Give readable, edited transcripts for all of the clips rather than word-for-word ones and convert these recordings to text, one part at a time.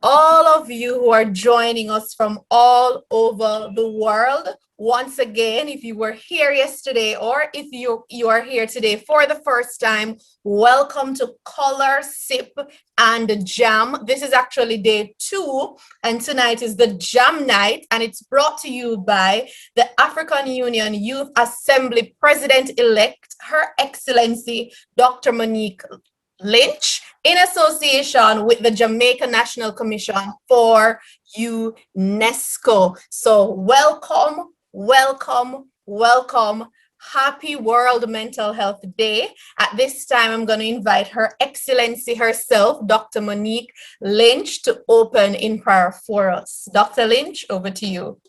all of you who are joining us from all over the world. Once again, if you were here yesterday or if you are here today for the first time, welcome to Color, Sip, and Jam. This is actually day 2, and tonight is the Jam Night, and it's brought to you by the African Union Youth Assembly President-elect, Her Excellency, Dr. Monique Lynch, in association with the Jamaica National Commission for UNESCO. So welcome, welcome, welcome. Happy World Mental Health Day. At this time, I'm going to invite Her Excellency herself, Dr. Monique Lynch, to open in prayer for us. Dr. Lynch, over to you.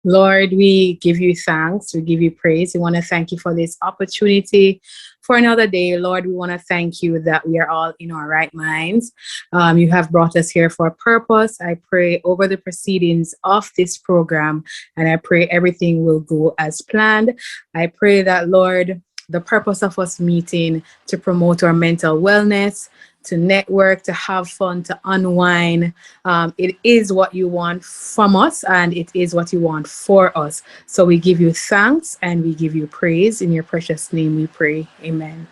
Lord, we give you thanks. We give you praise. We want to thank you for this opportunity for another day. Lord, we want to thank you that we are all in our right minds. You have brought us here for a purpose. I pray over the proceedings of this program, and I pray everything will go as planned. I pray that, Lord, the purpose of us meeting to promote our mental wellness, to network, to have fun, to unwind. It is what you want from us, and it is what you want for us. So we give you thanks and we give you praise. In your precious name we pray. Amen.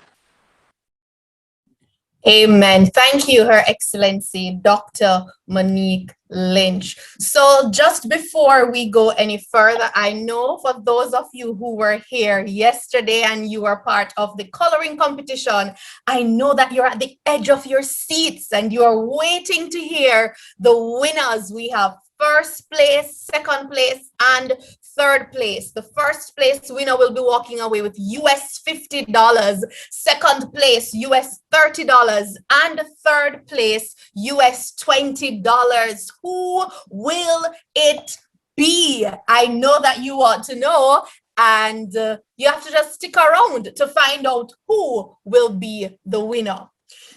Amen. Thank you, Her Excellency, Dr. Monique Lynch. So just before we go any further, I know for those of you who were here yesterday and you were part of the coloring competition, I know that you're at the edge of your seats and you're waiting to hear the winners. We have first place, second place, and third place. The first place winner will be walking away with US $50, second place US $30, and third place US $20. Who will it be? I know that you want to know, and you have to just stick around to find out who will be the winner.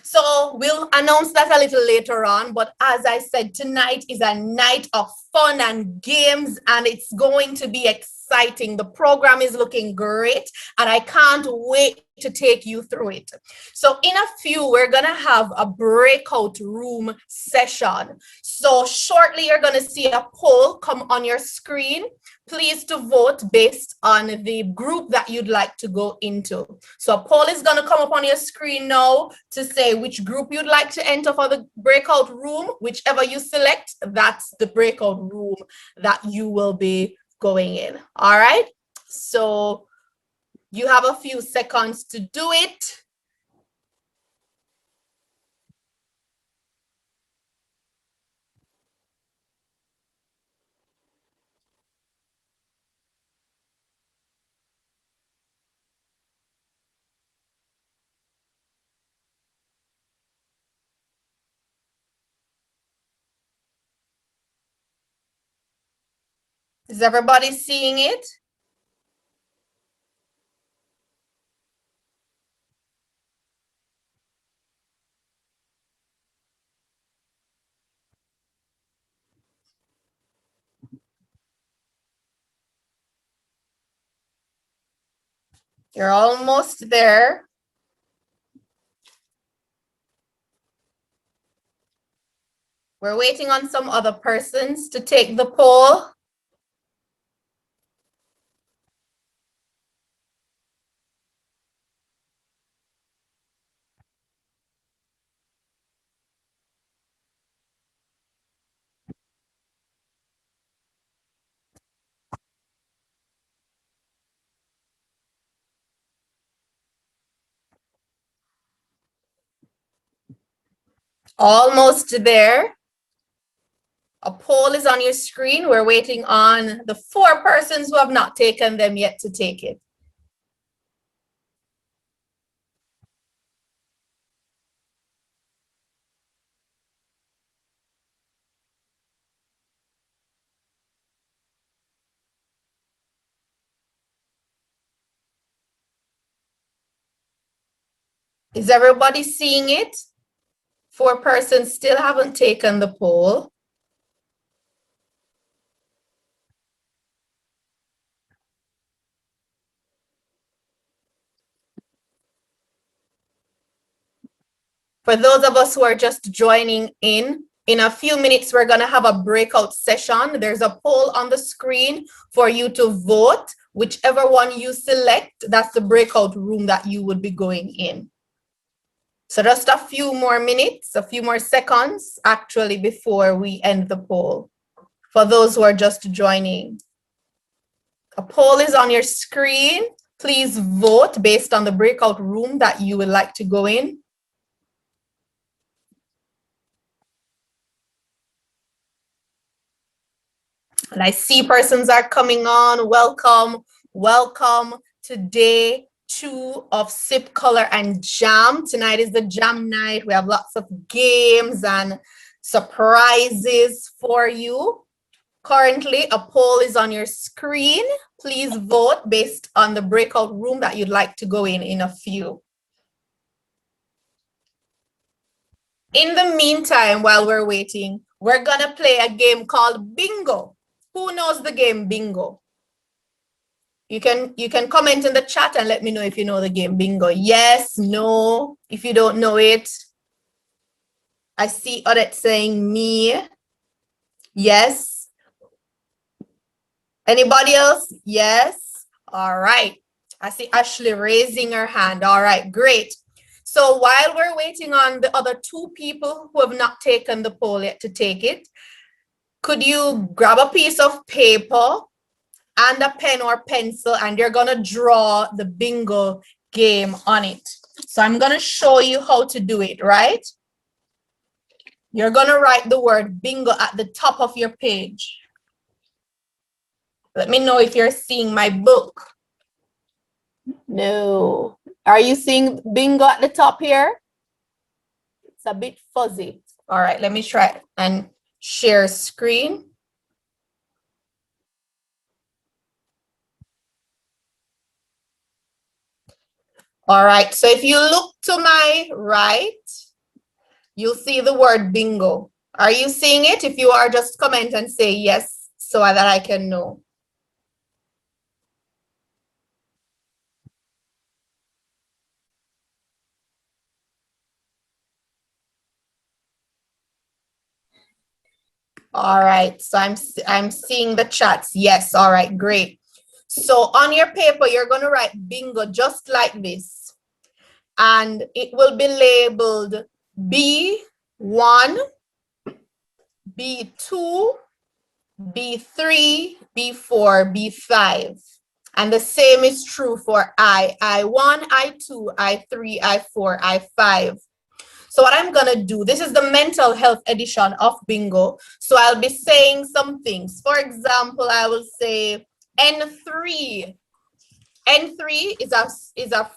So we'll announce that a little later on, but as I said, tonight is a night of fun and games, and it's going to be exciting. The program is looking great, and I can't wait to take you through it. So in a few, we're gonna have a breakout room session. So shortly, you're gonna see a poll come on your screen. Please to vote based on the group that you'd like to go into. So a poll is gonna come up on your screen now to say which group you'd like to enter for the breakout room. Whichever you select, that's the breakout room that you will be going in. All right, so you have a few seconds to do it. Is everybody seeing it? You're almost there. We're waiting on some other persons to take the poll. Almost there. A poll is on your screen. We're waiting on the 4 persons who have not taken them yet to take it. Is everybody seeing it? 4 persons still haven't taken the poll. For those of us who are just joining in a few minutes, we're going to have a breakout session. There's a poll on the screen for you to vote. Whichever one you select, that's the breakout room that you would be going in. So just a few more minutes, a few more seconds, actually, before we end the poll. For those who are just joining, a poll is on your screen. Please vote based on the breakout room that you would like to go in. And I see persons are coming on. Welcome, welcome to day 2 of Sip, Color, and Jam. Tonight is the jam night. We have lots of games and surprises for you. Currently, a poll is on your screen. Please vote based on the breakout room that you'd like to go in a few. In the meantime, while we're waiting, we're gonna play a game called Bingo. Who knows the game Bingo? You can comment in the chat and let me know if you know the game Bingo. Yes, no, if you don't know it. I see Odette saying me. Yes. Anybody else? Yes. All right. I see Ashley raising her hand. All right, great. So while we're waiting on the other 2 people who have not taken the poll yet to take it, could you grab a piece of paper and a pen or pencil, and you're gonna draw the bingo game on it. So I'm gonna show you how to do it, right? You're gonna write the word bingo at the top of your page. Let me know if you're seeing my book. No. Are you seeing bingo at the top here? It's a bit fuzzy. All right, let me try and share screen. All right, so if you look to my right, you'll see the word bingo. Are you seeing it? If you are, just comment and say yes so that I can know. All right, so I'm seeing the chats. Yes, all right, great. So on your paper, you're going to write bingo just like this. And it will be labeled B1, B2, B3, B4, B5. And the same is true for I1, I2, I3, I4, I5. So what I'm gonna do, this is the mental health edition of bingo. So I'll be saying some things. For example, I will say N3. N3 is a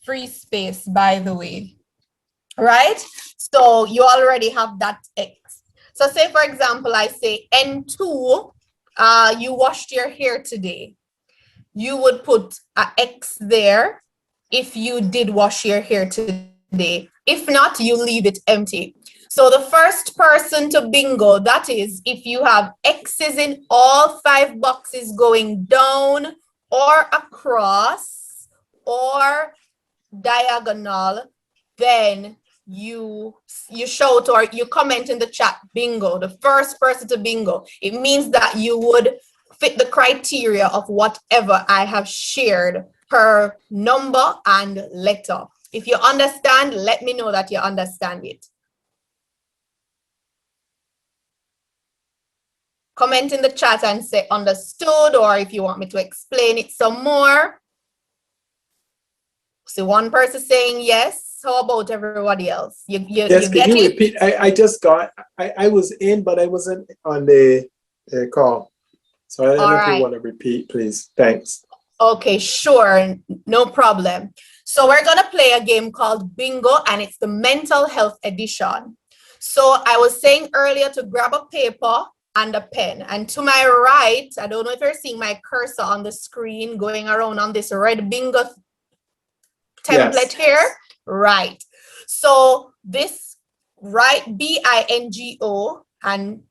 free space, by the way, right? So you already have that X. So say, for example, I say N2, you washed your hair today. You would put an X there if you did wash your hair today. If not, you leave it empty. So the first person to bingo, that is, if you have X's in all 5 boxes going down or across or diagonal, then you shout or you comment in the chat bingo. The first person to bingo, it means that you would fit the criteria of whatever I have shared per number and letter. If you understand, let me know that you understand it. Comment in the chat and say understood, or if you want me to explain it some more. So one person saying yes. How about everybody else? Yes, you can get you it? repeat? I just got, I was in, but I wasn't on the call. So I don't know if you want to repeat, please. Thanks. Okay, sure, no problem. So we're gonna play a game called Bingo, and it's the mental health edition. So I was saying earlier to grab a paper and a pen, and to my right, I don't know if you're seeing my cursor on the screen going around on this red bingo template here, right? So this, write BINGO and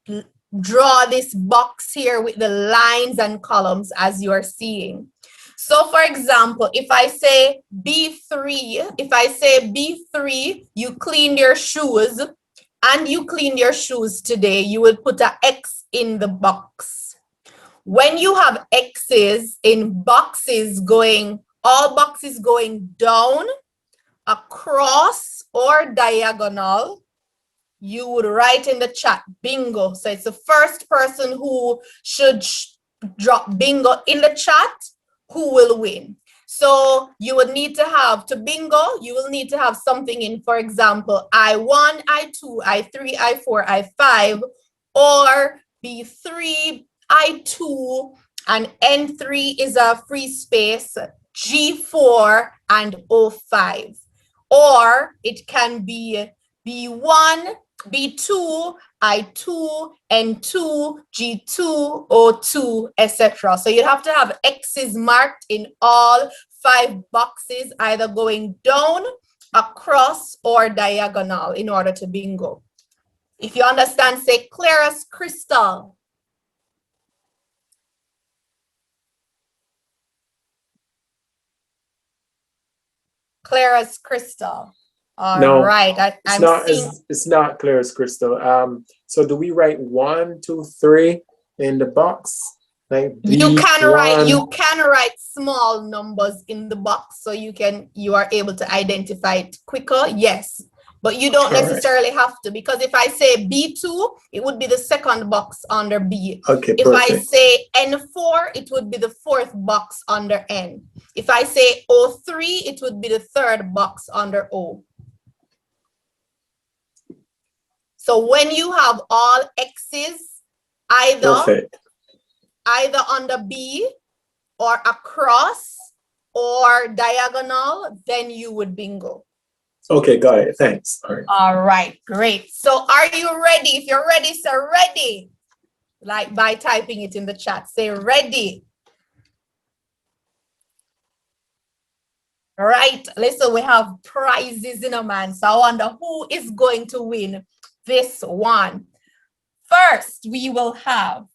draw this box here with the lines and columns as you are seeing. So for example, if I say B3, you cleaned your shoes and you cleaned your shoes today, you will put an X in the box. When you have X's in boxes all boxes going down, across, or diagonal, you would write in the chat bingo. So it's the first person who should drop bingo in the chat who will win. So you would need to have to bingo, you will need to have something in, for example, I1, I2, I3, I4, I5, or B3, I2, and N3 is a free space, G4 and O5. Or it can be B1, B2, I2, N2, G2, O2, etc. So you have to have X's marked in all 5 boxes, either going down, across, or diagonal in order to bingo. If you understand, say clear as crystal. Clear as crystal. All right. It's not clear as crystal. So do we write 1, 2, 3 in the box? Like you can write small numbers in the box so you are able to identify it quicker. Yes. But you don't necessarily have to, because if I say B2, it would be the second box under B. Okay, if perfect. I say N4, it would be the 4th box under N. If I say O3, it would be the 3rd box under O. So when you have all X's, either under B or across or diagonal, then you would bingo. Okay, got it. Thanks. All right, great. So are you ready? If you're ready, say ready. Like by typing it in the chat, say ready. All right, listen, we have prizes in a man. So I wonder who is going to win this one. First, we will have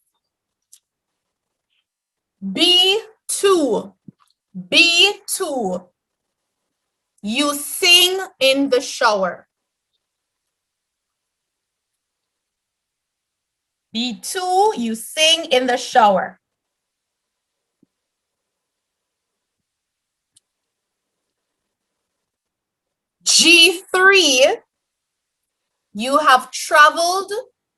B2. B2. You sing in the shower. B2, you sing in the shower. G3, you have traveled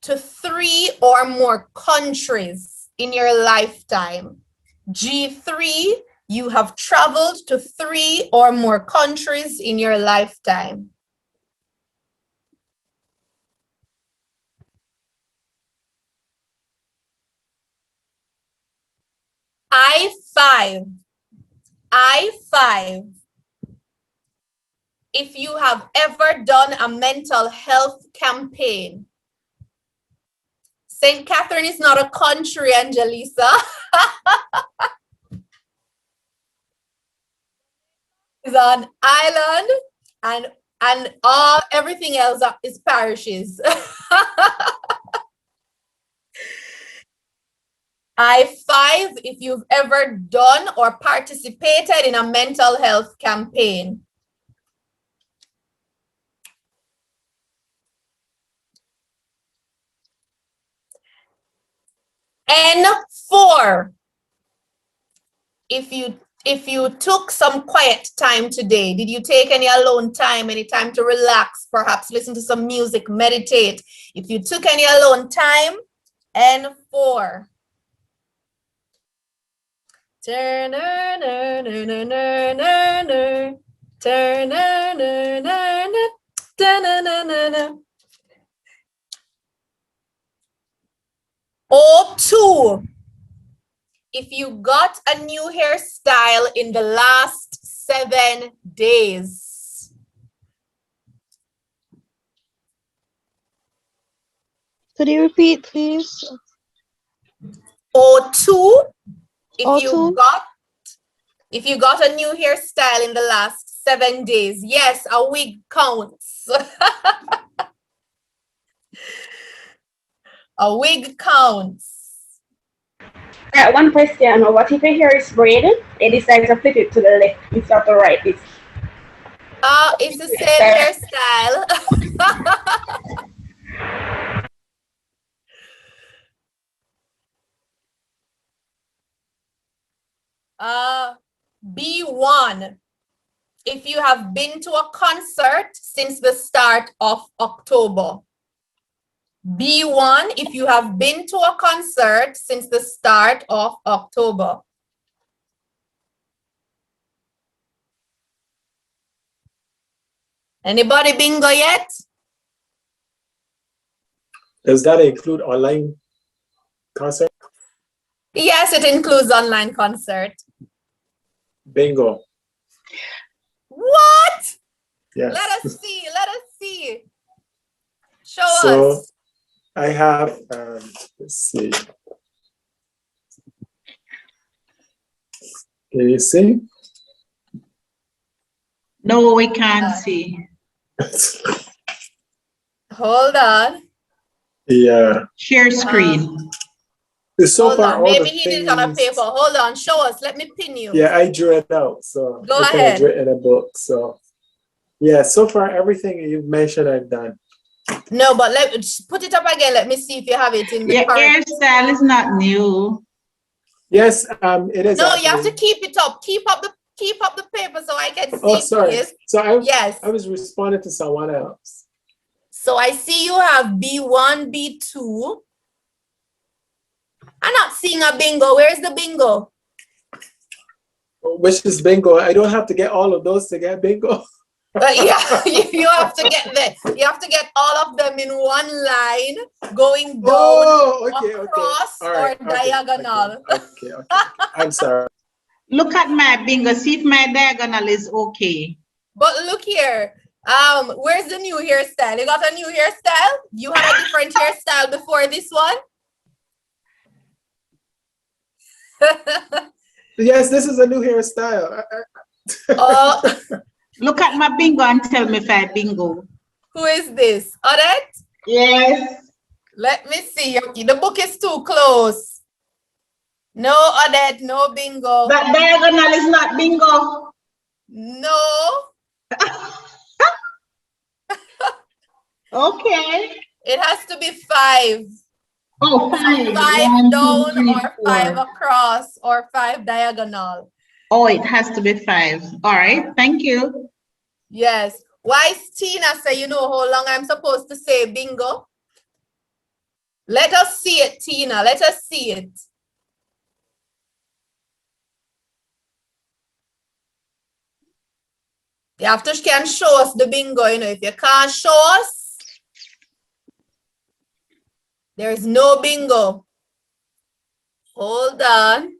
to 3 or more countries in your lifetime. G3, you have traveled to 3 or more countries in your lifetime. I5. If you have ever done a mental health campaign. St. Catherine is not a country, Angelisa. It's an island, and everything else is parishes. I5, if you've ever done or participated in a mental health campaign. N4, if you took some quiet time today, did you take any alone time, any time to relax, perhaps listen to some music, meditate? If you took any alone time, N4. O2, if you got a new hairstyle in the last 7 days. Could you repeat, please? O2, O2? if you got a new hairstyle in the last 7 days. Yes, a wig counts. A wig counts. One question. What if your hair is braided? They decide to flip it to the left instead of the right. It's the same hairstyle. B1. If you have been to a concert since the start of October. B1, if you have been to a concert since the start of October. Anybody bingo yet? Does that include online concert? Yes, it includes online concert. Bingo. What? Yes. Let us see. Show So us. I have, let's see. Can you see? No, we can't see. Hold on. Yeah. Share screen. So Hold far, on. all Maybe the he did it on a things. paper. Hold on. Show us. Let me pin you. Yeah, I drew it out. So Go I kinda ahead. drew it in a book. So yeah, so far everything you've mentioned, I've done. No, but just put it up again. Let me see if you have it in the Your correct. hairstyle is not new. Yes, it is. No, you have to actually. keep it up. Keep up the paper so I can see. Oh, sorry. Please. So Yes. I was responding to someone else. So I see you have B1, B2. I'm not seeing a bingo. Where's the bingo? Which is bingo. I don't have to get all of those to get bingo. Yeah, you have to get all of them in one line, going down, across, or diagonal. Okay. I'm sorry. Look at my bingo, see if my diagonal is okay. But look here. Where's the new hairstyle? You got a new hairstyle? You had a different hairstyle before this one? Yes, this is a new hairstyle. Look at my bingo and tell me if I bingo. Who is this? Odette? Yes. Let me see. Okay, the book is too close. No, Odette, no bingo. That diagonal is not bingo. No. Okay. It has to be 5. Oh, 5. 5 1, 2, down 3, or 4. 5 across or 5 diagonal. Oh, it has to be 5. All right. Thank you. Yes. Why is Tina say you know how long I'm supposed to say bingo? Let us see it, Tina. Let us see it. You have to can show us the bingo, you know. If you can't show us, there is no bingo. Hold on.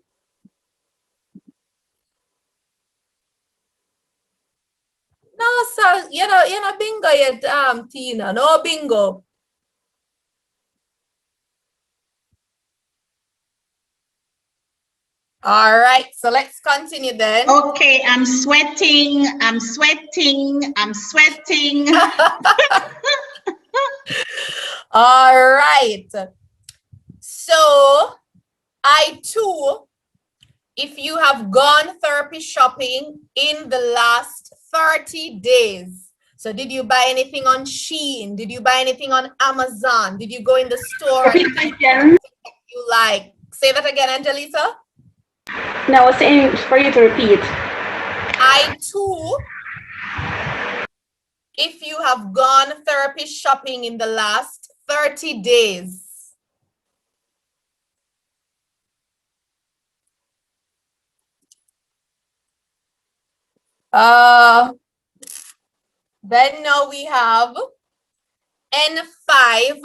No, sir, you're not bingo yet, Tina. No bingo. All right, so let's continue then. Okay, I'm sweating. I'm sweating. I'm sweating. All right. So I too, if you have gone therapy shopping in the last 30 days. So did you buy anything on Shein? Did you buy anything on Amazon? Did you go in the store? You like? Say that again, Angelisa. No, I was saying for you to repeat. I too, if you have gone therapy shopping in the last 30 days. Then now we have N5.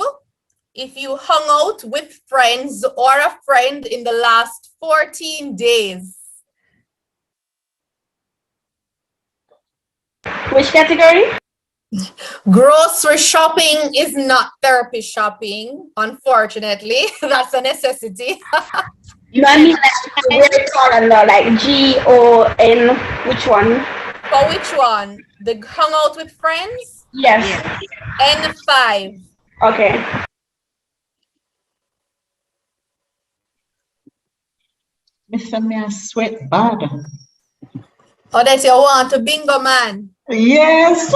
If you hung out with friends or a friend in the last 14 days. Which category? Grocery shopping is not therapy shopping, unfortunately. That's a necessity. You know, I mean like the calendar, like GON. Which one? For which one? The hung out with friends? Yes. N5. Okay. Mr. Me a sweat bad. Oh, that's you want to bingo man. Yes.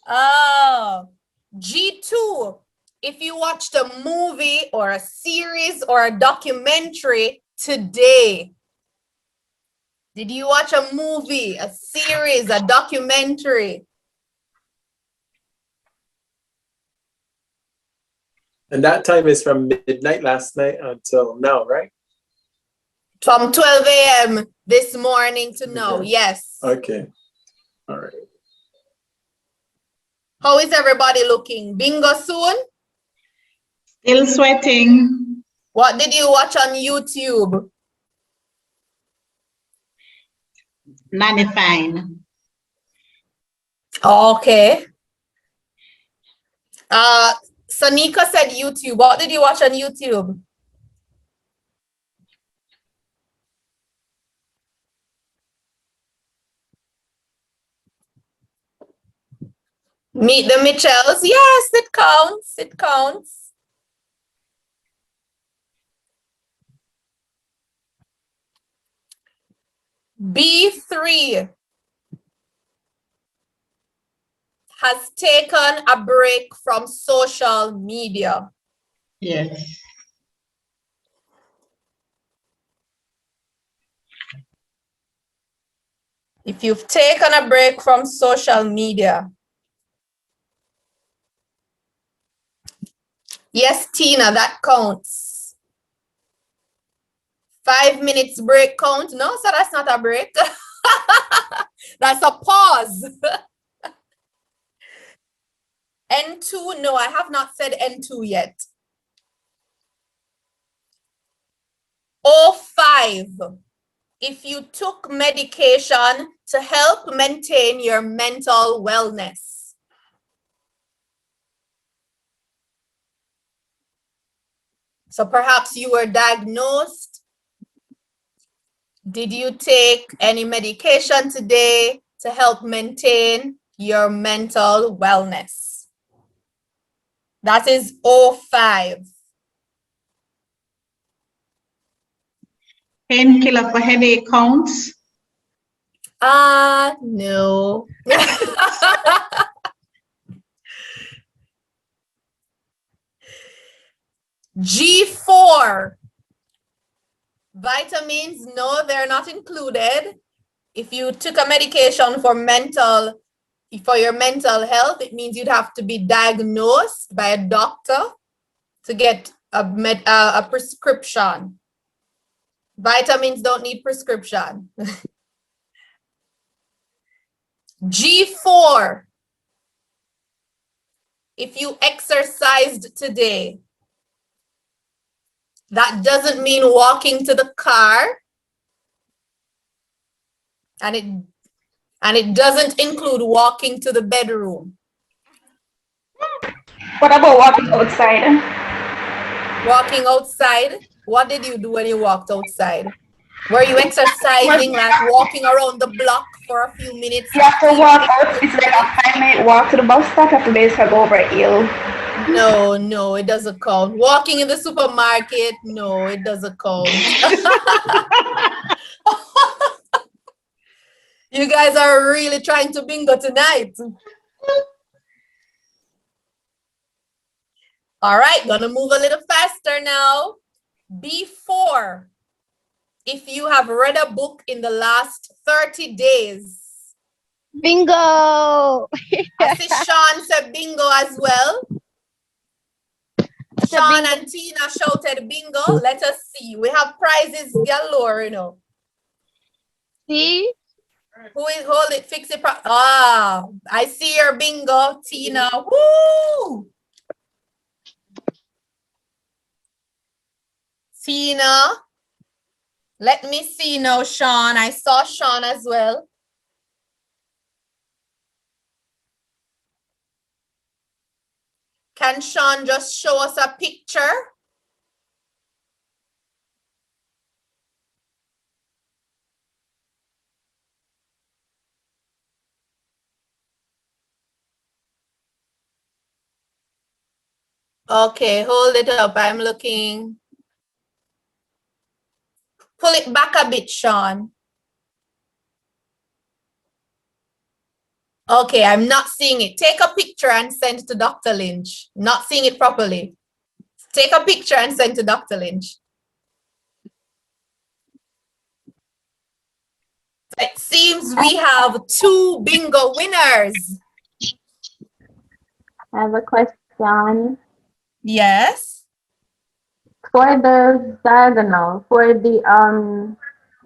Oh, G2. If you watched a movie or a series or a documentary today, did you watch a movie, a series, a documentary? And that time is from midnight last night until now, right? From 12 a.m. this morning to now, Okay. yes. Okay. All right. How is everybody looking? Bingo soon? Still sweating. What did you watch on YouTube? Nanny fine. Okay. Sanika said YouTube. What did you watch on YouTube? Meet the Mitchells. Yes, it counts. It counts. B3 has taken a break from social media. Yes. If you've taken a break from social media. Yes, Tina, that counts. 5 minutes break count? No, so that's not a break. That's a pause. N2, no, I have not said N2 yet. O5, if you took medication to help maintain your mental wellness. So perhaps you were diagnosed. Did you take any medication today to help maintain your mental wellness? That is O5. Painkiller for headache counts. No. G4. Vitamins, no, they're not included. If you took a medication for your mental health, it means you'd have to be diagnosed by a doctor to get a prescription. Vitamins don't need prescription. G4. If you exercised today, that doesn't mean walking to the car. And it doesn't include walking to the bedroom. What about walking outside? Walking outside? What did you do when you walked outside? Were you exercising, like walking around the block for a few minutes? You have to walk out. It's like a 5-minute walk to the bus stop. You have to basically go over a hill. No, it doesn't count. Walking in the supermarket, no, it doesn't count. You guys are really trying to bingo tonight. All right, gonna move a little faster now. B4. If you have read a book in the last 30 days. Bingo! I see Sean said bingo as well. Sean and Tina shouted bingo. Let us see. We have prizes galore, you know. See? Who is hold it? Fix it. I see your bingo, Tina. Woo! Tina. Let me see now, Sean. I saw Sean as well. Can Sean just show us a picture? Okay, hold it up. I'm looking. Pull it back a bit, Sean. Okay, I'm not seeing it. Take a picture and send it to Dr. Lynch. Not seeing it properly. Take a picture and send to Dr. Lynch. It seems we have 2 bingo winners. I have a question. Yes. For the diagonal, for the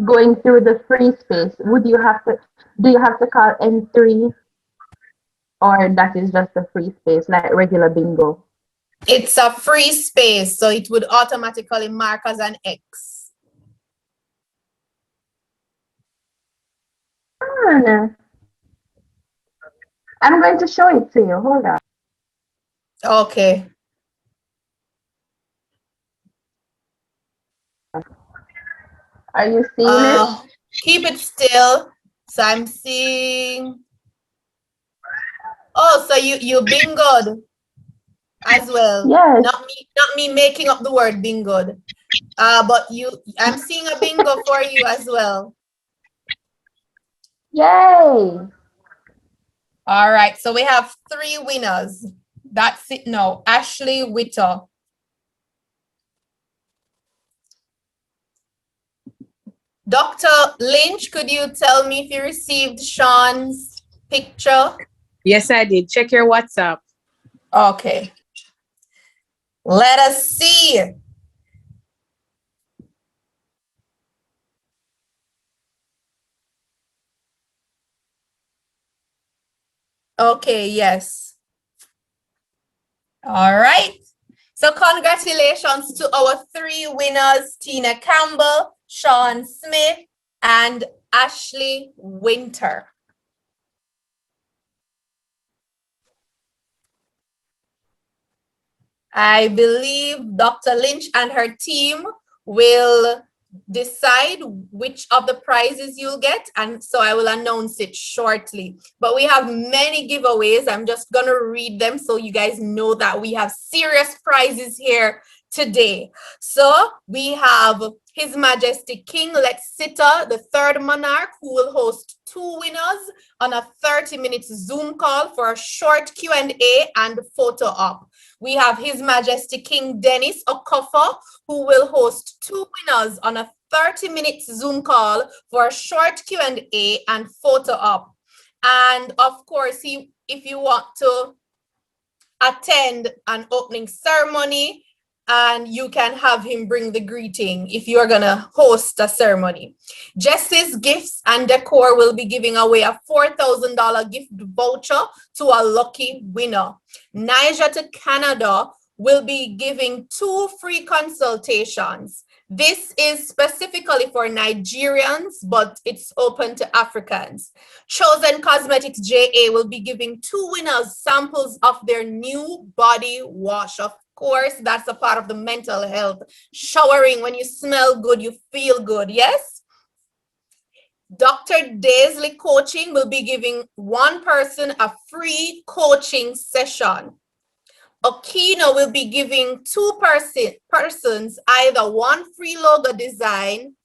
going through the free space, do you have to call N3, or that is just a free space like regular bingo? It's a free space, so it would automatically mark as an X. I'm going to show it to you. Hold on. Okay. Are you seeing it? Keep it still. So I'm seeing. Oh, so you bingoed as well. Yes. Not me making up the word bingoed. But I'm seeing a bingo for you as well. Yay! All right, so we have 3 winners. That's it now. Ashley Witter. Dr. Lynch, could you tell me if you received Sean's picture? Yes, I did. Check your WhatsApp. Okay. Let us see. Okay, yes. All right. So congratulations to our 3 winners, Tina Campbell, Sean Smith, and Ashley Winter. I believe Dr. Lynch and her team will decide which of the prizes you'll get, and so I will announce it shortly. But we have many giveaways. I'm just gonna read them so you guys know that we have serious prizes here today. So we have His Majesty King Lexita, the 3rd monarch, who will host 2 winners on a 30-minute Zoom call for a short Q&A and photo op. We have His Majesty King Dennis Okofa, who will host 2 winners on a 30-minute Zoom call for a short Q&A and photo op. And of course, if you want to attend an opening ceremony, and you can have him bring the greeting if you're gonna host a ceremony. Jesse's Gifts and Decor will be giving away a $4,000 gift voucher to a lucky winner. Niger to Canada will be giving 2 free consultations. This is specifically for Nigerians, but it's open to Africans. Chosen Cosmetics JA will be giving 2 winners samples of their new body wash. Of course, that's a part of the mental health. Showering, when you smell good, you feel good, yes? Dr. Daisley Coaching will be giving 1 person a free coaching session. Okino will be giving 2 persons either 1 free logo design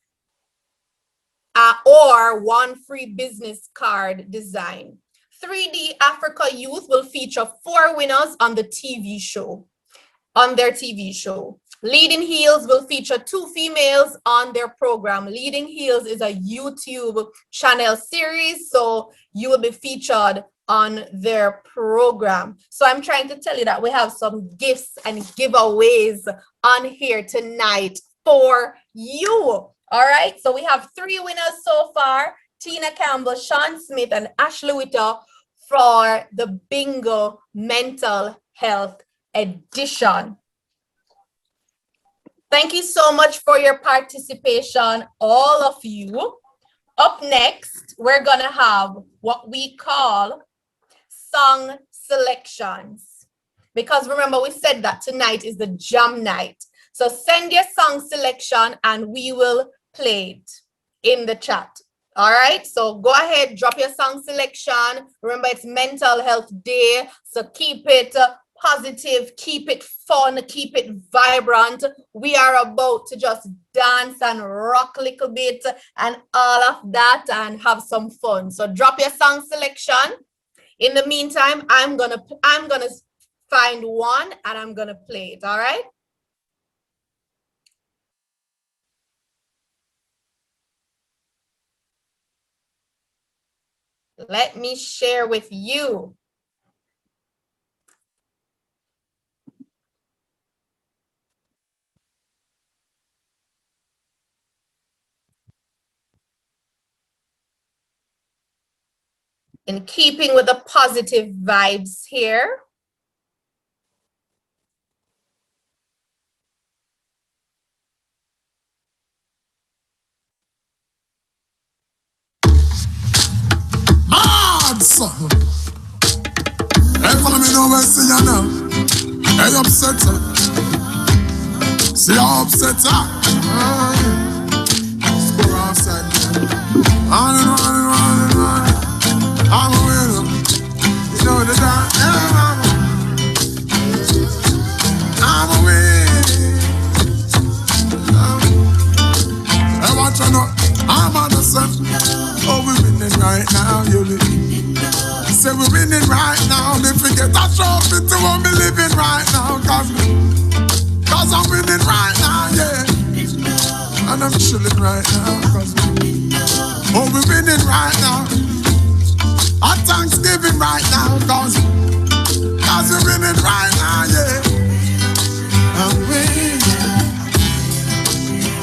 or 1 free business card design. 3D Africa Youth will feature 4 winners on the TV show. On their TV show. Leading Heels will feature 2 females on their program. Leading Heels is a YouTube channel series, so you will be featured on their program. So I'm trying to tell you that we have some gifts and giveaways on here tonight for you. All right, so we have 3 winners so far: Tina Campbell, Sean Smith, and Ashley Witter for the Bingo Mental Health Edition. Thank you so much for your participation, all of you. Up next, we're gonna have what we call song selections. Because remember, we said that tonight is the jam night. So send your song selection and we will play it in the chat. All right, so go ahead, drop your song selection. Remember, it's Mental Health Day, so keep it positive, keep it fun, keep it vibrant. We are about to just dance and rock a little bit and all of that and have some fun. So drop your song selection. In the meantime, I'm gonna find one and I'm gonna play it. All right. Let me share with you. In keeping with the positive vibes here. Mad son. Hey, follow me now, see you now. Hey, upset her. See how upset her. Score outside. On and on and on and on. I'm a winner. You know the time. I'm a winner. Hey, watch out now. I'm on the sun. Oh, we're winning right now, you live. Say we're winning right now. They forget that trophy to what we living right now. Cause I'm winning right now, yeah. And I'm chilling right now. Oh, we're winning right now. Our Thanksgiving right now. Cause we're winning right now, yeah. I'm winning.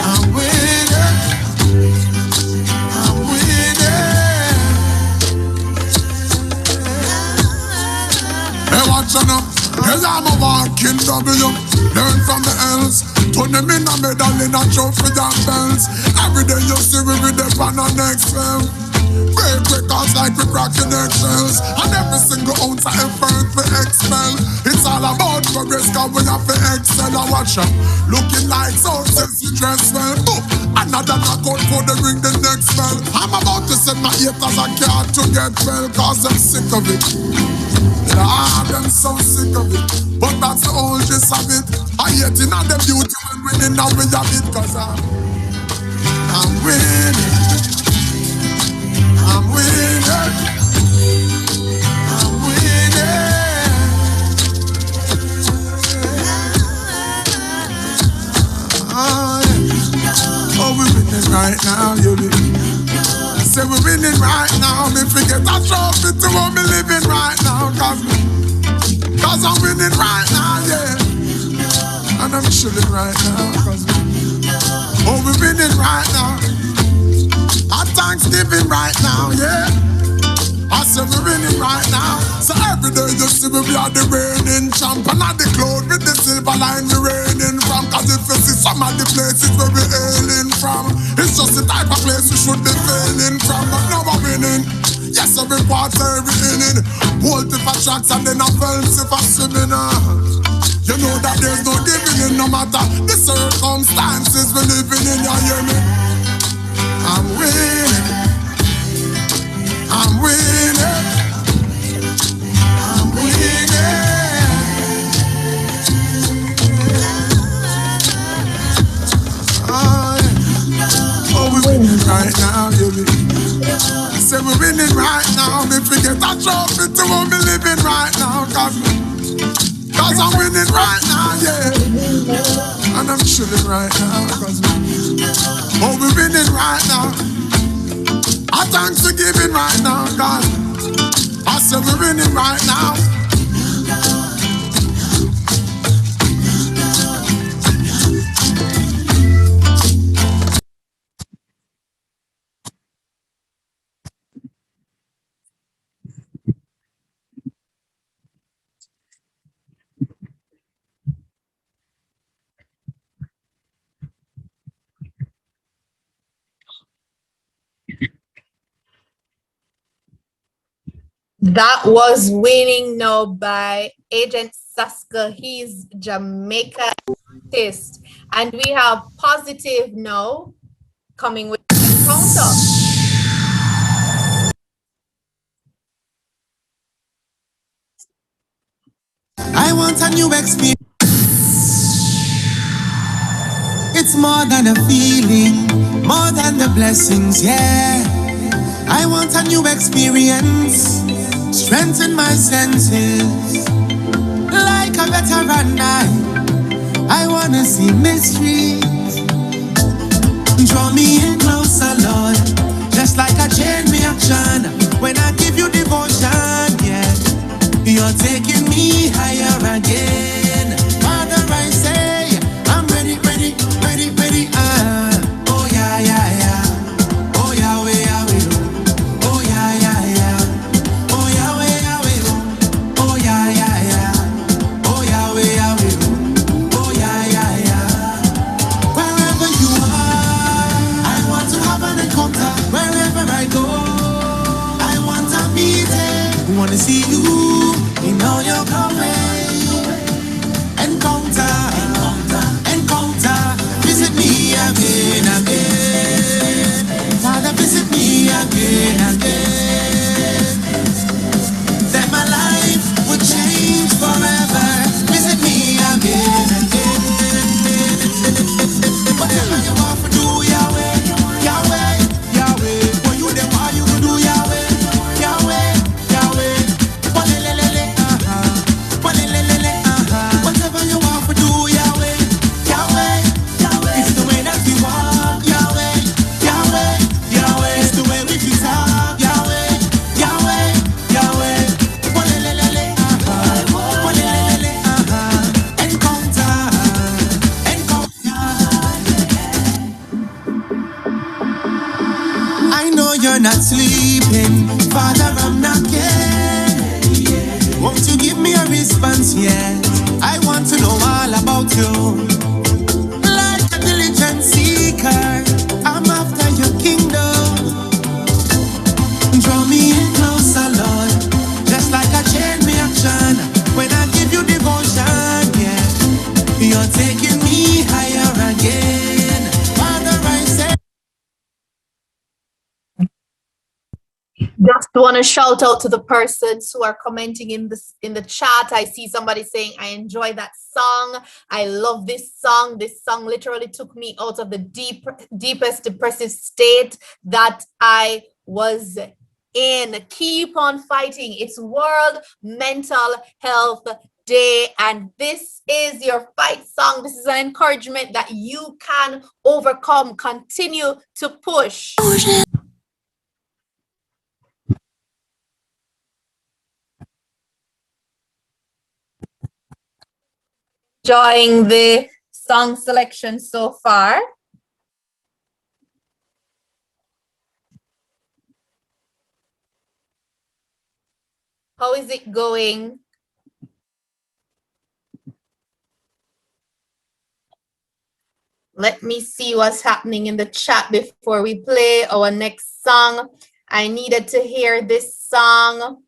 I'm winning. I'm winning. Hey, watch out now. Hey, I'm a walking W. Learn from the L's. Turn them in a medal in a trophy and bells. Every day you see we with the pan on next film. Break records like we cracking eggshells. And every single ounce of effort we expel. It's all about progress cause we have to excel. And watch out. Looking like so since you dress well. Another knockout for the ring the next spell. I'm about to send my haters a card to get well. Cause I'm sick of it. I'm so sick of it. But that's the whole gist of it. I hate in all the beauty when winning now we have it. Cause I'm winning. I'm winning. I'm winning. Oh, yeah. Oh, we're winning right now, you live. Say we're winning right now. Me forget that trophy to what me living right now. Cause I'm winning right now, yeah. And I'm chilling right now. Oh, we're winning right now. Our Thanksgiving right now, yeah. I say we're winning right now. So every day you see we are the reigning champ. And at the cloud with the silver line we reigning from. Cause if you see some of the places where we're hailing from, it's just the type of place we should be failing from. But now we're winning. Yes, every quarter, every inning. Bolt if I tracks and then I films if I swimming. You know that there's no giving in no matter the circumstances we're living in, you hear me? I'm winning. I'm winning. I'm winning. Oh, yeah. Oh, we're winning right now, you say we're winning right now. Me forget that trophy to what we living right now. Cause I'm winning right now, yeah. And I'm chilling right now. Oh, we're winning right now. Our Thanksgiving right now, God. I said we're winning right now. That was Winning Now by Agent Saska. He's Jamaica artist. And we have Positive Now coming with Encounter. I want a new experience. It's more than a feeling, more than the blessings, yeah. I want a new experience, strengthen my senses. Like a veteran, I wanna see mysteries. Draw me in closer, Lord, just like a chain reaction. When I give you devotion, yeah, you're taking me higher again. Father, I say, I'm ready, ready, ready, ready. Oh yeah, yeah, yeah. Oh Yahweh, Yahweh. Oh yeah, yeah, yeah. Oh Yahweh, Yahweh. Oh yeah, yeah, yeah. Oh Yahweh, Yahweh. Oh yeah, yeah, yeah. Wherever you are, I want to have an encounter. Wherever I go, I want to meet it. I want to see you in all your glory. Encounter, encounter, encounter. Visit me again, again. Father, visit me again, again. That my life would change forever. Visit me again, again. Whatever you want to do, Yahweh, Yahweh, Yahweh. What you there, why you gonna do, Yahweh, Yahweh, Yahweh. Walelelele, walelelele, whatever you want to do, Yahweh, Yahweh, Yahweh. It's the way that we walk, Yahweh, Yahweh, Yahweh. It's the way we feel talk, Yahweh, Yahweh, Yahweh. Walelelele, walelelele, encounter, encounter. I know you're not sleeping, Father, I'm knocking. Won't you give me a response, yeah? I want to know all about you. Like a diligent seeker, I'm after your kingdom. Draw me in closer, Lord, just like a chain reaction. When I give you devotion, yeah, you're taking me higher again. Father, I say, Just want to shout out to the persons who are commenting in the chat. I see somebody saying, I enjoy that song. I love this song. This song literally took me out of the deepest depressive state that I was in. Keep on fighting. It's World Mental Health Day, and this is your fight song. This is an encouragement that you can overcome. Continue to push. Enjoying the song selection so far. How is it going? Let me see what's happening in the chat before we play our next song. I needed to hear this song.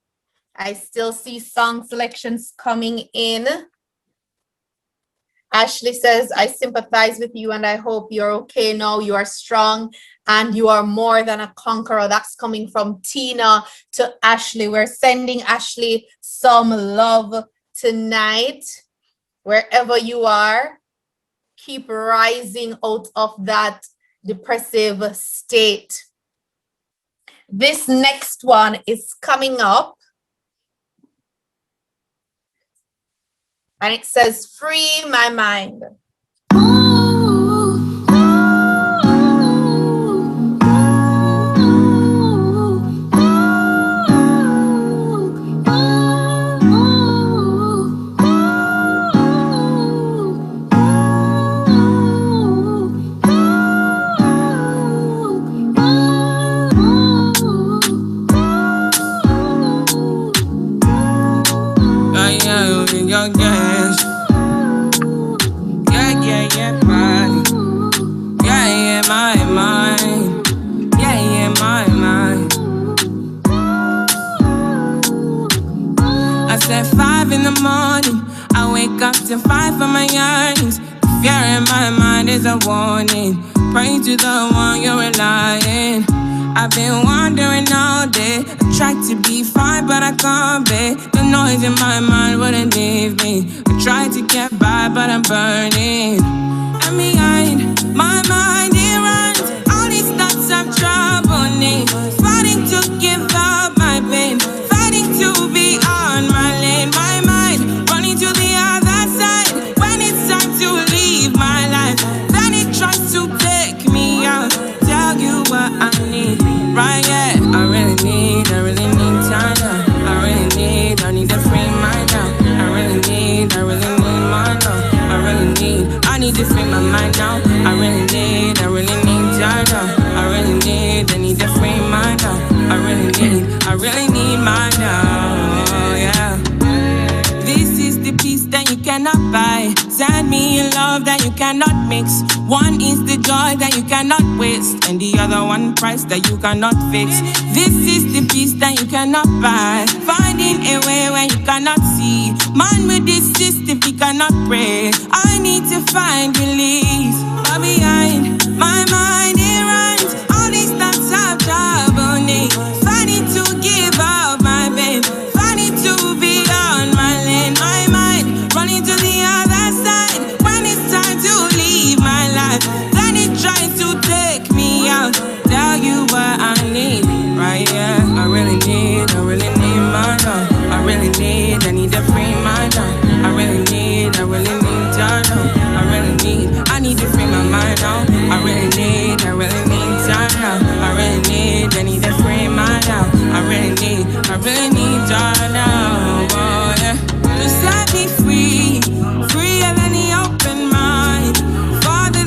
I still see song selections coming in. Ashley says, I sympathize with you and I hope you're okay now. You are strong and you are more than a conqueror. That's coming from Tina to Ashley. We're sending Ashley some love tonight. Wherever you are, keep rising out of that depressive state. This next one is coming up. And it says, free my mind. To fight for my yearnings. The fear in my mind is a warning. Pray to the one you're relying. I've been wandering all day, tried to be fine, but I can't be. The noise in my mind wouldn't leave me. I tried to get by, but I'm burning. And behind my mind, it runs all these thoughts of trouble me. Fighting to give up my pain, fighting to be on my lane. My mind running to the other side when it's time to leave my life. Then it tries to take me out. Tell you what I need, right? Yeah, I really need time now. I need a free mind now. I really need my now. I need to free my mind now. I really need time now. I need a free mind now. I really need mine now. Yeah. This is the peace that you cannot buy. Send me a love that you cannot mix. One is the joy that you cannot waste, and the other one price that you cannot fix. This is the peace that you cannot buy. Finding a way when you cannot see. Man with this system, he cannot pray. I need to find relief. But behind my mind, it runs all these thoughts of trouble me. Fighting to give up my pain, fighting to be on my lane. My mind running to the other side when it's time to leave my life. Then it tries to take me out. Tell you what I need, right? Yeah, I really need my love. I need a free mind now. I really need time now. I need to free my mind now. I really need time now. I need a free mind now. I really need time now. Oh, yeah. Just set me free, free of any open mind. Father,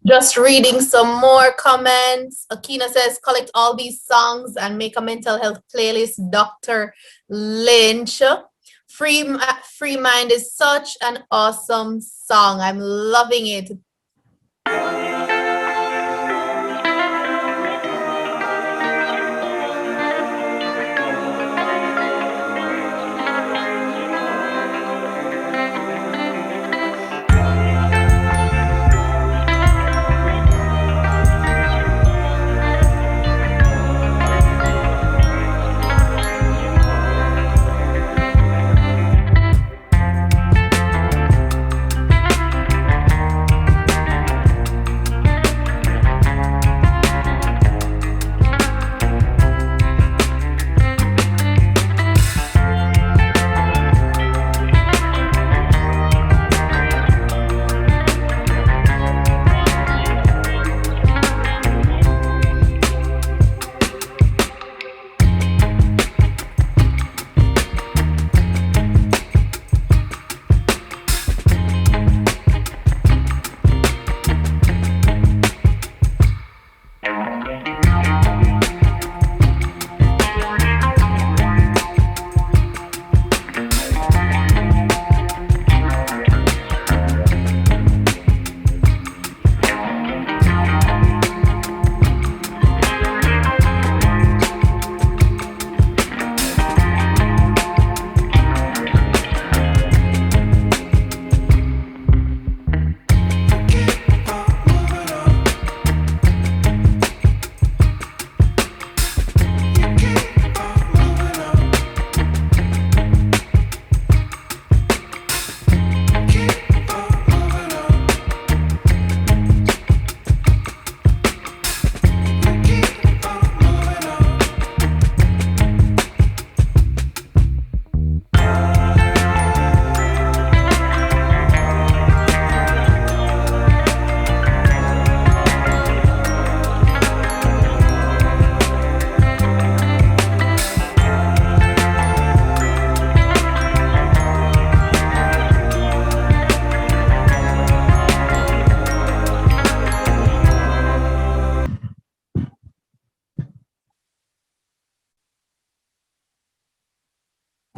Just reading some more comments. Akina says, collect all these songs and make a mental health playlist, Dr. Lynch. Free Mind is such an awesome song. I'm loving it.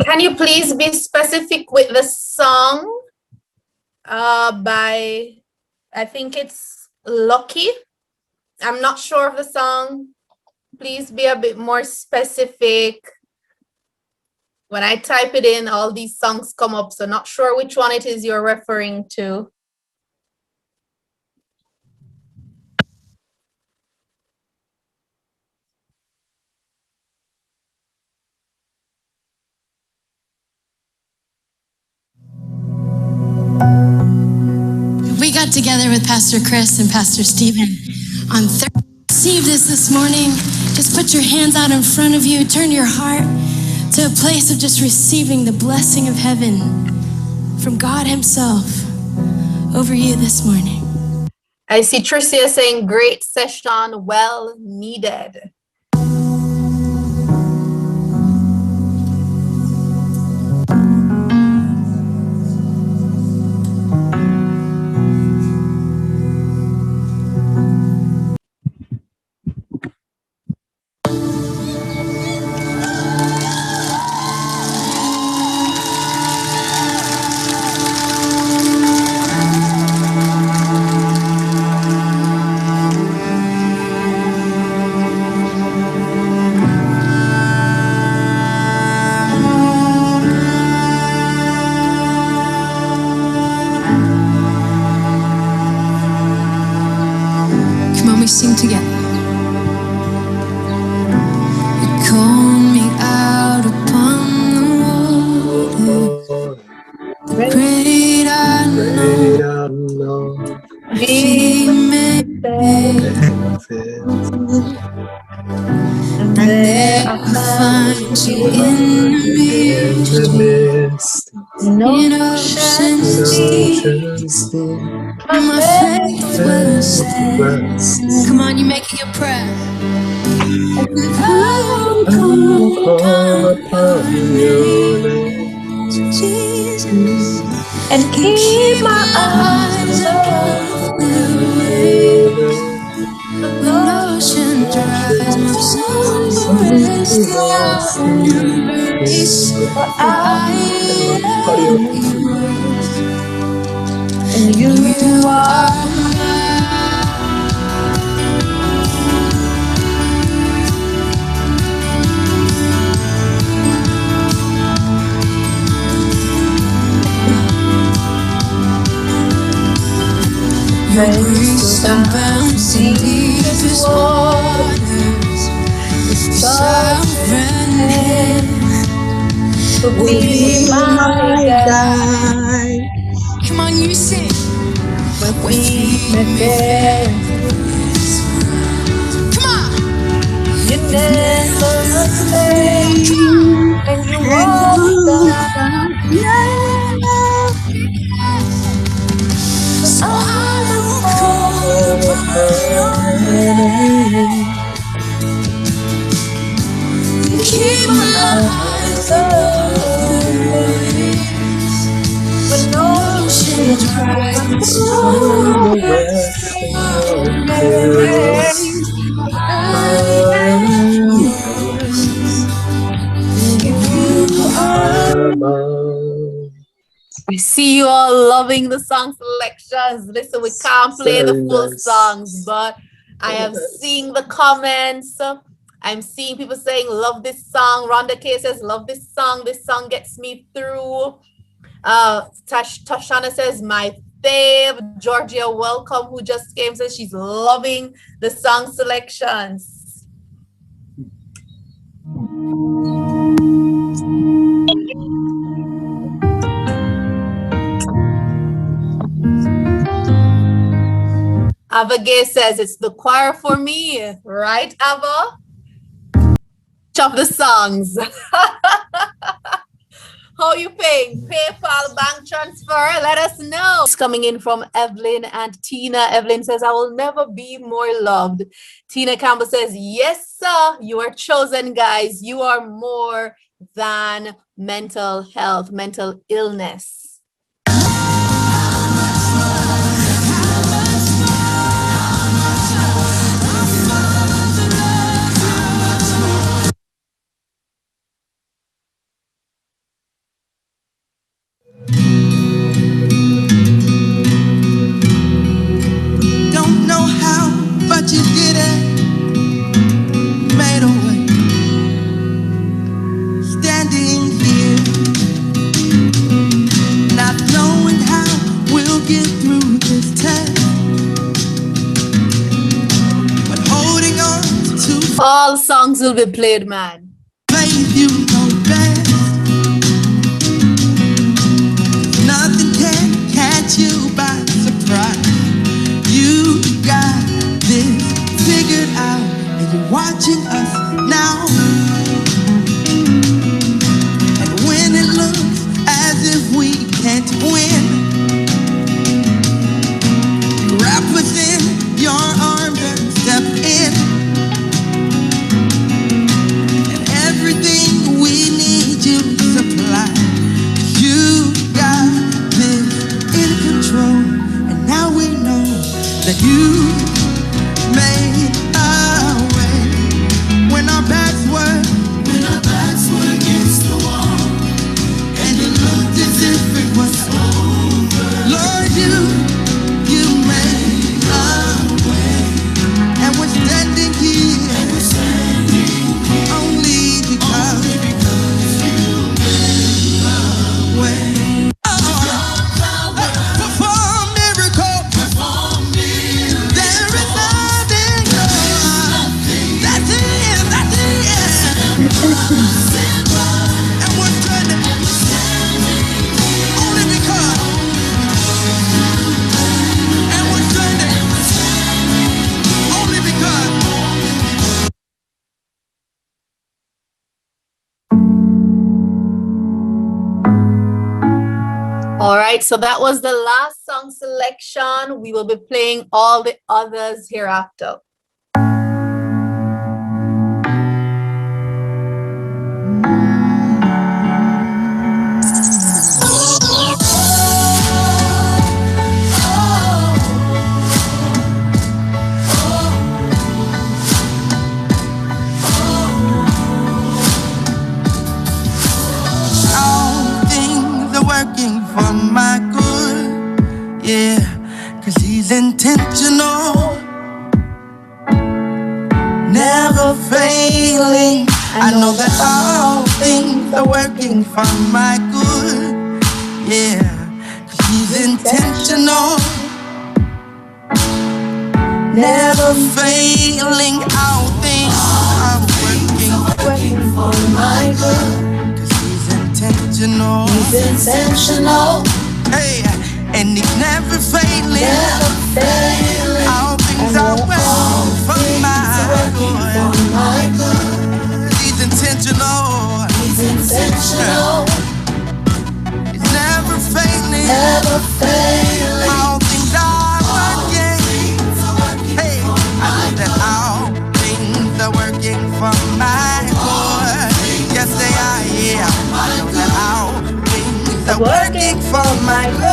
Can you please be specific with the song by, I think it's Lucky. I'm not sure of the song. Please be a bit more specific. When I type it in, all these songs come up, so not sure which one it is you're referring to. We got together with Pastor Chris and Pastor Stephen on Thursday. Receive this morning. Just put your hands out in front of you. Turn your heart to a place of just receiving the blessing of heaven from God Himself over you this morning. I see Tricia saying, great session, well needed. Sing together. You called me out upon the water, the great unknown. Feet made and there I find you in the midst, in oceans deep. My faith will stand. Come on, you make it your prayer. I will call upon your name, Jesus, and keep my eyes above the waves. When ocean dries, my soul will rest in your embrace. For I am yours, and you are your grace abounds in deepest waters. Sovereign hand will be my guide. Come on, you sing. But we may come on. You never fail, and you won't stop. So I will call upon your name. Keep my eyes above the waves. When oceans rise, my soul will rest in your embrace. I am yours, and you are mine. I see you all loving the song selections. Listen, we can't play the full songs, but I am seeing the comments. I'm seeing people saying, love this song. Rhonda K says, love this song. This song gets me through. Tashana says, my fave. Georgia, welcome, who just came, says she's loving the song selections. Ava Gay says, it's the choir for me. Right, Ava? Of the songs. How you paying? PayPal, bank transfer? Let us know. It's coming in from Evelyn and Tina. Evelyn says, I will never be more loved. Tina Campbell says, yes, sir. You are chosen, guys. You are more than mental health, mental illness. All songs will be played, man. Faith, you know best. Nothing can catch you by surprise. You got this figured out, and you're watching us now. And when it looks as if we can't win, you wrap us in your arms and step in. And everything we need you to supply. You got this in control, and now we know that you made a way when our backs were against the wall, and it looked as if it was over. Lord, you made a way, and we're standing here, only because you made a way. Perform miracles. There is nothing good. That's it. And we're standing only because. And we're standing only because. All right, so that was the last song selection. We will be playing all the others hereafter. All things are working for my good, yeah, 'cause he's intentional, never failing. I know that all things are working for my good, yeah, 'cause he's intentional, never failing. All things are working for my good. Intentional. He's intentional. Hey, and he's never failing. Never failing. All things are well for my good. He's intentional. He's intentional. He's never failing. Never failing. All things are working. Hey, I know that all things are working for my good. Yes, they are. Yeah, I know that all things are working for my good.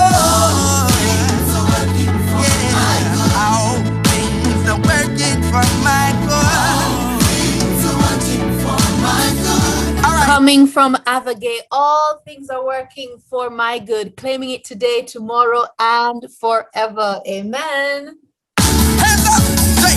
Yeah, all things are working for my good. All right. Coming from Avagay, all things are working for my good. Claiming it today, tomorrow, and forever. Amen. Hands up, say,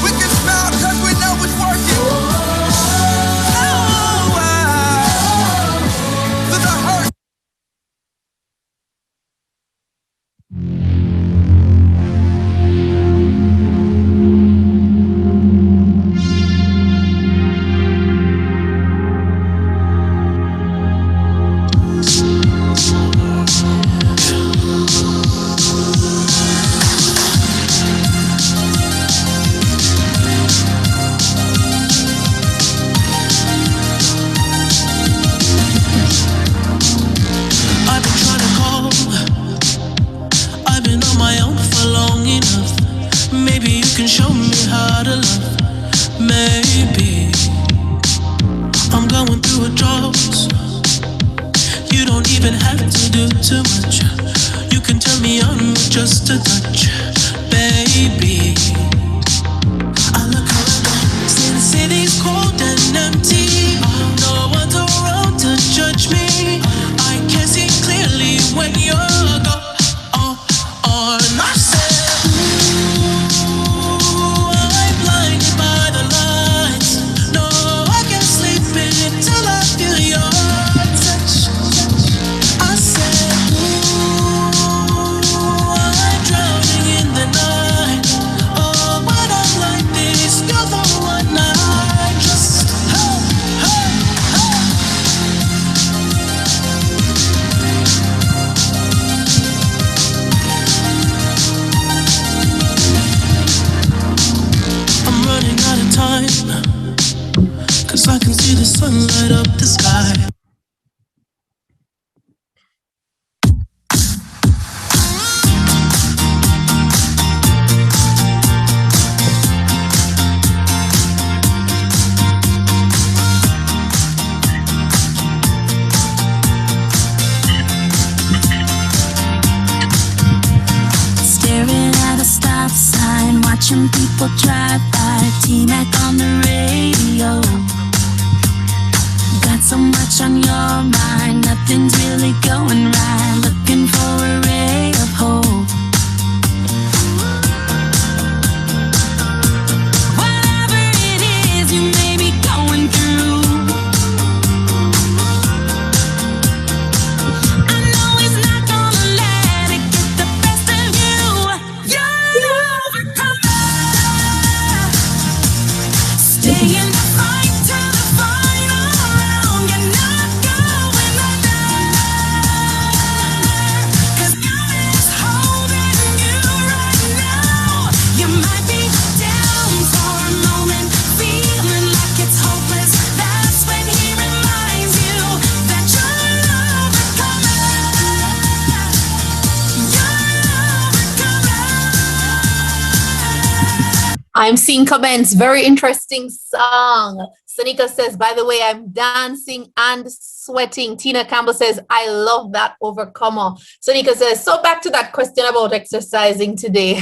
we can smile 'cause we know it's working. To the hurt. I've been trying to call. I've been on my own for long enough. Maybe you can show me how to love. Maybe I'm going through a drought. You don't even have to do too much. You can turn me on with just a touch, baby. I look around, see the city's cold and empty. No one's around to judge me. I can see clearly when you're gone. I said, ooh, I'm blinded by the lights. No, I can't sleep until I feel your touch. see the sun light up the sky. Staring at a stop sign, watching people drive by. T-Mac on the radio. Got so much on your mind, nothing's really going right. Looking for a ray of hope. Whatever it is you may be going through, I know he's not gonna let it get the best of you. You're an overcomer. Stay in the fight to the final round. You're not going under. 'Cause God is holding you right now. You might be down for a moment, feeling like it's hopeless. That's when he reminds you that you're an overcomer. I'm seeing comments. Very interesting song. Sanika says, by the way, I'm dancing and sweating. Tina Campbell says, I love that overcomer. Sanika says, so back to that question about exercising today.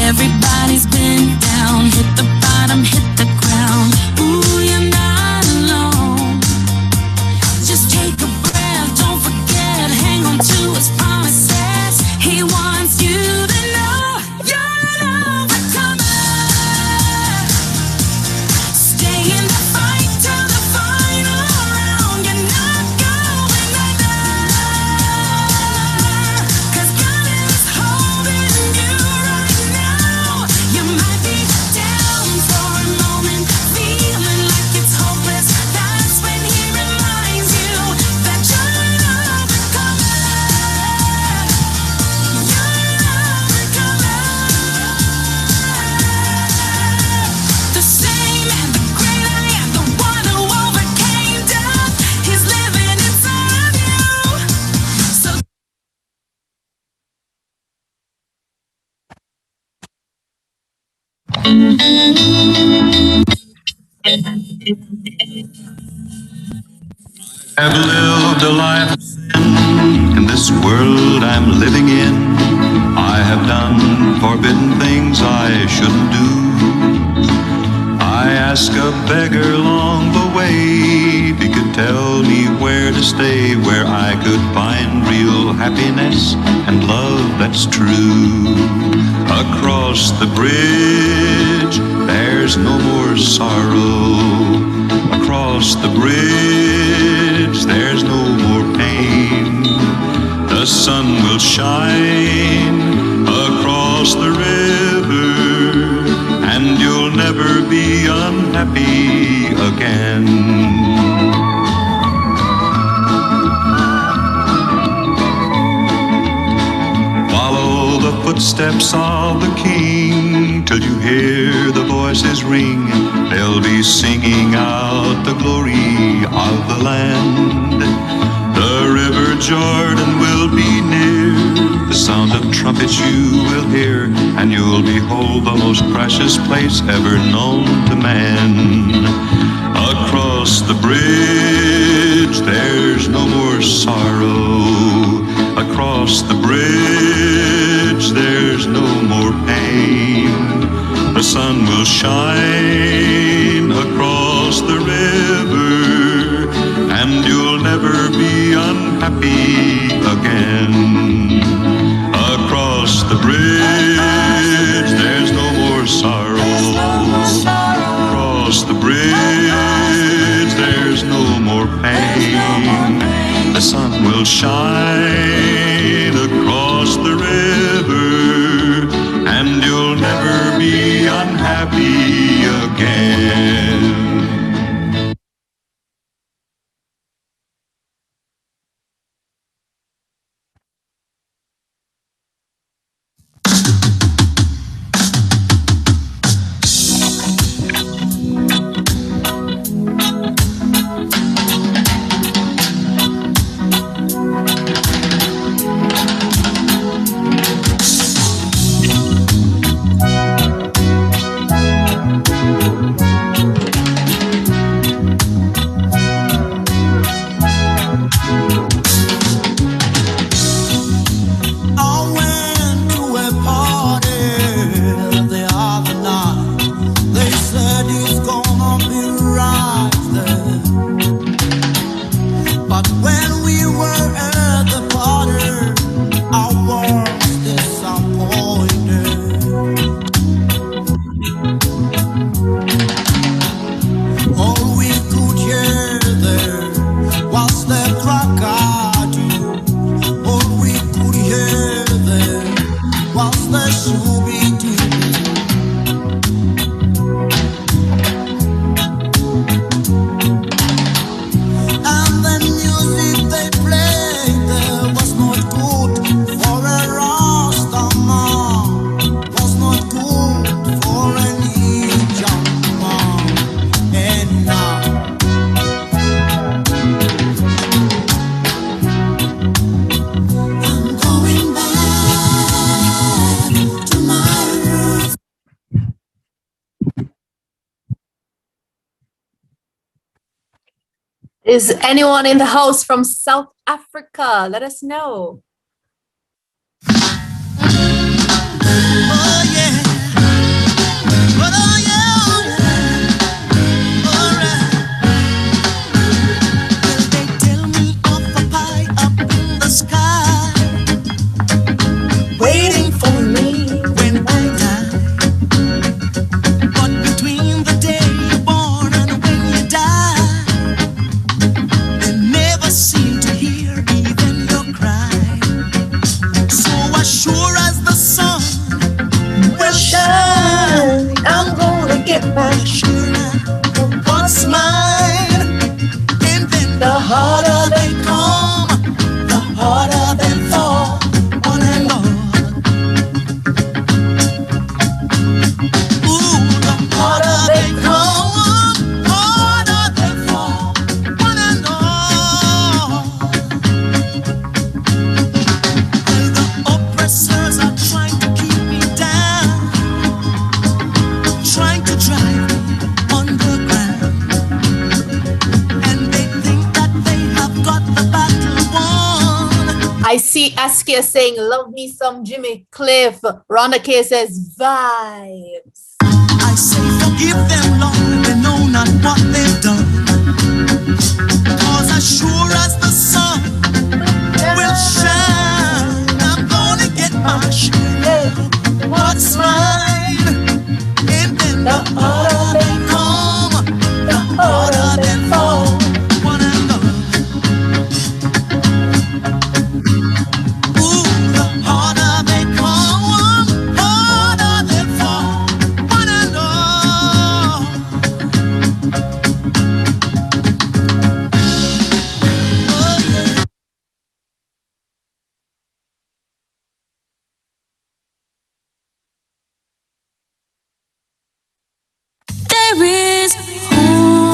Everybody's been down, hit the bottom, hit the ground. Ooh, you're not alone. Just take a breath, don't forget, hang on to his promises. He wants you to know you're an overcomer. Stay in the fight to the final round. You're not going under. 'Cause God is holding you right now. You might be down for a moment, feeling like it's hopeless. That's when he reminds you that you're an overcomer. You're an overcomer. The same and the great I am, the one who overcame death, he's living inside you. So Have lived a life of sin in this world I'm living in. I have done forbidden things I shouldn't do. I asked a beggar along the way if he could tell me where to stay, where I could find real happiness and love that's true. Across the bridge, there's no more sorrow. Across the bridge, there's no more pain. The sun will shine across the river, and you'll never be unhappy again. Follow the footsteps of the King till you hear the voices ring. They'll be singing out the glory of the land. The river Jordan will be near. The sound of trumpets you will hear, and you'll behold the most precious place ever known to man. Across the bridge, there's no more sorrow. Across the bridge, there's no more pain. The sun will shine across the river, and you'll never be unhappy again. Across the bridge, there's no more sorrow. Across the bridge, there's no more pain. The sun will shine across the river, and you'll never be unhappy again. Is anyone in the house from South Africa? Let us know. Waiting for me when I die. But between the day you're born and when you die, they never seem to hear even your cry. So as sure as the sun will shine, I'm gonna get my share of what's mine. And then the harder they come, the harder they fall. On and on. Harder they come, harder they fall, on and on. Well, the oppressors are trying to keep me down, trying to drive me underground, and they think that they have got the battle won. I see Askia saying, love me some Jimmy Cliff. Rhonda K says, vibes. I say forgive them, Lord, they know not what they've done. Cause as sure as the sun will shine, I'm gonna get my share of what's mine. And then the harder they come, the harder they fall. One and all. Ooh, the harder they come, harder they fall. One and all. Oh, yeah. There is hope.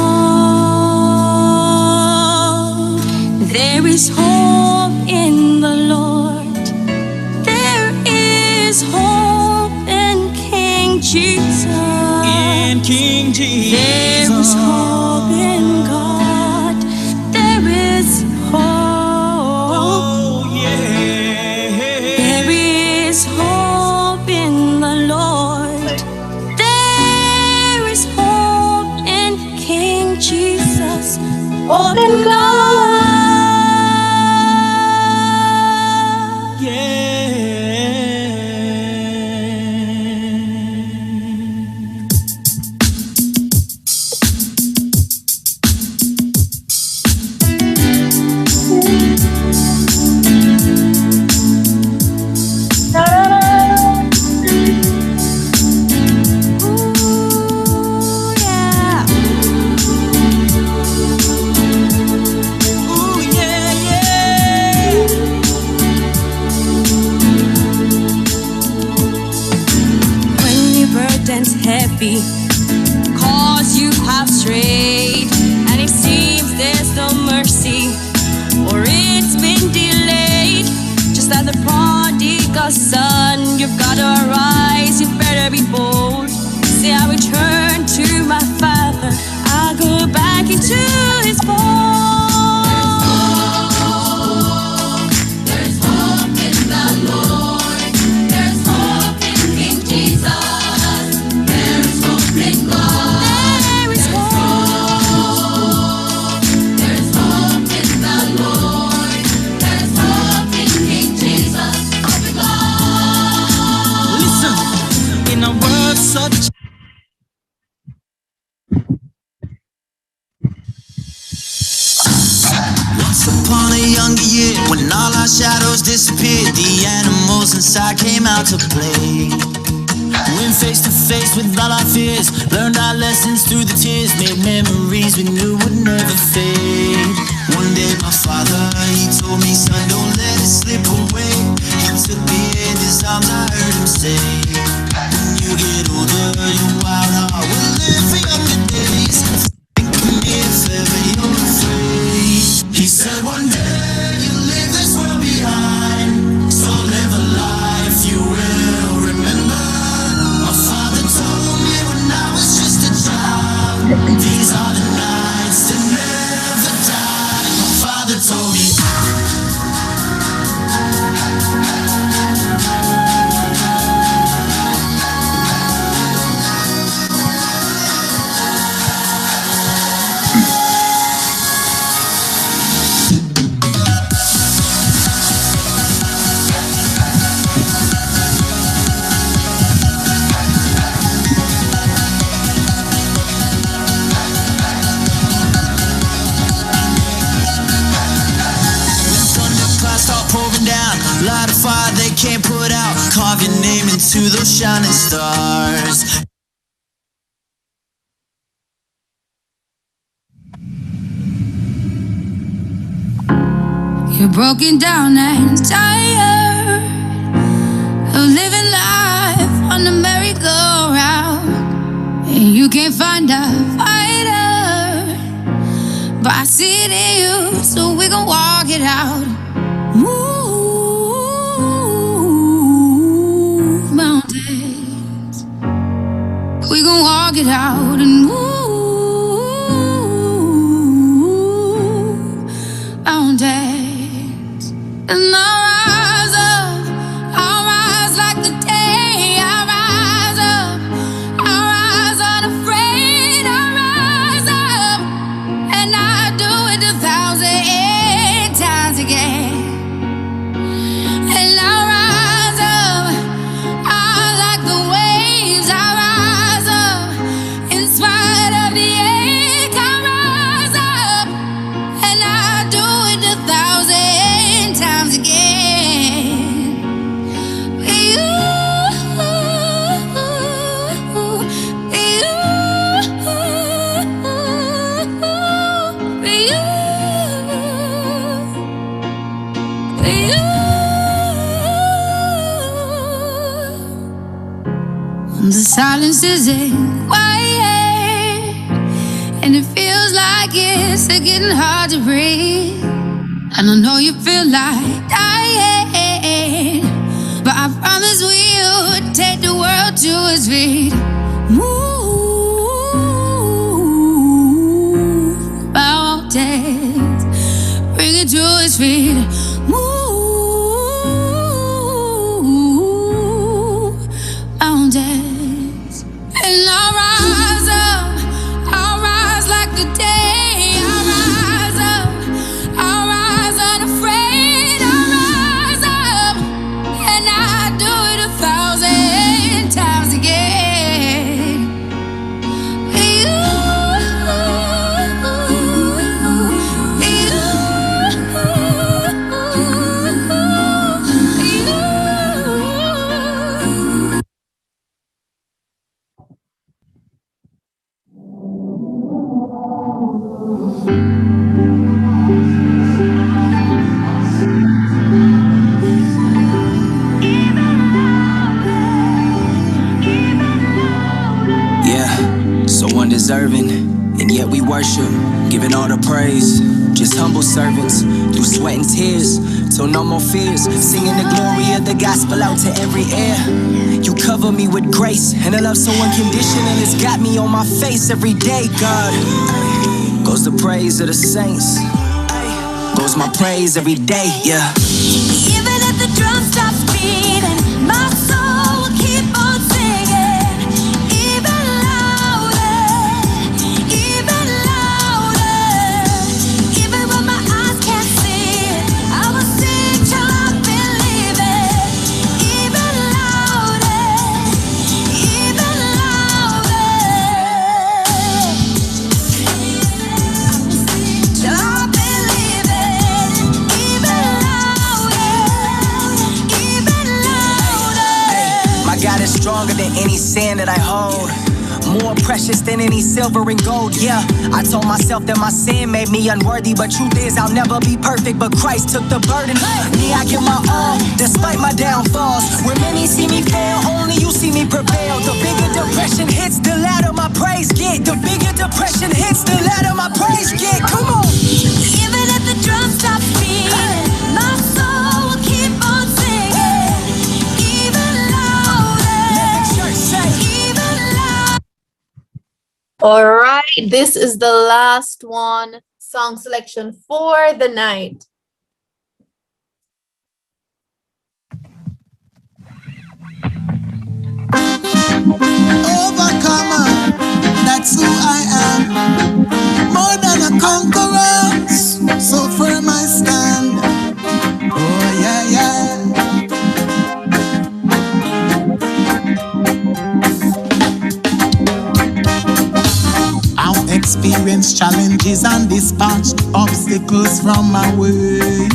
There is hope in the Lord. There is hope in King Jesus. In King Jesus. There is hope in God. There is hope. Oh, yeah. There is hope in the Lord. There is hope in King Jesus. Hope in God. Ooh, yeah. Ooh, yeah, yeah. When your burden's heavy, cause you have strayed, and it seems there's no mercy, or it's been delayed. Just like the prodigal son, you've gotta rise, you better be bold. Say, I return to my father, I'll go back into his fold. There's hope in the Lord. There's hope in King Jesus. There's hope in God. There is hope. There's hope in the Lord. There's hope in King Jesus. Hope in God. Listen, in a world such Once upon a younger year, when all our shadows disappeared, the animals inside came out to play. Went face to face with all our fears, learned our lessons through the tears, made memories we knew would never fade. One day my father, he told me, son, don't let it slip away. He took me in his arms, I heard him say, when you get older, your wild heart will live for younger days. Think of me if ever you're afraid. He said one day you'll leave this world behind, so live a life you will remember. My father told me when I was just a child, these are the nights that never die. light a fire they can't put out. Carve your name into those shining stars. You're broken down and tired of living life on the merry-go-round, and you can't find a fighter, but I see it in you, so we gon' walk it out. Move mountains, we gon' walk it out and move mountains. And I'll rise like the day. I'll rise unafraid. I'll rise up, and I'll do it 1,000 times again. And I'll rise up, like the waves. I'll rise up, in spite of the ache. I'll rise up, and I'll do it 1,000 times again. The silence isn't quiet, and it feels like it's getting hard to breathe. And I know you feel like dying, but I promise we'll take the world to its feet. Move mountains, bring it to its feet. Move mountains, and I'll rise up. I'll rise like the day. I'll rise up. I'll rise unafraid. I'll rise up, and I'll do it 1,000 times again. Undeserving, and yet we worship, giving all the praise. Just humble servants, through sweat and tears, till no more fears. Singing the glory of the gospel out to every ear. You cover me with grace, and a love so unconditional, it's got me on my face every day, God. Goes the praise of the saints, goes my praise every day, yeah. Even if the drum stops beating, my soul will keep on singing. Even louder, even louder. Even when my eyes can't see it, I will sing till I believe it. Even louder, even louder. Till I believe it. Even louder, even louder. My God is stronger than any sin that I hold, more precious than any silver and gold, yeah. I told myself that my sin made me unworthy, but truth is I'll never be perfect, but Christ took the burden. Me, I give my all, despite my downfalls. When many see me fail, only you see me prevail. The bigger depression hits, the louder my praise get. The bigger depression hits, the louder my praise get. Come on. Even if the drum stops beating, my soul will keep on singing. Even louder. Let the church say. Even louder. All right, this is the last one, song selection for the night. Overcomer, that's who I am. More than a conqueror, so firm I stand. Oh yeah, yeah. I've experienced challenges and dispatched obstacles from my way.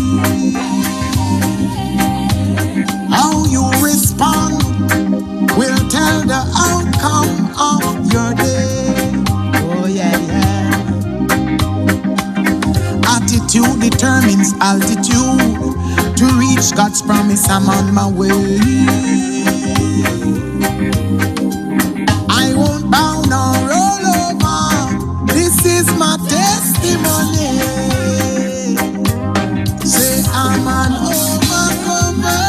How you respond will tell the outcome of your day. Oh yeah, yeah. Attitude determines altitude. To reach God's promise, I'm on my way. I won't bow nor roll over. This is my testimony. Say I'm an overcomer,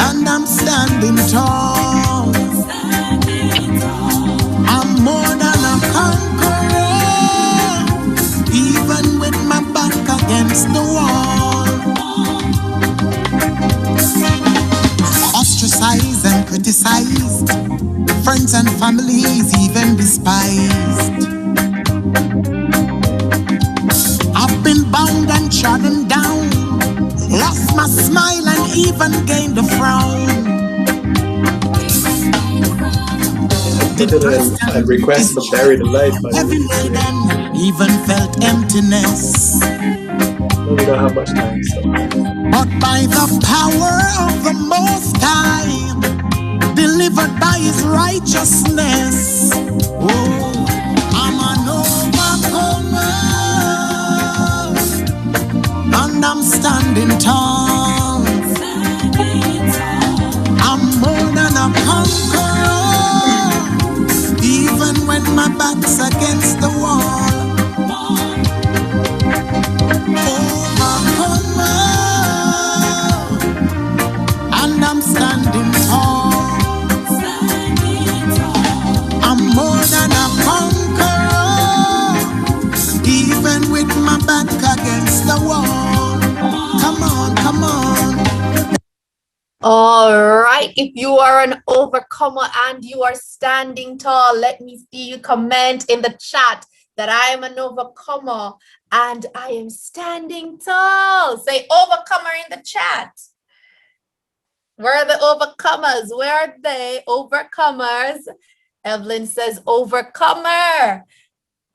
and I'm standing tall. I'm more than a conqueror, even with my back against the wall. Ostracized and criticized, friends and families even despised. I've been bound and trodden down, lost my smile and even gained a frown. I request to bury the light, but Every day then, even felt emptiness. we don't have much time, so. But by the power of the Most High, delivered by His righteousness, oh, I'm an overcomer, and I'm standing tall. I'm more than a conqueror, even when my back's against the wall. Overcomer, and I'm standing tall. I'm more than a conqueror, even with my back against the wall. Come on, come on. All right. If you are an overcomer and you are standing tall, let me see you comment in the chat that I am an overcomer and I am standing tall. Say overcomer in the chat. Where are the overcomers? Where are they? Overcomers. Evelyn says overcomer.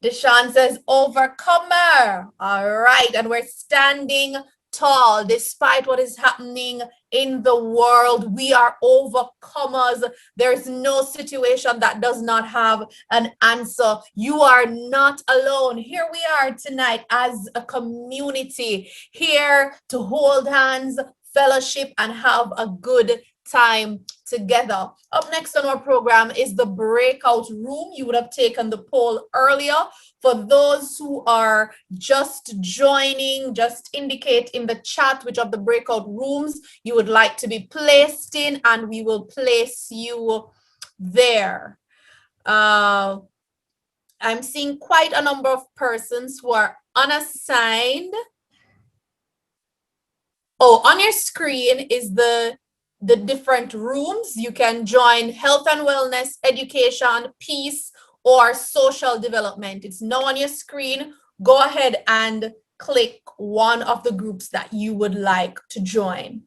Deshaun says overcomer. All right. And we're standing tall despite what is happening in the world. We are overcomers. There's no situation that does not have an answer. You are not alone. Here we are tonight as a community, here to hold hands, fellowship, and have a good time together. Up next on our program is the breakout room. You would have taken the poll earlier. For those who are just joining, just indicate in the chat which of the breakout rooms you would like to be placed in, and we will place you there. I'm seeing quite a number of persons who are unassigned. Oh, on your screen is the different rooms. You can join health and wellness, education, peace, or social development. It's now on your screen. Go ahead and click one of the groups that you would like to join.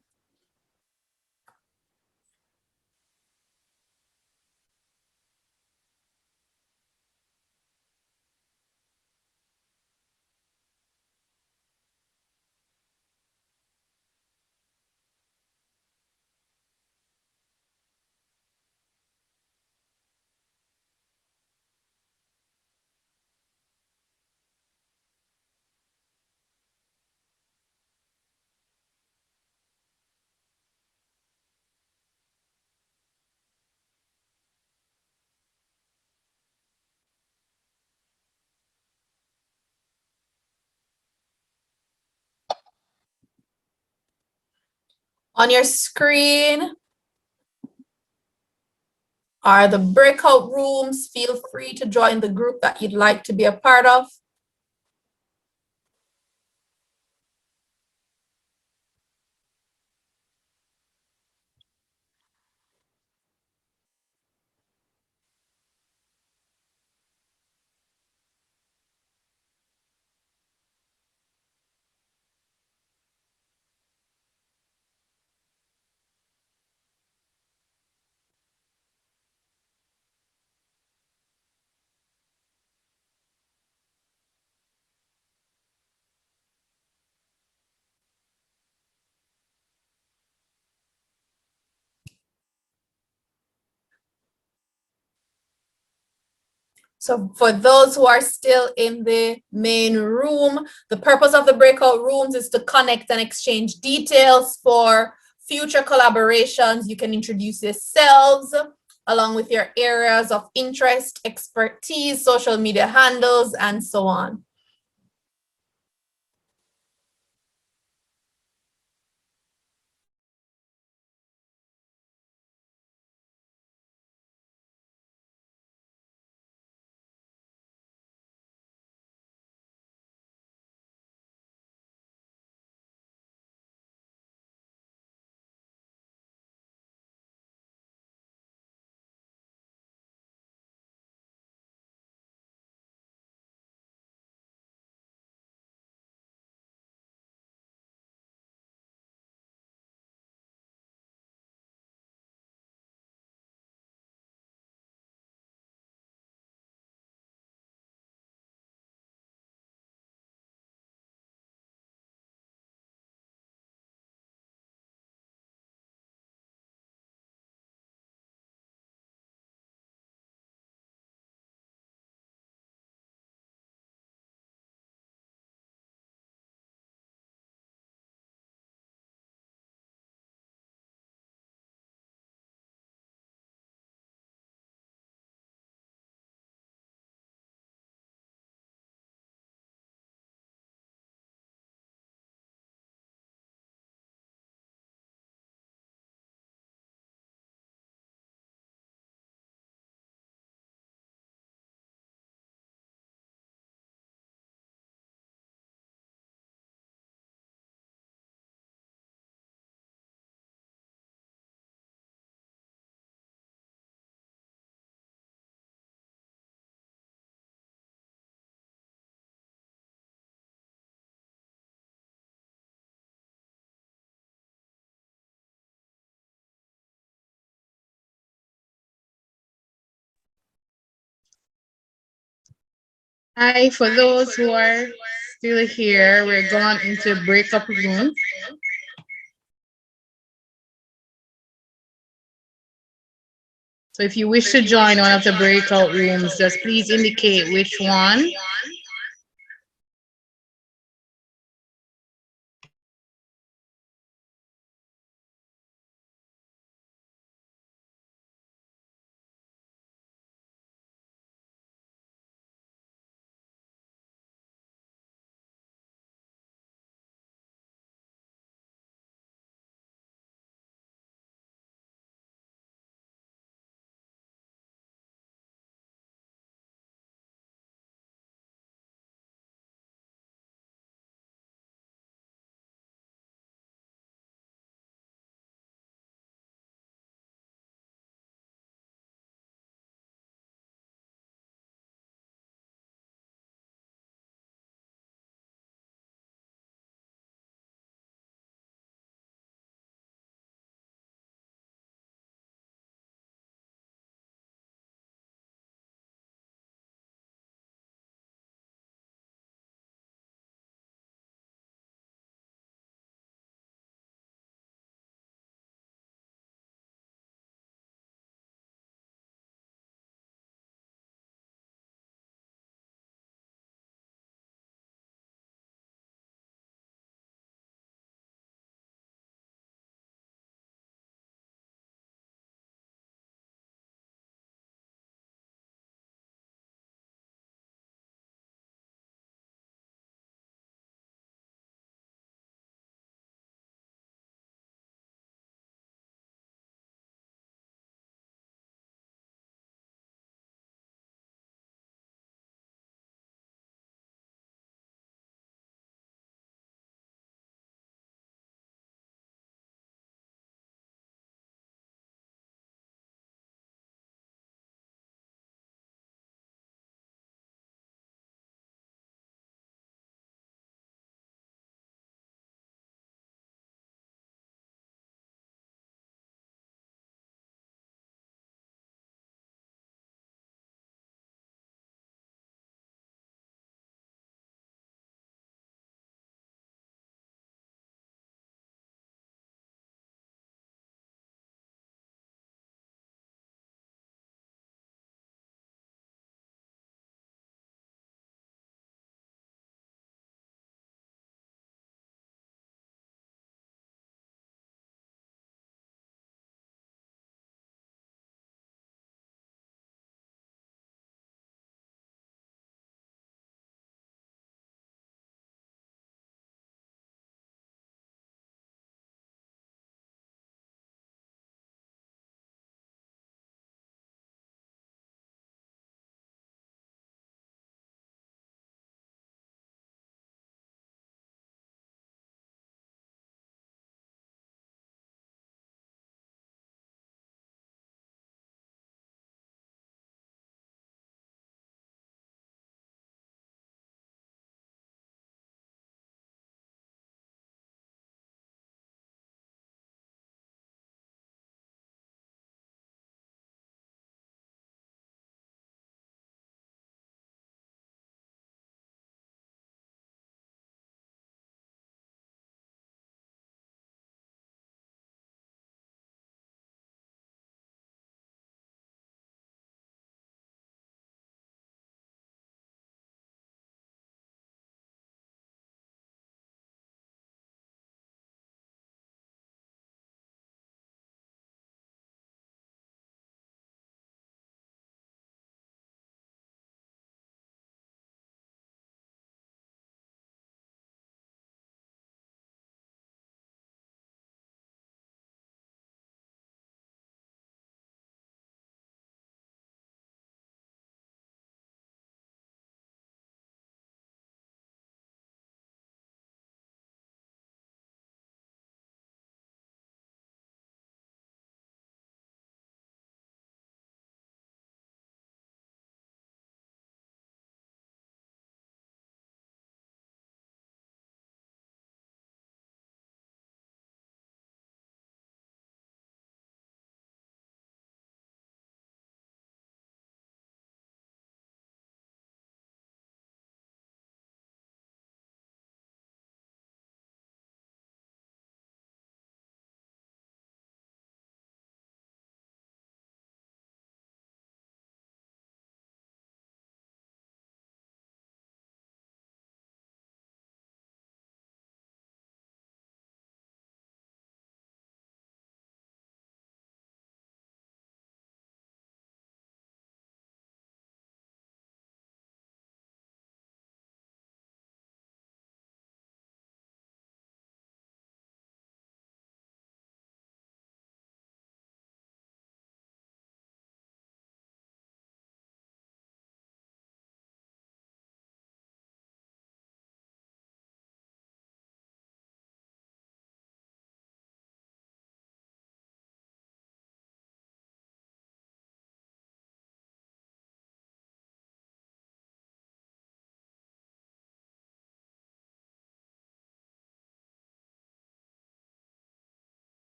On your screen are the breakout rooms. Feel free to join the group that you'd like to be a part of. So for those who are still in the main room, the purpose of the breakout rooms is to connect and exchange details for future collaborations. You can introduce yourselves along with your areas of interest, expertise, social media handles, and so on. Hi, for those who are still here, we're going into breakup room. So if you wish to join one of the breakout rooms, just please indicate which one.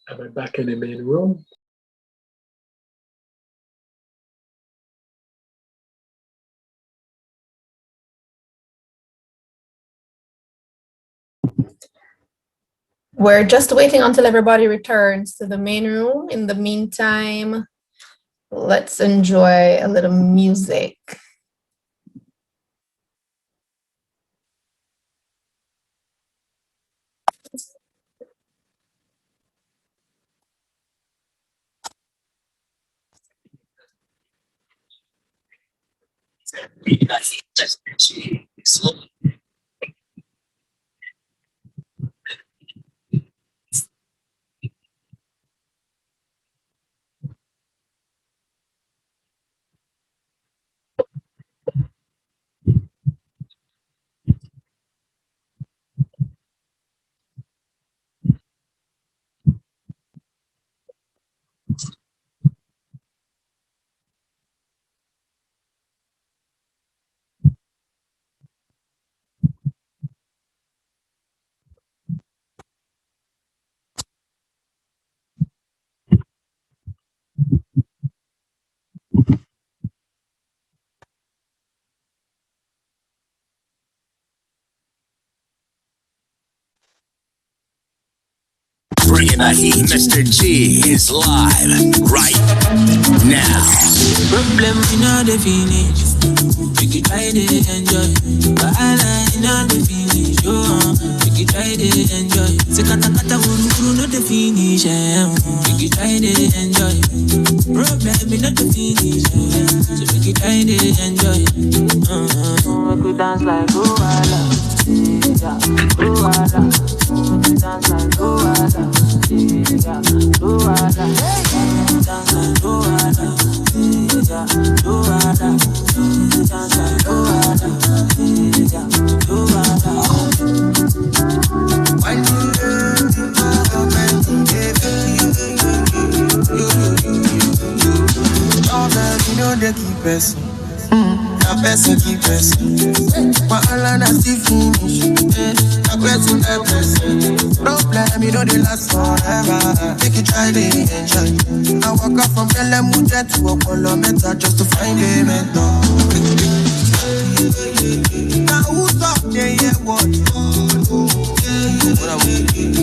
Am I back in the main room? We're just waiting until everybody returns to the main room. In the meantime, let's enjoy a little music. Bringing the heat, Mr. G is live right now. Problem in all the finish. We can try to enjoy. But I in all the finish. We can try to enjoy. Sekata kata guru guru no the finish. We can try to enjoy. Problem in all the finish. So we can try to enjoy. We could dance like Luala. Yeah, Luala. We could dance like Luala. Yeah, Luala. Dance like Luala. Yeah, Luala. Dance like Luala. Yeah, Luala. You know they keep us. That person keep us. But all I still finish. That person that person. Problem, you know they last forever. Make you try to enjoy. I walk up from Belemuja to Apollo Meta just to find a mentor. Now who's up there, yeah, what?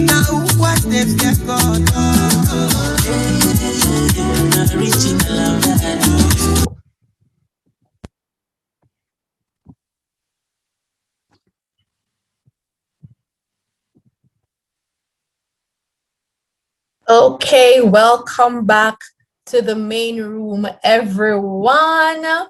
Now what they fear God? Reaching the love that Okay, welcome back to the main room, everyone. How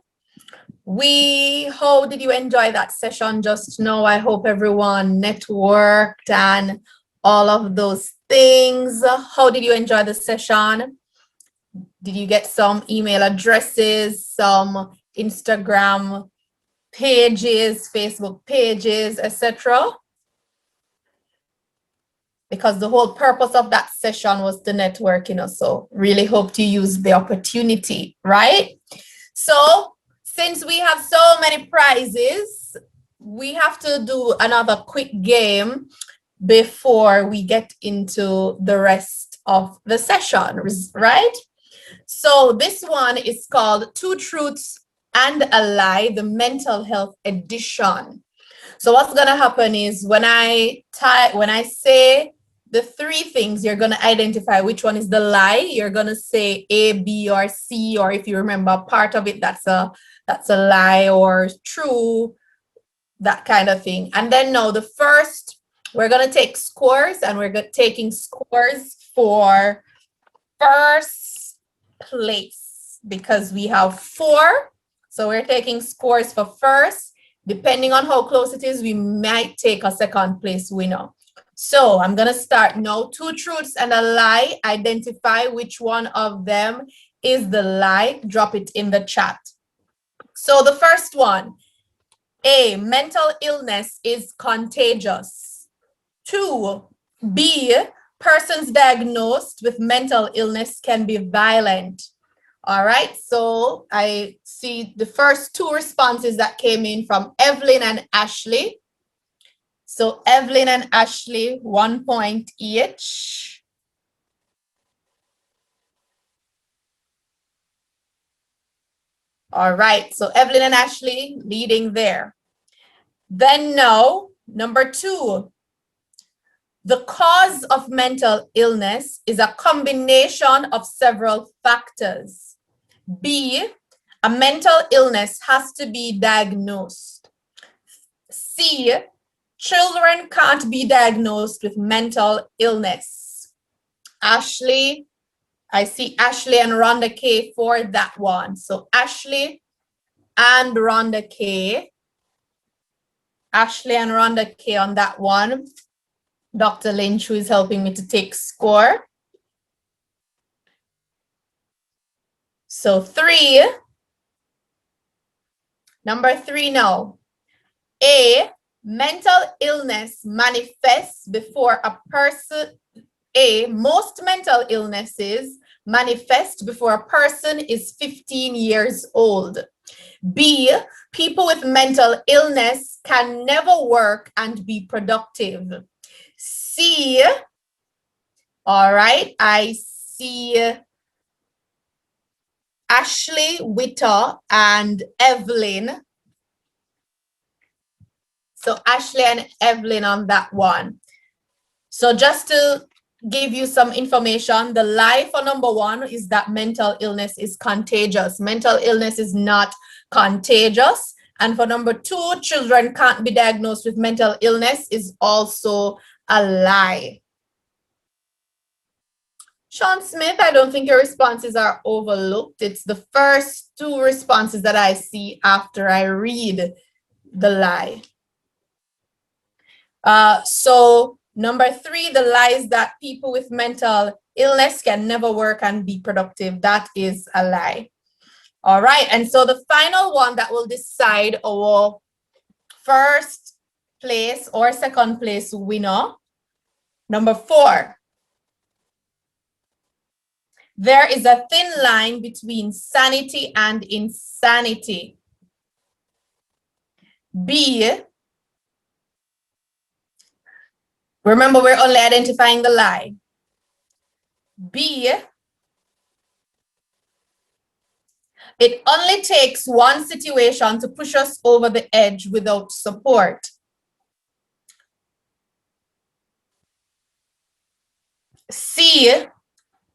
did you enjoy that session just now? I hope everyone networked and all of those things. How did you enjoy the session? Did you get some email addresses, some Instagram pages, Facebook pages, etc.? Because the whole purpose of that session was to network, so really hope to use the opportunity, right? So since we have so many prizes, we have to do another quick game before we get into the rest of the session, right? So this one is called Two Truths and a Lie, the mental health edition. So what's gonna happen is when I say the three things, you're gonna identify which one is the lie. You're gonna say A, B, or C, or if you remember part of it, that's a lie or true, that kind of thing. And then now the first, we're gonna take scores, and we're taking scores for first place because we have 4. So we're taking scores for first. Depending on how close it is, we might take a second place winner. So I'm gonna start now. 2 truths and a lie. Identify which one of them is the lie. Drop it in the chat. So the first one, A, mental illness is contagious. 2, B, persons diagnosed with mental illness can be violent. All right, so I see the first 2 responses that came in from Evelyn and Ashley. So Evelyn and Ashley, 1 point each. All right, so Evelyn and Ashley leading there. Then now, number 2. The cause of mental illness is a combination of several factors. B, a mental illness has to be diagnosed. C, children can't be diagnosed with mental illness. Ashley, I see Ashley and Rhonda K for that one. So Ashley and Rhonda K. Ashley and Rhonda K on that one. Dr. Lynch, who is helping me to take score. So 3. Number 3 now. A, mental illness manifests before a person. Most mental illnesses manifest before a person is 15 years old. B, people with mental illness can never work and be productive. C, all right, I see Ashley, Witter, and Evelyn. So Ashley and Evelyn on that one. So just to give you some information, the lie for number 1 is that mental illness is contagious. Mental illness is not contagious. And for number 2, children can't be diagnosed with mental illness is also a lie. Sean Smith, I don't think your responses are overlooked. It's the first 2 responses that I see after I read the lie. So number 3, the lie is that people with mental illness can never work and be productive. That is a lie. All right, and so the final one that will decide our first place or second place winner, number 4. There is a thin line between sanity and insanity. B, remember we're only identifying the lie. B, it only takes one situation to push us over the edge without support. C,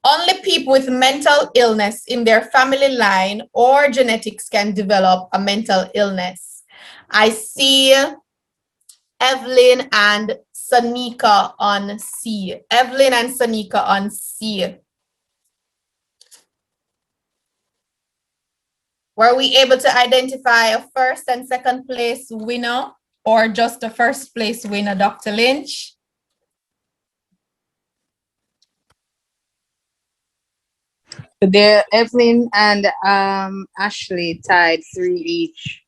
only people with mental illness in their family line or genetics can develop a mental illness. I see Evelyn and Sanika on C. Evelyn and Sanika on C. Were we able to identify a first and second place winner or just a first place winner, Dr. Lynch? There, Evelyn and Ashley tied 3 each.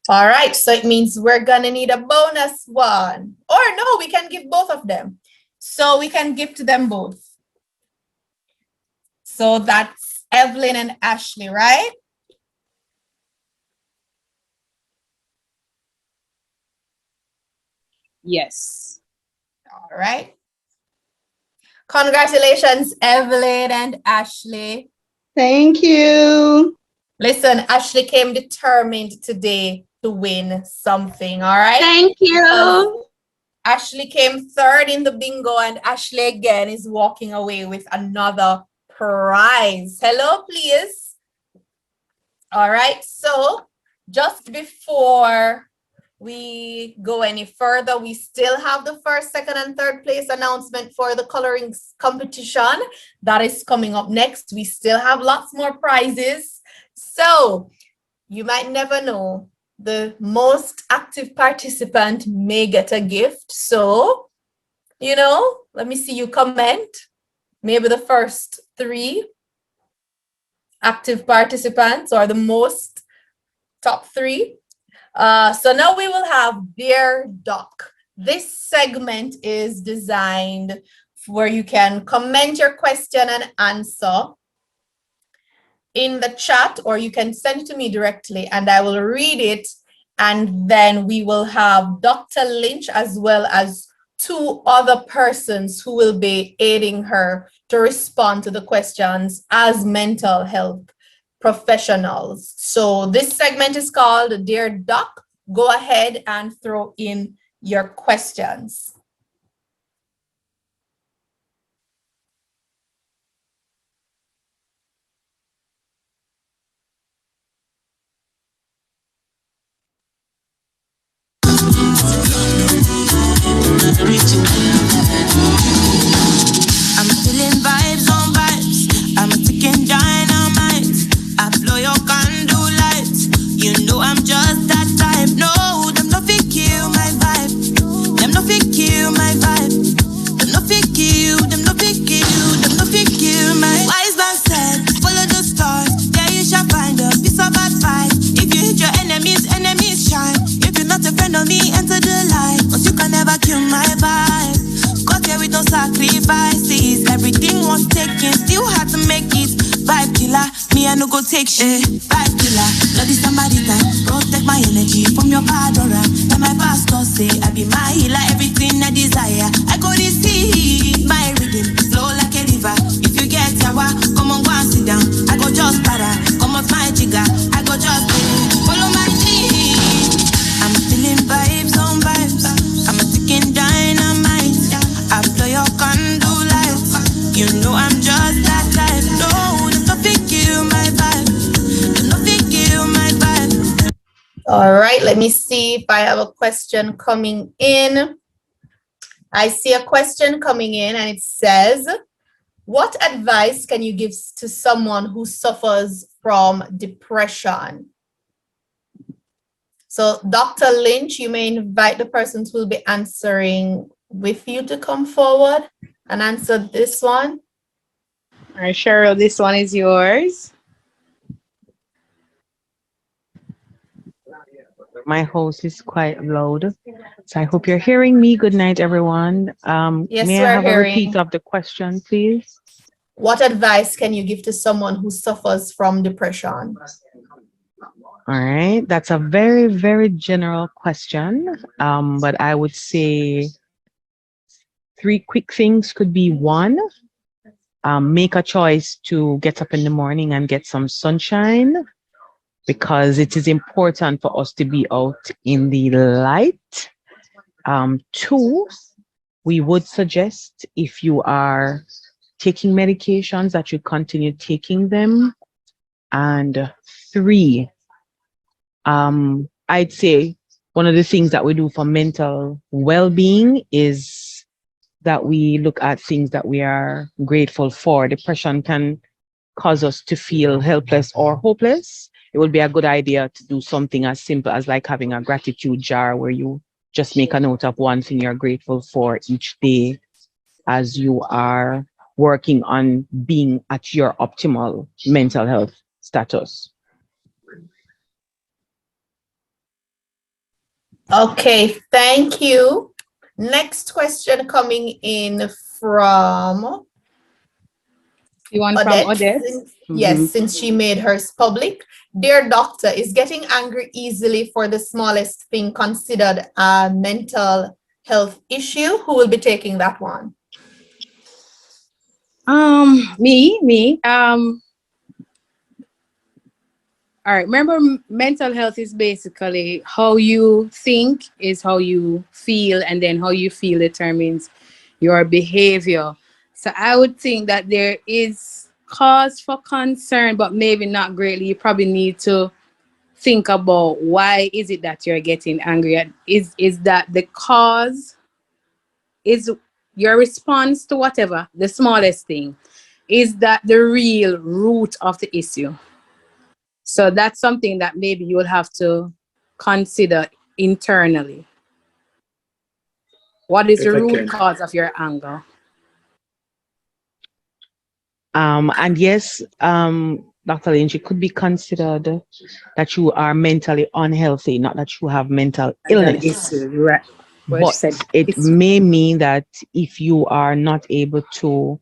All right, so it means we're gonna need a bonus one. Or no, we can give both of them. So we can give to them both. So that's Evelyn and Ashley, right? Yes. All right. Congratulations, Evelyn and Ashley. Thank you. Listen, Ashley came determined today to win something, all right? Thank you. Ashley came 3rd in the bingo, and Ashley again is walking away with another prize. Hello, please. All right, so just before we go any further, we still have the first, second, and third place announcement for the coloring competition that is coming up next. We still have lots more prizes. So you might never know, the most active participant may get a gift. So, you know, let me see you comment. Maybe the first 3 active participants or the most top 3. So now we will have Dear Doc. This segment is designed where you can comment your question and answer in the chat, or you can send it to me directly and I will read it. And then we will have Dr. Lynch as well as 2 other persons who will be aiding her to respond to the questions as mental health professionals. So this segment is called Dear Doc. Go ahead and throw in your questions. I'm feeling vibes on vibes. I'm a ticking dynamite. I blow your candle lights. You know I'm just that type. No, them no fit kill my vibe. Them no fit kill my vibe. Them no fit kill. Them no fit kill. Them no fit kill my. Wise man said, follow the stars. There you shall find a piece of advice. If you hit your enemies, enemies shine. If you're not a friend of me, enter the light. 'Cause you can never kill my vibe. Got here with no sacrifices. Everything was taken, still had to make it. Vibe killer, me I no go take shit. Vibe killer, love is somebody time. Protect my energy from your bad aura. And my pastor say I be my healer, everything I desire. I go to see my rhythm flow like a river. If you get yawa, come on go and sit down. I go just para, come off my jigger. I go just follow my lead. I'm feeling vibes on vibes. I'm a ticking dynamite. I blow your candle lights. You know I'm just that type. No, there's nothing kill my vibe. There's nothing kill my vibe. All right, let me see if I have a question coming in. I see a question coming in and it says, what advice can you give to someone who suffers from depression? So Dr. Lynch, you may invite the persons who will be answering with you to come forward and answer this one. All right, Cheryl, this one is yours. My host is quite loud, so I hope you're hearing me. Good night, everyone. Yes, may I we're have a repeat hearing. of the question, please? What advice can you give to someone who suffers from depression? All right, that's a very, very general question, but I would say 3 quick things could be: 1, make a choice to get up in the morning and get some sunshine, because it is important for us to be out in the light. 2, we would suggest, if you are taking medications, that you continue taking them. And 3, I'd say one of the things that we do for mental well-being is that we look at things that we are grateful for. Depression can cause us to feel helpless or hopeless. It would be a good idea to do something as simple as like having a gratitude jar where you just make a note of one thing you're grateful for each day as you are working on being at your optimal mental health status. Okay, thank you. Next question coming in from You want Odette. from Odette? Yes, since she made hers public. Dear doctor, is getting angry easily for the smallest thing considered a mental health issue? Who will be taking that one? Me. All right. Remember, mental health is basically how you think is how you feel, and then how you feel determines your behavior. So I would think that there is cause for concern, but maybe not greatly. You probably need to think about why is it that you're getting angry at? Is that the cause? Is your response to whatever, the smallest thing, is that the real root of the issue? So that's something that maybe you will have to consider internally. What is the root cause of your anger? And yes, Dr. Lynch, it could be considered that you are mentally unhealthy, not that you have mental illness. Right. But it may mean that if you are not able to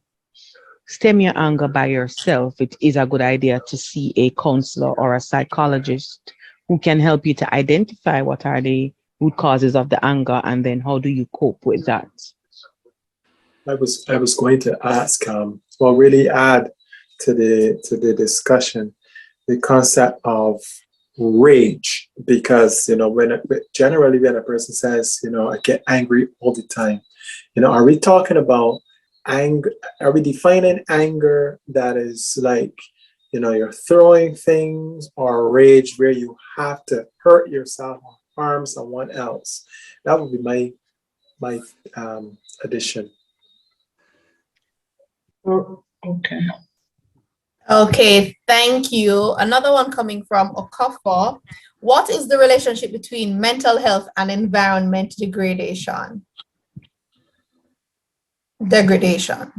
stem your anger by yourself, it is a good idea to see a counselor or a psychologist who can help you to identify what are the root causes of the anger, and then how do you cope with that. I was going to ask, really add to the discussion, the concept of rage, because generally when a person says, I get angry all the time, are we talking about anger? Are we defining anger that is like, you're throwing things, or rage where you have to hurt yourself or harm someone else? That would be my addition. Okay. Okay, thank you. Another one coming from Okafor. What is the relationship between mental health and environment degradation? Degradation.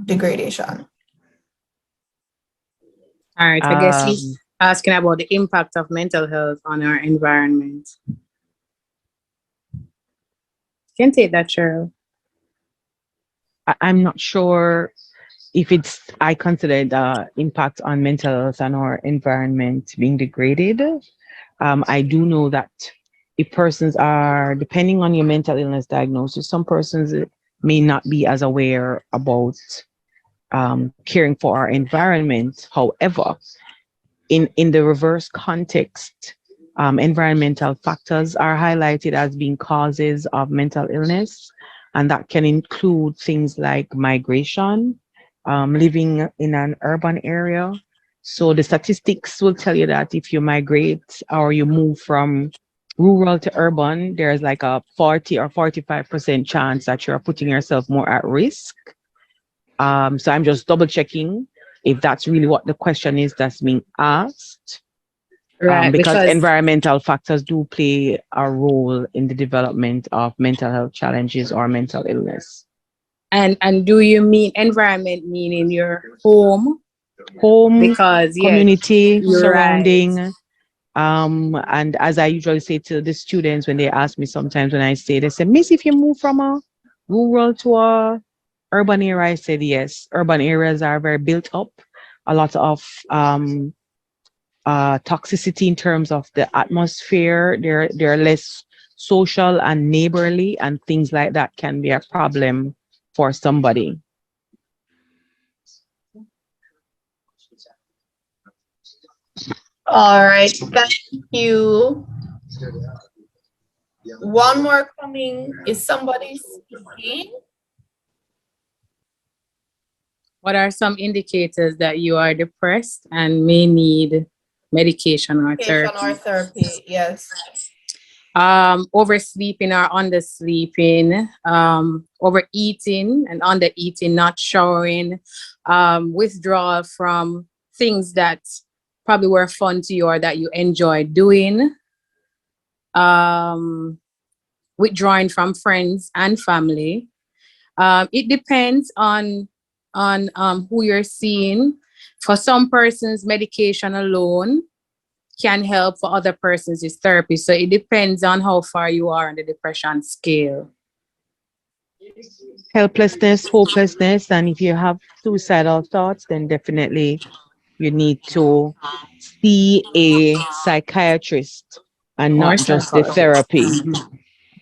All right, I guess he's asking about the impact of mental health on our environment. You can take that, Cheryl. I'm not sure if I consider the impact on mental health and our environment being degraded. I do know that if persons are, depending on your mental illness diagnosis, some persons may not be as aware about caring for our environment. However, in the reverse context, environmental factors are highlighted as being causes of mental illness, and that can include things like migration, living in an urban area. So the statistics will tell you that if you migrate or you move from rural to urban, there's like a 40 or 45% chance that you're putting yourself more at risk. So I'm just double checking if that's really what the question is that's being asked. Right, because environmental factors do play a role in the development of mental health challenges or mental illness. And do you mean environment meaning your home? Because Community, yes, surrounding. right. And as I usually say to the students when they ask me sometimes when I say, they say, Miss, if you move from a rural to a urban area, I said yes. Urban areas are very built up. A lot of toxicity in terms of the atmosphere. They're less social and neighborly, and things like that can be a problem for somebody. All right, thank you. One more coming. Is somebody speaking? What are some indicators that you are depressed and may need medication or therapy? Yes. Oversleeping or undersleeping, overeating and undereating, not showering, withdrawal from things that probably were fun to you or that you enjoy doing, withdrawing from friends and family. It depends on who you're seeing. For some persons, medication alone can help. For other persons, it's therapy. So it depends on how far you are on the depression scale. Helplessness, hopelessness, and if you have suicidal thoughts, then definitely you need to see a psychiatrist and not just the therapy,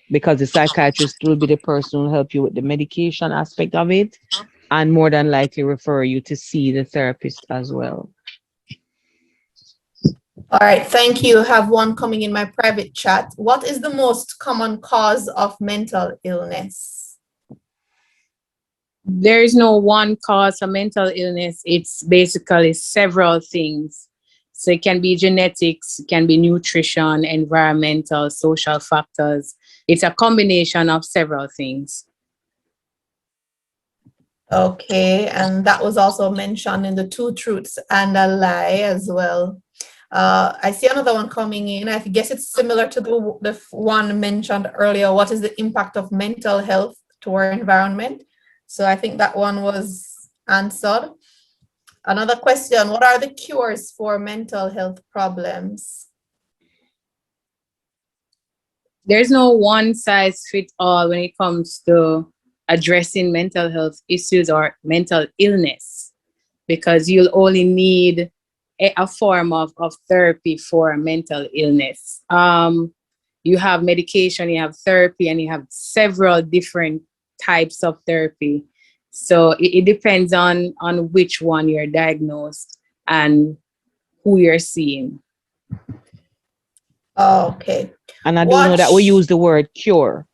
because the psychiatrist will be the person who will help you with the medication aspect of it, and more than likely refer you to see the therapist as well. All right, thank you. I have one coming in my private chat. What is the most common cause of mental illness? There is no one cause for mental illness. It's basically several things. So it can be genetics, it can be nutrition, environmental, social factors. It's a combination of several things. Okay, and that was also mentioned in the Two Truths and a Lie as well. I see another one coming in. I guess it's similar to the one mentioned earlier. What is the impact of mental health to our environment? So I think that one was answered. Another question, what are the cures for mental health problems? There's no one size fits all when it comes to addressing mental health issues or mental illness, because you'll only need a form of therapy for mental illness. You have medication, you have therapy, and you have several different types of therapy. So it depends on which one you're diagnosed and who you're seeing. Okay. And I do know that we use the word cure.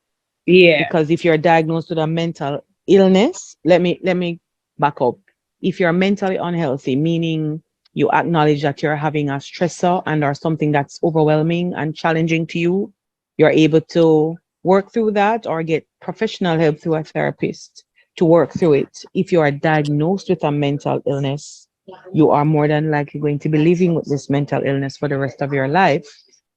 Yeah. Because if you're diagnosed with a mental illness, let me back up. If you're mentally unhealthy, meaning you acknowledge that you're having a stressor and or something that's overwhelming and challenging to you, you're able to work through that or get professional help through a therapist to work through it. If you are diagnosed with a mental illness, you are more than likely going to be living with this mental illness for the rest of your life.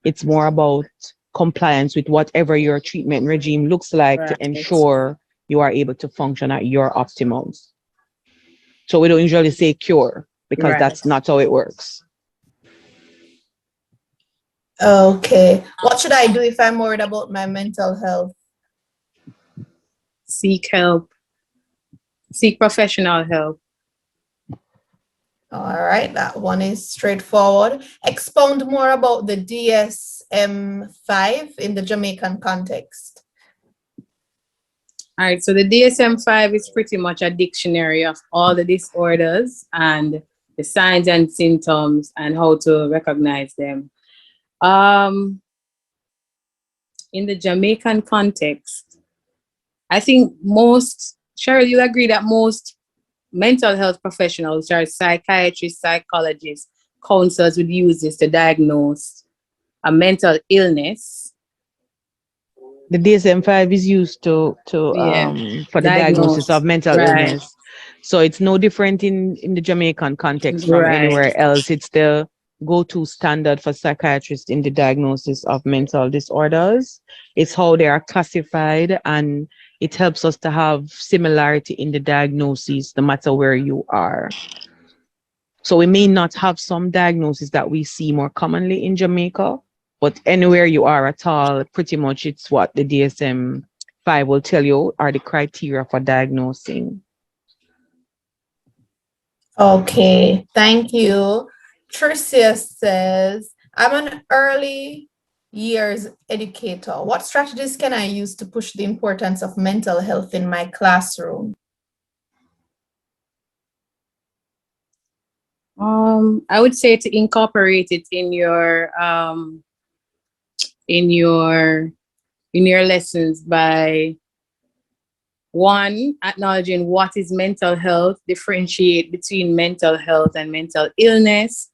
It's more about compliance with whatever your treatment regime looks like to ensure you are able to function at your optimum. So we don't usually say cure because that's not how it works. Okay. What should I do if I'm worried about my mental health? Seek help. Seek professional help. All right, that one is straightforward. Expound more about the DSM-5 in the Jamaican context. All right, so the DSM-5 is pretty much a dictionary of all the disorders and the signs and symptoms and how to recognize them. In the Jamaican context, I think Cheryl, you'll agree that most mental health professionals, which are psychiatrists, psychologists, counselors, would use this to diagnose a mental illness. The DSM-5 is used for the diagnosis of mental illness. So it's no different in the Jamaican context from anywhere else. It's the go-to standard for psychiatrists in the diagnosis of mental disorders. It's how they are classified, and it helps us to have similarity in the diagnosis no matter where you are. So we may not have some diagnoses that we see more commonly in Jamaica, but anywhere you are at all, pretty much it's what the DSM-5 will tell you are the criteria for diagnosing. Okay, thank you. Tricia says, I'm an early years educator. What strategies can I use to push the importance of mental health in my classroom? I would say to incorporate it in your lessons by one, acknowledging what is mental health, differentiate between mental health and mental illness.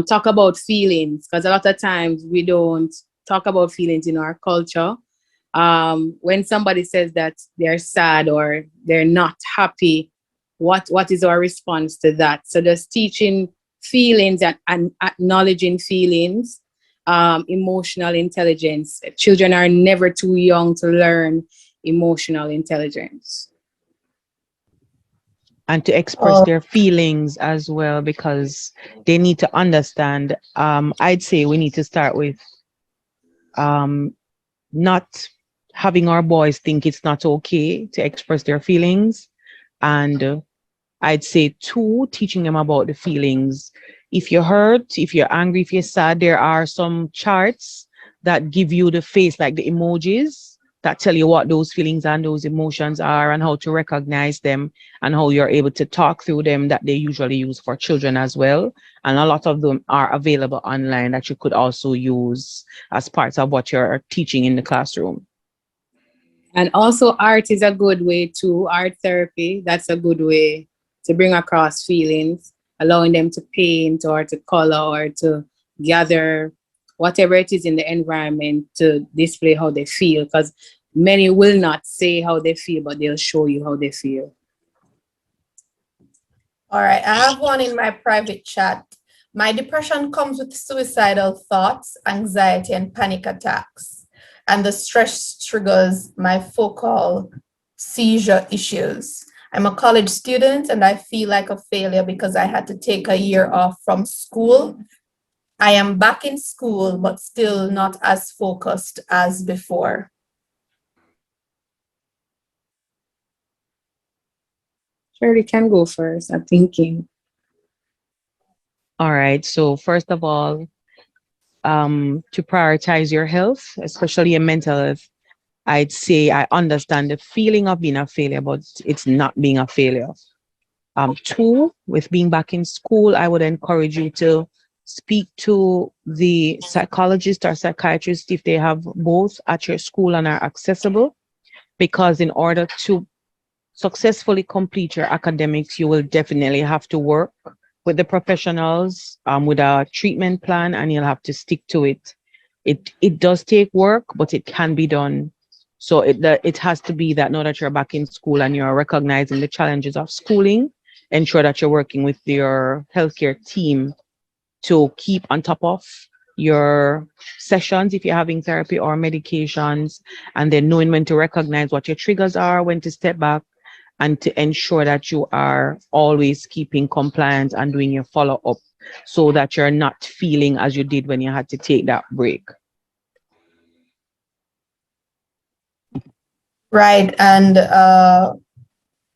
Talk about feelings, because a lot of times we don't talk about feelings in our culture. When somebody says that they're sad or they're not happy, what is our response to that? So just teaching feelings and acknowledging feelings, emotional intelligence. Children are never too young to learn emotional intelligence. And to express their feelings as well, because they need to understand. I'd say we need to start with not having our boys think it's not okay to express their feelings. And I'd say two, teaching them about the feelings. If you're hurt, if you're angry, if you're sad, there are some charts that give you the face, like the emojis, that tell you what those feelings and those emotions are and how to recognize them and how you're able to talk through them, that they usually use for children as well. And a lot of them are available online that you could also use as part of what you're teaching in the classroom. And also art is a good way too. Art therapy, that's a good way to bring across feelings, allowing them to paint or to color or to gather whatever it is in the environment to display how they feel, because many will not say how they feel, but they'll show you how they feel. All right, I have one in my private chat. My depression comes with suicidal thoughts, anxiety, and panic attacks. And the stress triggers my focal seizure issues. I'm a college student and I feel like a failure because I had to take a year off from school. I am back in school, but still not as focused as before. Shirley can go first, I'm thinking. All right, so first of all, to prioritize your health, especially your mental health, I'd say I understand the feeling of being a failure, but it's not being a failure. Two, with being back in school, I would encourage you to speak to the psychologist or psychiatrist if they have both at your school and are accessible, because in order to successfully complete your academics, you will definitely have to work with the professionals with a treatment plan, and you'll have to stick to it. It does take work, but it can be done. So it has to be that now that you're back in school and you're recognizing the challenges of schooling, ensure that you're working with your healthcare team to keep on top of your sessions if you're having therapy or medications, and then knowing when to recognize what your triggers are, when to step back, and to ensure that you are always keeping compliant and doing your follow-up so that you're not feeling as you did when you had to take that break. Right. And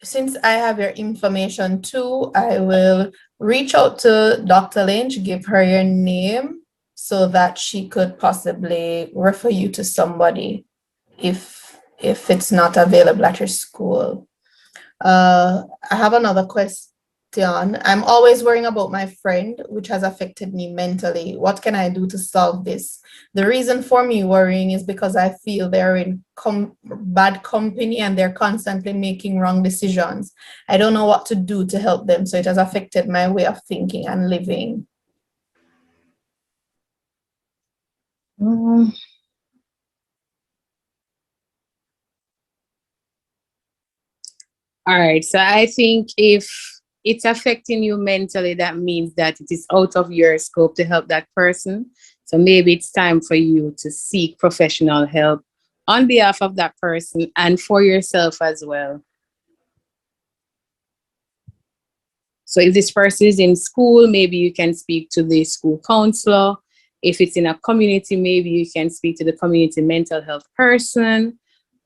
since I have your information too, I will reach out to Dr. Lynch, give her your name so that she could possibly refer you to somebody if it's not available at your school. I have another question. I'm always worrying about my friend, which has affected me mentally. What can I do to solve this? The reason for me worrying is because I feel they're in bad company and they're constantly making wrong decisions. I don't know what to do to help them, so it has affected my way of thinking and living. All right, so I think if it's affecting you mentally, that means that it is out of your scope to help that person. So maybe it's time for you to seek professional help on behalf of that person and for yourself as well. So if this person is in school, maybe you can speak to the school counselor. If it's in a community, maybe you can speak to the community mental health person.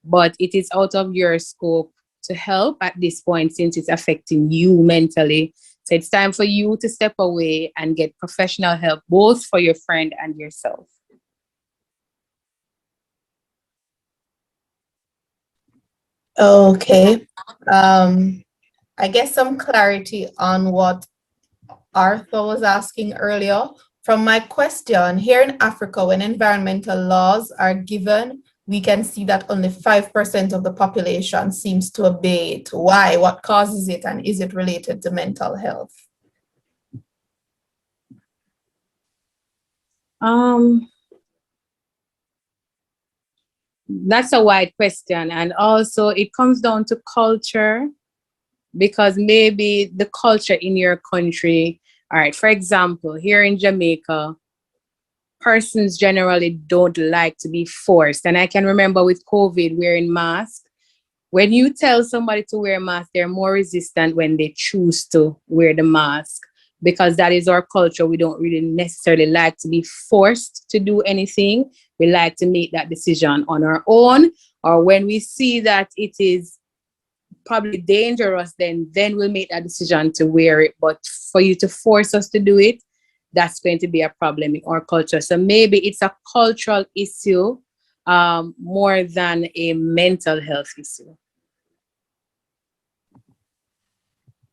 But it is out of your scope to help at this point since it's affecting you mentally. So it's time for you to step away and get professional help, both for your friend and yourself. Okay. I guess some clarity on what Arthur was asking earlier. From my question, here in Africa, when environmental laws are given, we can see that only 5% of the population seems to obey it. Why? What causes it? And is it related to mental health? That's a wide question. And also it comes down to culture, because maybe the culture in your country, all right, for example, here in Jamaica, persons generally don't like to be forced. And I can remember with COVID wearing masks. When you tell somebody to wear a mask, they're more resistant when they choose to wear the mask, because that is our culture. We don't really necessarily like to be forced to do anything. We like to make that decision on our own, or when we see that it is probably dangerous, then we'll make that decision to wear it. But for you to force us to do it, that's going to be a problem in our culture. So maybe it's a cultural issue more than a mental health issue.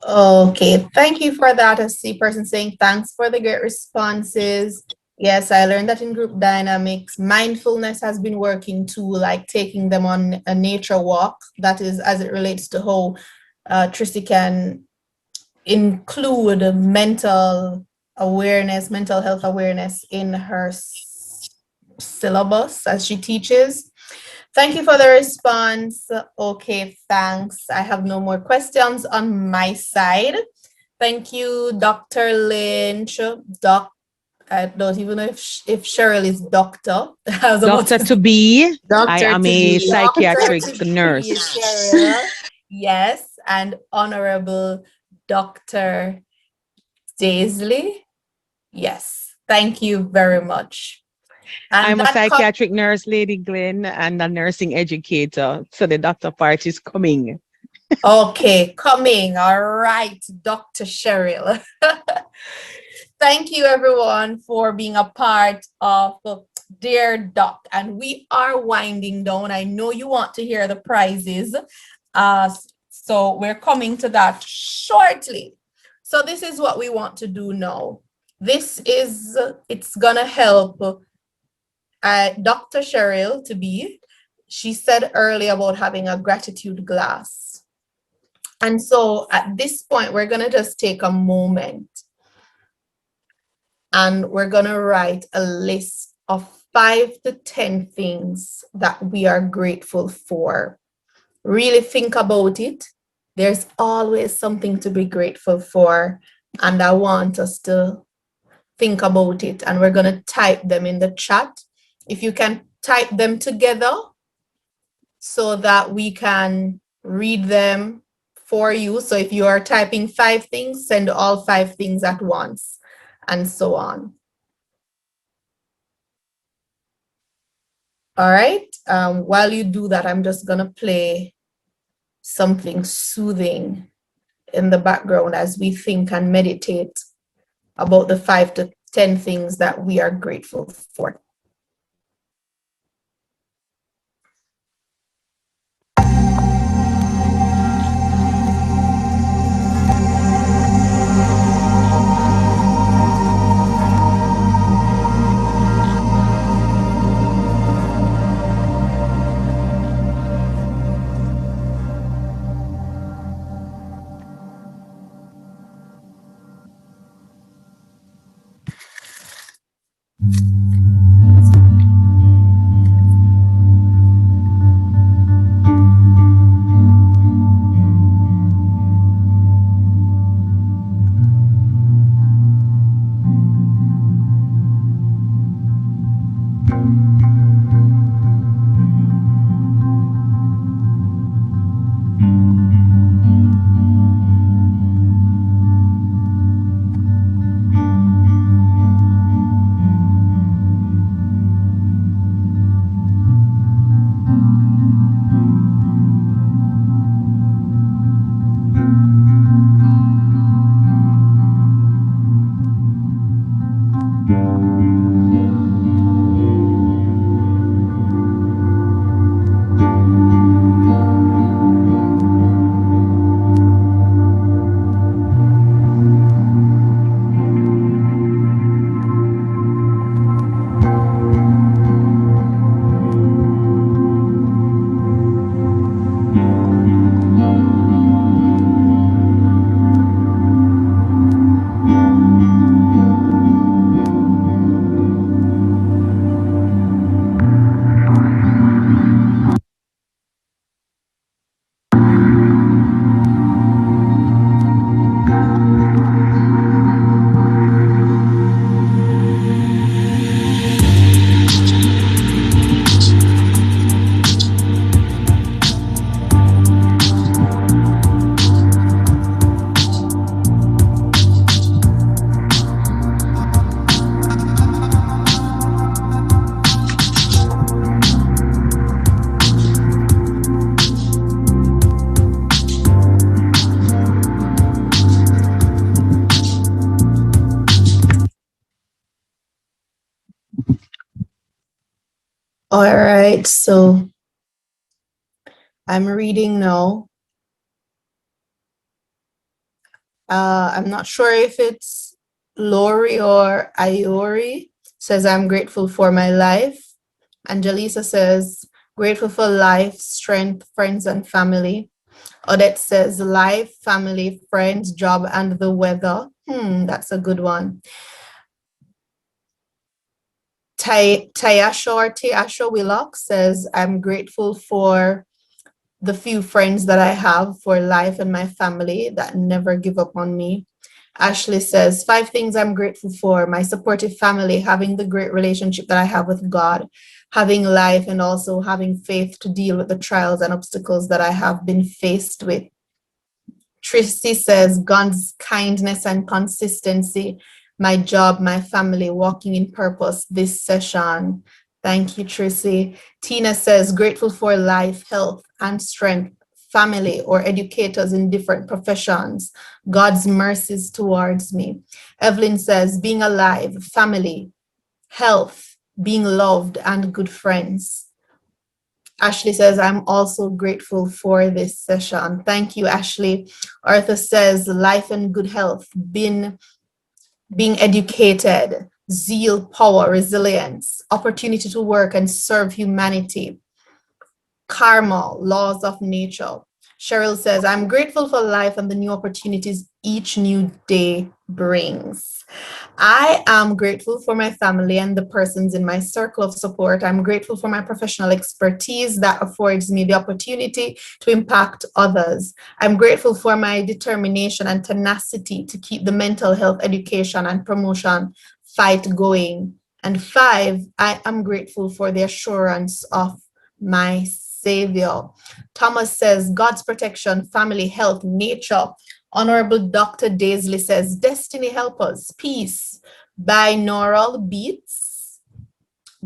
Okay, thank you for that. I see a person saying thanks for the great responses. Yes, I learned that in group dynamics, mindfulness has been working too, like taking them on a nature walk. That is as it relates to how Tracy can include mental health awareness in her syllabus as she teaches. Thank you for the response. Okay, thanks. I have no more questions on my side. Thank you, Dr. Lynch. I don't even know if Cheryl is doctor. Doctor to be. I am a Dr. psychiatric nurse. Cheryl. Yes, and Honorable Dr. Daisley. Yes, thank you very much. And I'm a psychiatric nurse, Lady Glenn, and a nursing educator. So the doctor part is coming. Okay, coming. All right, Dr. Cheryl. Thank you, everyone, for being a part of Dear Doc. And we are winding down. I know you want to hear the prizes. So we're coming to that shortly. So this is what we want to do now. It's gonna help Dr. Cheryl to be. She said earlier about having a gratitude glass. And so at this point, we're gonna just take a moment and we're gonna write a list of 5 to 10 things that we are grateful for. Really think about it. There's always something to be grateful for. And I want us to think about it. And we're going to type them in the chat. If you can type them together so that we can read them for you. So if you are typing 5 things, send all 5 things at once, and so on. All right. While you do that, I'm just going to play something soothing in the background as we think and meditate about the 5 to 10 things that we are grateful for. All right, so I'm reading now. I'm not sure if it's Lori or Iori. Says, I'm grateful for my life. Angelisa says, grateful for life, strength, friends, and family. Odette says, life, family, friends, job, and the weather. That's a good one. Tiasha Willock says, I'm grateful for the few friends that I have, for life and my family that never give up on me. Ashley says, 5 things I'm grateful for: my supportive family, having the great relationship that I have with God, having life, and also having faith to deal with the trials and obstacles that I have been faced with. Tracy says, God's kindness and consistency, my job, my family, walking in purpose this session. Thank you, Tracy. Tina says, grateful for life, health, and strength, family, or educators in different professions, God's mercies towards me. Evelyn says, being alive, family, health, being loved, and good friends. Ashley says, I'm also grateful for this session. Thank you, Ashley. Arthur says, life and good health, been being educated, zeal, power, resilience, opportunity to work and serve humanity, karma, laws of nature. Cheryl says, I'm grateful for life and the new opportunities each new day brings. I am grateful for my family and the persons in my circle of support. I'm grateful for my professional expertise that affords me the opportunity to impact others. I'm grateful for my determination and tenacity to keep the mental health education and promotion fight going. And 5, I am grateful for the assurance of my Savior. Thomas says, God's protection, family, health, nature. Honorable Dr. Daisley says, destiny help us, peace, binaural beats,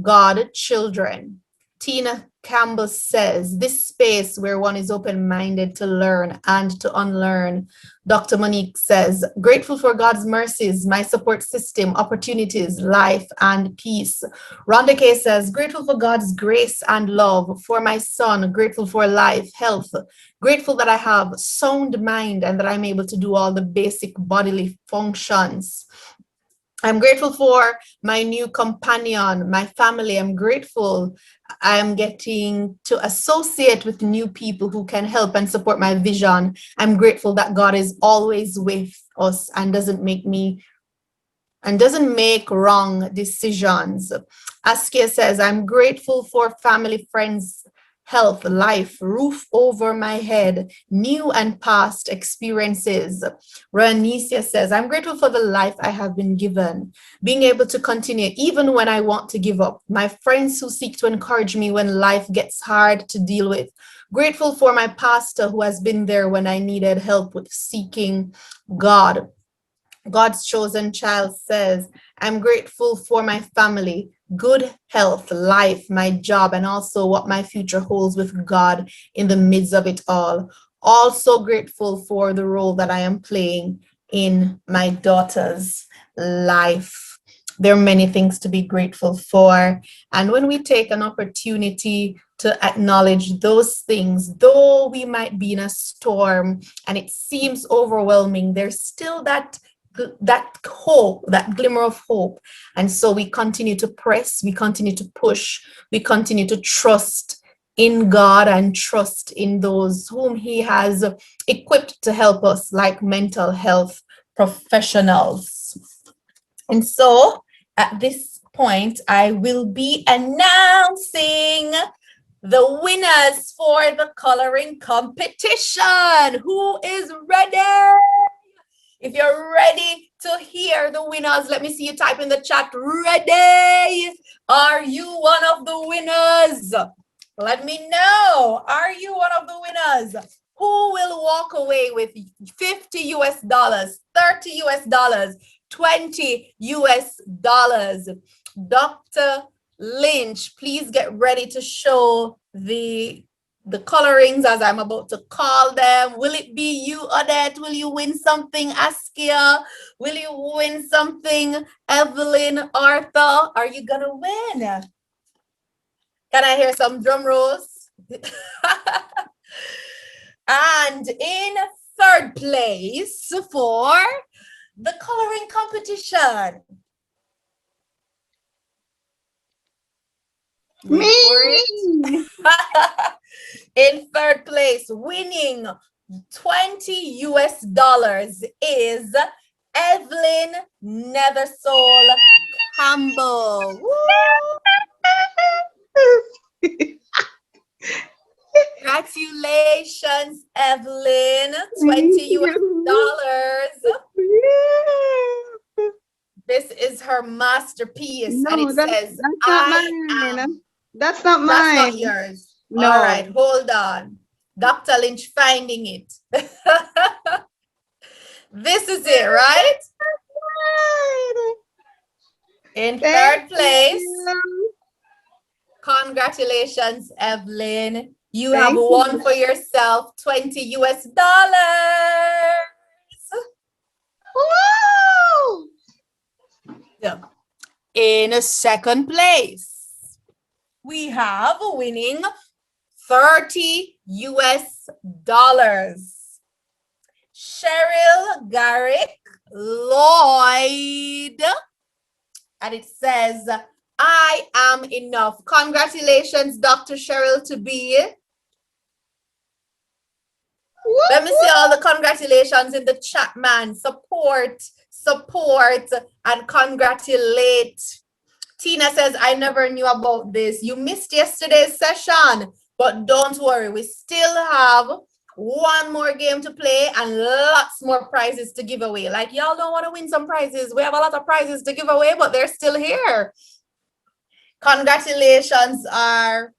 God, children. Tina Campbell says, this space where one is open-minded to learn and to unlearn. Dr. Monique says, grateful for God's mercies, my support system, opportunities, life, and peace. Rhonda K says, grateful for God's grace and love, for my son, grateful for life, health, grateful that I have sound mind and that I'm able to do all the basic bodily functions. I'm grateful for my new companion, my family. I'm grateful I'm getting to associate with new people who can help and support my vision. I'm grateful that God is always with us and doesn't make wrong decisions. Askia says, I'm grateful for family, friends, health, life, roof over my head, new and past experiences. Ranicia says, I'm grateful for the life I have been given, being able to continue even when I want to give up. My friends who seek to encourage me when life gets hard to deal with. Grateful for my pastor who has been there when I needed help with seeking God. God's chosen child says, I'm grateful for my family, good health, life, my job, and also what my future holds with God in the midst of it all. Also grateful for the role that I am playing in my daughter's life. There are many things to be grateful for. And when we take an opportunity to acknowledge those things, though we might be in a storm and it seems overwhelming, there's still that hope, that glimmer of hope. And so we continue to press, we continue to push, we continue to trust in God and trust in those whom He has equipped to help us, like mental health professionals. And so at this point, I will be announcing the winners for the coloring competition. Who is ready? If you're ready to hear the winners, let me see you type in the chat. Ready? Are you one of the winners? Let me know. Are you one of the winners? Who will walk away with $50 US, $30 US, $20 US? Dr. Lynch, please get ready to show the colorings as I'm about to call them. Will it be you, Odette? Will you win something, Askia? Will you win something, Evelyn, Arthur? Are you gonna win? Can I hear some drum rolls? And in third place for the coloring competition. Me! In third place, winning $20 US is Evelyn Nethersoul Campbell. Congratulations, Evelyn. $20 US. This is her masterpiece. No, and it that's says, not mine. That's not mine. That's not yours. No. All right, hold on. Dr. Lynch finding it. This is it, right? In third place. Congratulations, Evelyn. You have won for yourself $20 US. Woo! So, in second place, we have winning $30 US. Cheryl Garrick Lloyd. And it says, I am enough. Congratulations, Dr. Cheryl to be. Let me see all the congratulations in the chat, man. Support, and congratulate. Tina says, I never knew about this. You missed yesterday's session, but don't worry. We still have one more game to play and lots more prizes to give away. Like, y'all don't want to win some prizes. We have a lot of prizes to give away, but they're still here. Congratulations are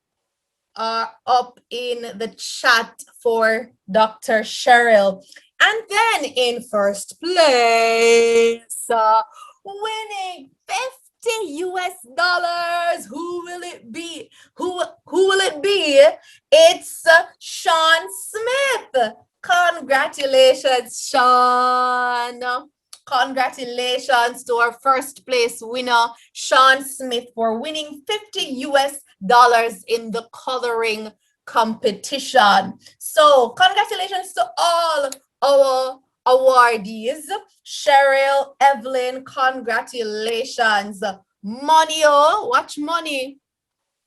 up in the chat for Dr. Cheryl. And then in first place, winning $50. Who will it be? Who will it be? It's Sean Smith. Congratulations, Sean. Congratulations to our first place winner, Sean Smith, for winning $50 in the coloring competition. So congratulations to all our awardees. Cheryl, Evelyn, congratulations. Money, oh, watch money.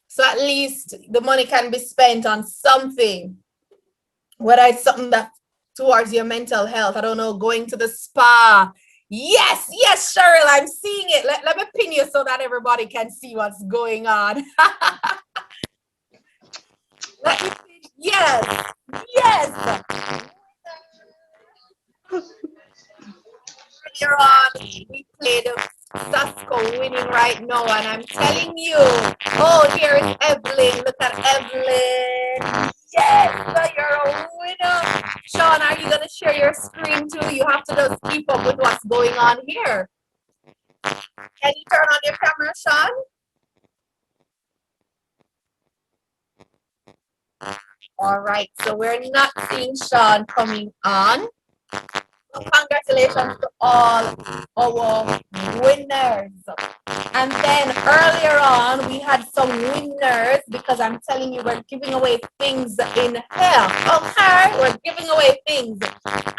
So at least the money can be spent on something, whether it's something that towards your mental health. I don't know, going to the spa. Yes, Cheryl, I'm seeing it. Let me pin you so that everybody can see what's going on. Yes. Earlier on, we played Sasko winning right now, and I'm telling you, oh, here is Evelyn. Look at Evelyn. Yes, you're a winner. Sean, are you going to share your screen too? You have to just keep up with what's going on here. Can you turn on your camera, Sean? All right, so we're not seeing Sean coming on. So congratulations to all our winners. And then earlier on, we had some winners because I'm telling you, we're giving away things in here. Okay, we're giving away things.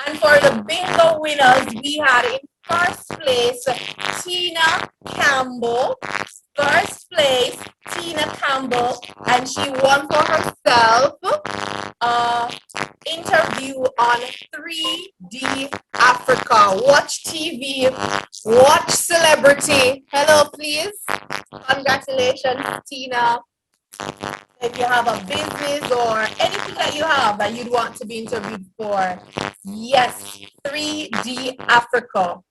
And for the bingo winners, we had in first place, Tina Campbell. First place, Tina Campbell, and she won for herself interview on 3D Africa. Watch TV, watch celebrity. Hello, please. Congratulations, Tina. If you have a business or anything that you have that you'd want to be interviewed for, yes, 3D Africa.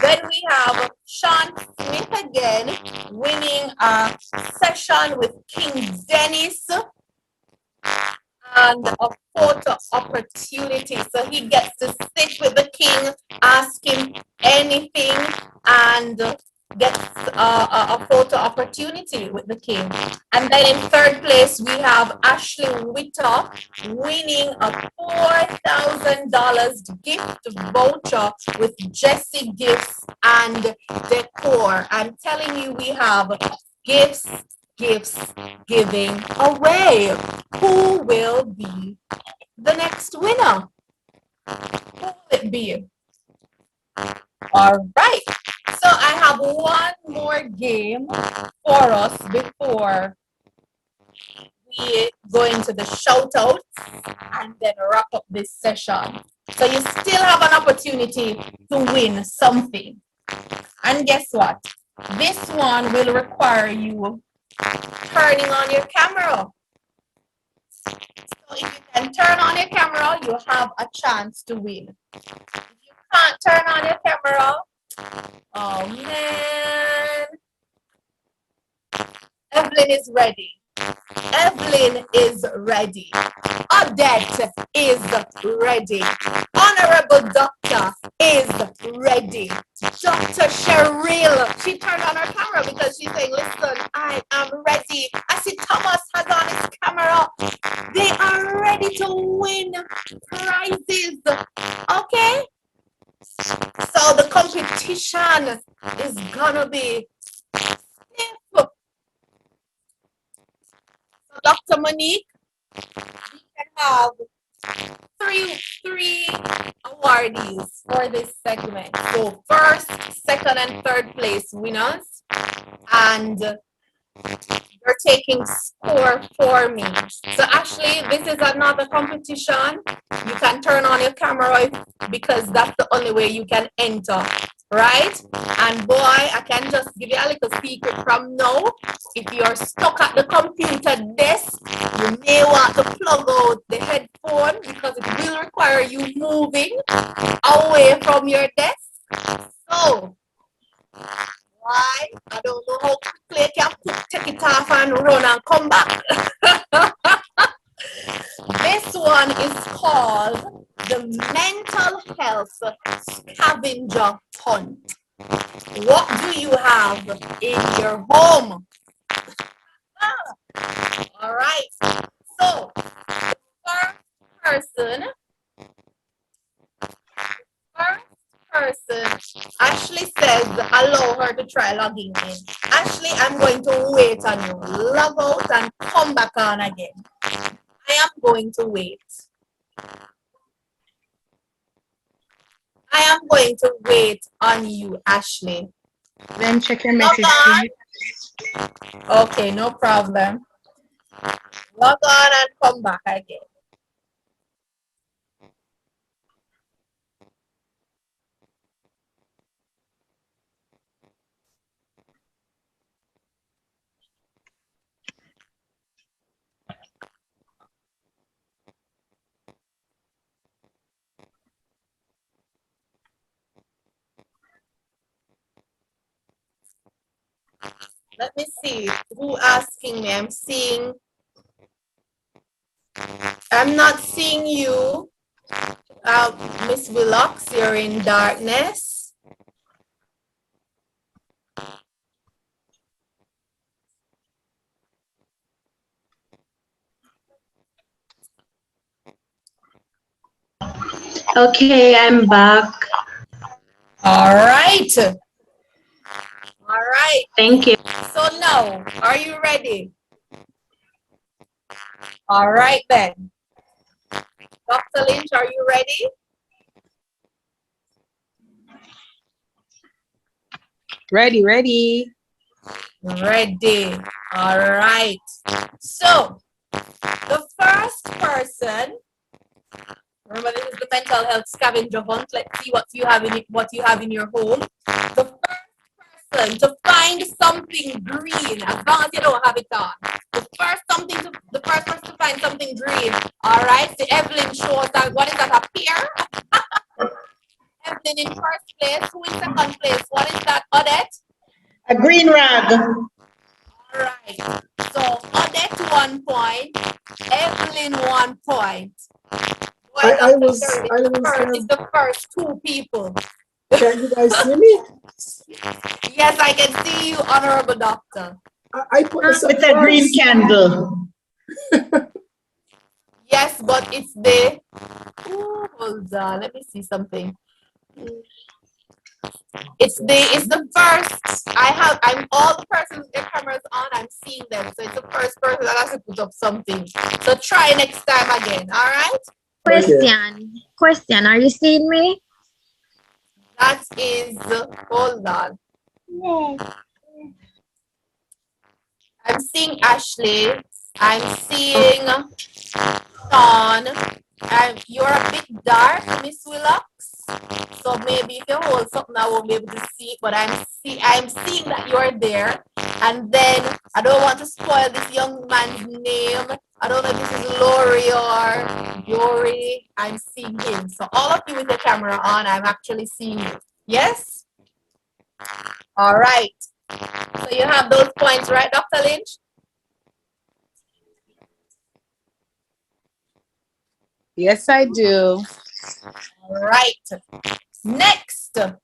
Then we have Sean Smith again winning a session with King Dennis and a photo opportunity. So he gets to sit with the king, ask him anything, and gets a photo opportunity with the king. And then in third place, we have Ashley Witter winning a $4,000 gift voucher with Jesse Gifts and Decor. I'm telling you, we have gifts giving away. Who will be the next winner? Who will it be? All right. So I have one more game for us before we go into the shout outs and then wrap up this session. So you still have an opportunity to win something. And guess what? This one will require you turning on your camera. So if you can turn on your camera, you have a chance to win. If you can't turn on your camera, oh man. Evelyn is ready. Evelyn is ready. Odette is ready. Honorable Doctor is ready. Dr. Cheryl, she turned on her camera because she's saying, listen, I am ready. I see Thomas has on his camera. They are ready to win prizes. Okay? So the competition is gonna be stiff. So Dr. Monique, we can have three awardees for this segment. So first, second, and third place winners, and you're taking score for me. So Ashley, this is another competition. You can turn on your camera because that's the only way you can enter, right? And boy, I can just give you a little secret from now. If you're stuck at the computer desk, you may want to plug out the headphone because it will require you moving away from your desk. So, why? I don't know how quickly you can take it off and run and come back. This one is called the Mental Health Scavenger Hunt. What do you have in your home? All right. So, the first person, Ashley says allow her to try logging in. Ashley, I'm going to wait on you. Log out and come back on again. I am going to wait. I am going to wait on you, Ashley. Then check your message. Okay, no problem. Log on and come back again. Let me see who asking me. I'm not seeing you. Miss Willox, you're in darkness. Okay, I'm back. All right. All right. Thank you. So now, are you ready? All right then. Dr. Lynch, are you ready? Ready. Ready. All right. So, the first person, remember this is the mental health scavenger hunt. Let's see what you have in your home. The first person to find something green, as long as you don't have it on. The first person to find something green. All right. So Evelyn shows that. What is that? A pear? Evelyn in first place. Who in second place? What is that? Odette? A green rag. All right. So Odette 1 point. Evelyn 1 point. It's the first two people. Can you guys see me? Yes, I can see you, Honorable Doctor. I put this with a green candle. Yes, but it's the. Ooh, hold on, let me see something. It's the first. I'm all the persons with their cameras on. I'm seeing them, so it's the first person that has to put up something. So try next time again. All right. Question. Are you seeing me? That is. Hold on. Yes. I'm seeing Ashley. I'm seeing Sean. You're a bit dark, Miss Willox. So maybe if you hold something, I won't be able to see it. But I'm seeing that you're there. And then I don't want to spoil this young man's name. I don't know if this is Lori or Yori. I'm seeing him. So all of you with your camera on, I'm actually seeing you. Yes? All right. So you have those points, right, Dr. Lynch? Yes, I do. All right. Next, the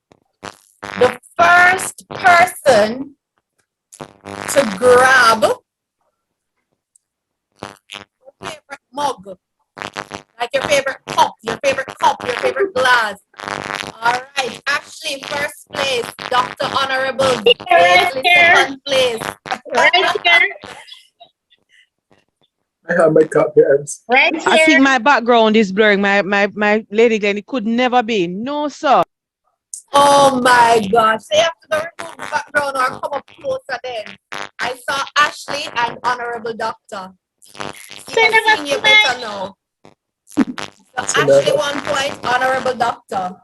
first person to grab your favorite mug, like your favorite cup, your favorite glass. All right, Ashley, first place. Dr. Honorable, second place. Right here. have my copy. Right I here. think my background is blurring. My Lady Glenn, it could never be. No, sir. Oh my gosh. So you have to go remove the background or come up closer then. I saw Ashley and Honorable Doctor. Seeing you better now. So Ashley 1 point, Honorable Doctor.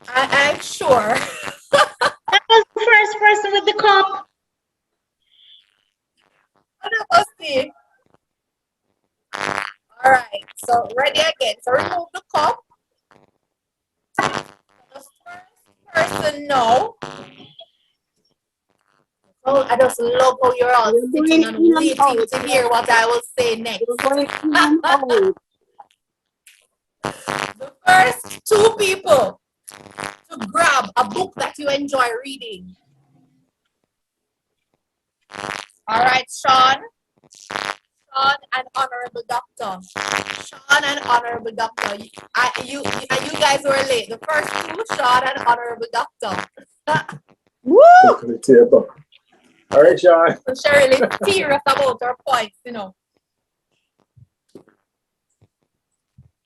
I'm sure. That was the first person with the cup. Let's see. All right, so ready again. So remove the cup. The first person now. Oh, I just love how you're all sitting and waiting to hear what I will say next. The first two people to grab a book that you enjoy reading. All right, Sean and Honorable Doctor. Sean and Honorable Doctor. You guys were late. The first two, Sean and Honorable Doctor. Woo! All right, Sean. So Cheryl is serious about her points, you know.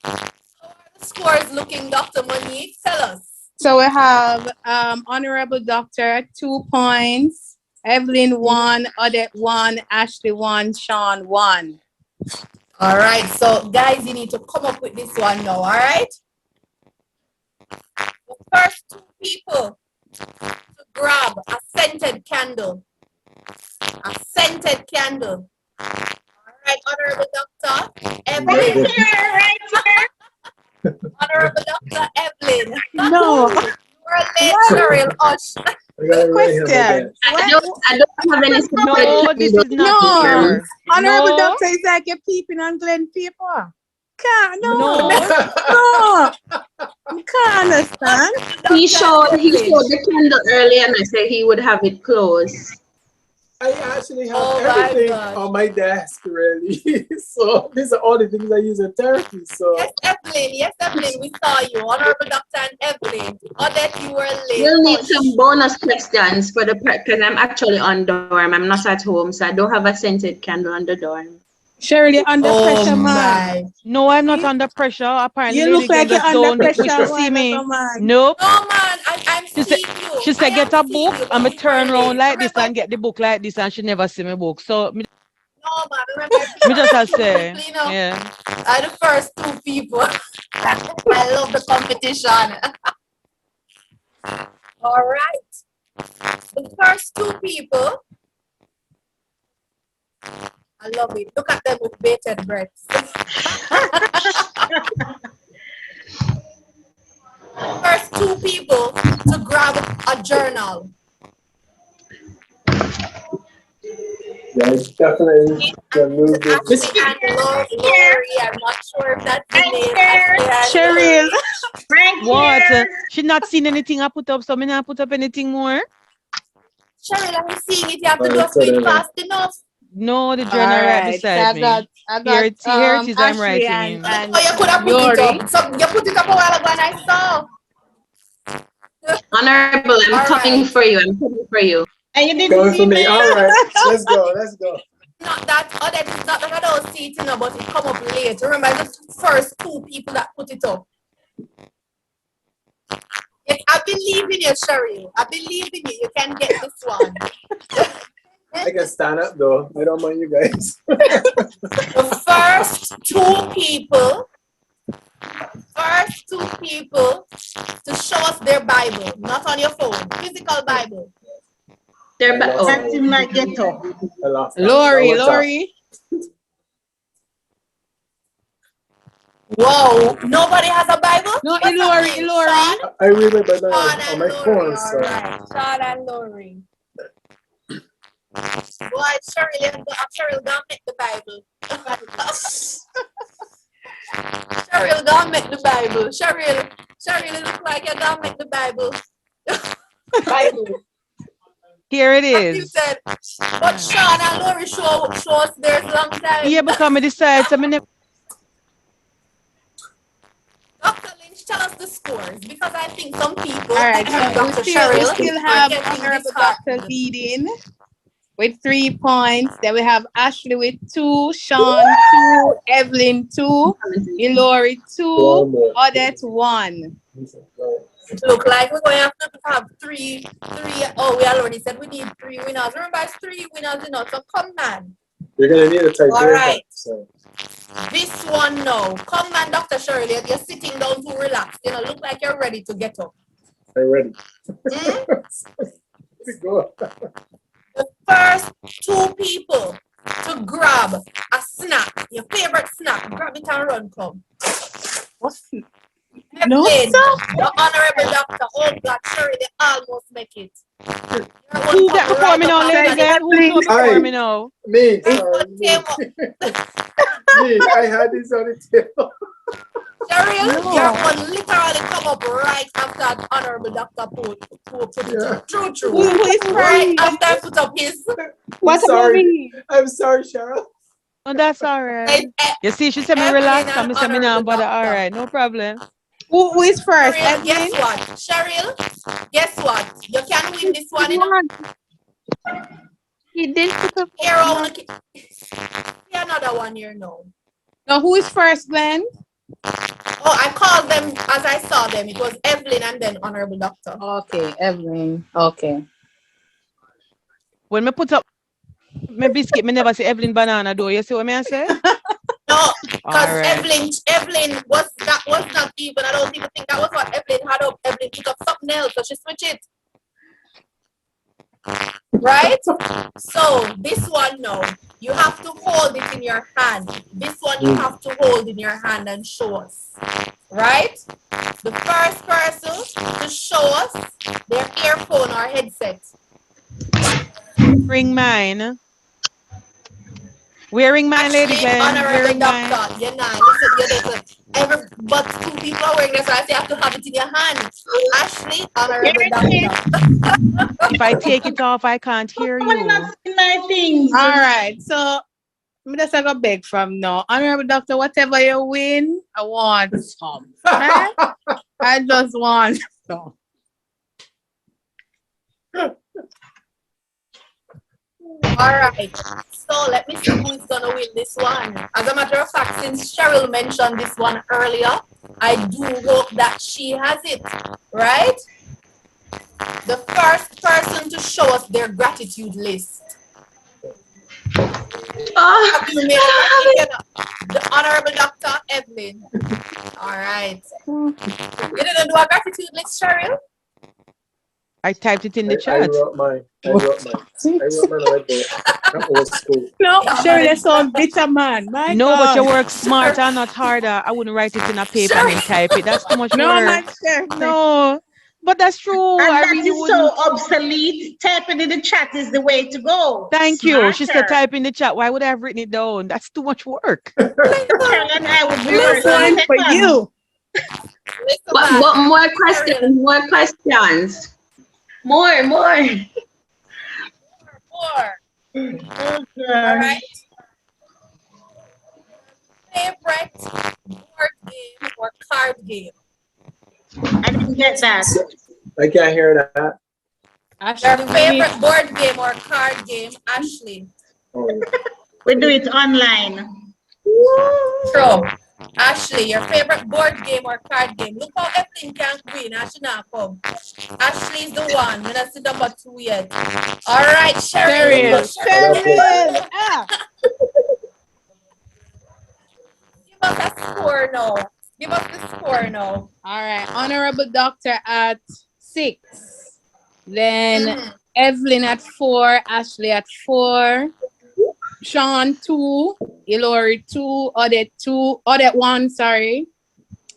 How are the scores looking, Dr. Monique? Tell us. So we have Honorable Doctor 2 points, Evelyn 1, Odette 1, Ashley 1, Sean 1. All right, so guys, you need to come up with this one now, all right? The first two people to grab a scented candle. A scented candle. All right, Honorable Doctor Evelyn. Right here. Honorable Dr. Evelyn. No. You were late, Cheryl. Hush. Question. I don't have any. No, this is not fair. Honorable No. Doctor is like you're peeping on Glenn paper. Can't, no. No. No. You can't understand. He showed the candle earlier and I said he would have it closed. I actually have everything on my desk, really. So these are all the things I use in therapy. So Yes, Evelyn, we saw you. Honorable Doctor and Evelyn. Odette, you were late. We'll need some bonus questions for the because I'm actually on dorm. I'm not at home, so I don't have a scented candle on the dorm. Cheryl, you're under pressure, man. No, I'm not under pressure. Apparently, You look Lady like Glenn you're just under don't pressure. wish to see me. Nope. No, man, I'm seeing you. She said, get a book. I'm going to turn around like this and get the book like this, and she never see my book. So, No, man, remember. me just have to say, You know, yeah. are the first two people. I love the competition. All right. The first two people. I love it. Look at them with bated breaths. First two people to grab a journal. yeah, it's definitely the move this. And Lori, I'm not sure if that's the name. Cheryl. Right What? here. She not seen anything I put up, so me not put up anything more. Cheryl, I'm seeing it. You have to do it fast enough. No, the journal All right right, beside me. I got Here it is, I'm Ashley writing and, in. and Oh, you could have put Lori. it up. So you put it up a while ago and I saw. Honorable, I'm coming for you. I'm coming for you. And you didn't Going see for me. me. All right, let's go. Let's go. Not that, oh, that is not that I don't see it, you know, but it come up late. Remember, it's the first two people that put it up. Yes, I believe in you, Cheryl. I believe in you. You can get this one. I can stand up though. I don't mind you guys. The first two people to show us their Bible, not on your phone, physical Bible. That's in my ghetto. Lori. Whoa, nobody has a Bible? No, What's Lori. I read it by on my phone. So. Right. Sean and Lori. Boy, Cheryl gonna make the Bible. Cheryl gonna make the Bible. Cheryl look like you're gonna make the Bible. Bible. Here it As you is. said, but Sean and Lori show us there's long time. Yeah, because I decide to me. Dr. Lynch, tell us the scores because I think some people. All right, so Dr. we Cheryl still have are getting Honorable disheartened. Doctor leading with 3 points. Then we have Ashley with 2, Sean 2, Evelyn 2, Ilori 2, Odette 1. Look like we're going to have three. Oh, we already said we need 3 winners. Remember, it's 3 winners, you know. So come, man. You're gonna need a tiebreaker. All right. So. This one now. Come, man, Dr. Shirley. You're sitting down too relaxed. You know, look like you're ready to get up. I'm ready. Go. The first 2 people to grab a snack, your favorite snack, grab it and run, come. What's No, the honorable doctor. Oh God, sorry, they almost make it. Who got before me now, ladies? Who before me now? Me, sorry. Me, I had this on the table. Cheryl, your one literally come up right after the honorable doctor put it. True. Who is right after I put up his. I'm sorry. I'm sorry, Cheryl. Oh, that's all right. You see, she said me relax. I'm saying me now, but all right, no problem. Who is first? Cheryl, guess what? Cheryl, guess what? You can win this one. You know? He didn't put up. Here, I want to another one here now. Now, who is first, Glenn? Oh, I called them as I saw them. It was Evelyn and then Honorable Doctor. Okay, Evelyn. Okay. When me put up my biscuit, me never say Evelyn banana though. You see what I say? No, because Evelyn was not even. I don't even think that was what Evelyn had up. Evelyn picked up something else, so she switched it. Right? So this one now, you have to hold it in your hand. This one you have to hold in your hand and show us. Right? The first person to show us their earphone or headset. Bring mine. Wearing mine, lady Glenn. Honorable doctor, you're not. Listen. But 2 people are wearing this, so I say you have to have it in your hand. Ashley, honorable doctor. If I take it off, I can't hear you. My things. All right, so I'm just gonna beg from now. Honorable doctor, whatever you win, I want some. Right? I just want some. All right, so let me see who is gonna win this one. As a matter of fact, since Cheryl mentioned this one earlier, I do hope that she has it, right? The first person to show us their gratitude list. The Honorable Dr. Evelyn. All right. You didn't do a gratitude list, Cheryl? I typed it in the chat. I wrote mine. I wrote mine on the whiteboard. That was cool. No, Cheryl, that's on bitter man. My No, God. but you work smarter, not harder. I wouldn't write it in a paper and then type it. That's too much No, work. man, Cheryl. No, but that's true. And I that really is wouldn't. so obsolete. Typing in the chat is the way to go. Thank you. She said Smarter. type in the chat. Why would I have written it down? That's too much work. Cheryl and I would be This working one for you. What more questions? More questions. More. All right. Favorite board game or card game? I didn't get that. I can't hear that. Your favorite board game or card game, Ashley? Oh. We do it online. True. Ashley, your favorite board game or card game? Look how Evelyn can't win. Ashley not come. Ashley's the one. We're not number 2 yet. All right, Cheryl. Cheryl. Ah. Give us a score now. Give us the score now. All right. Honorable Doctor at 6. Then Evelyn at 4. Ashley at 4. Sean 2. Ilori 2. Odette 2. Odette 1, sorry.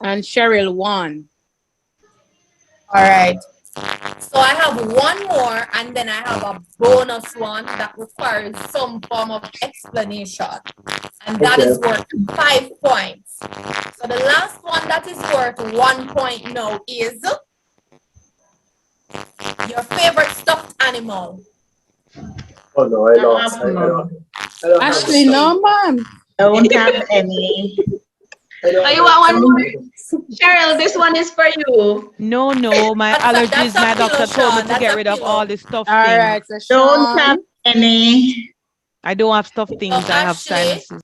And Cheryl 1. All right. So I have one more and then I have a bonus one that requires some form of explanation. And that is worth 5 points. So the last one that is worth 1 point now is your favorite stuffed animal. Oh no, I lost. I don't Ashley, no, man. Don't have any. Oh, you want one more? Cheryl, this one is for you. No, my allergies. My doctor told me to get rid of all this stuff. All right, so Don't Sean, have Any. I don't have stuff things. I have Ashley. sinuses.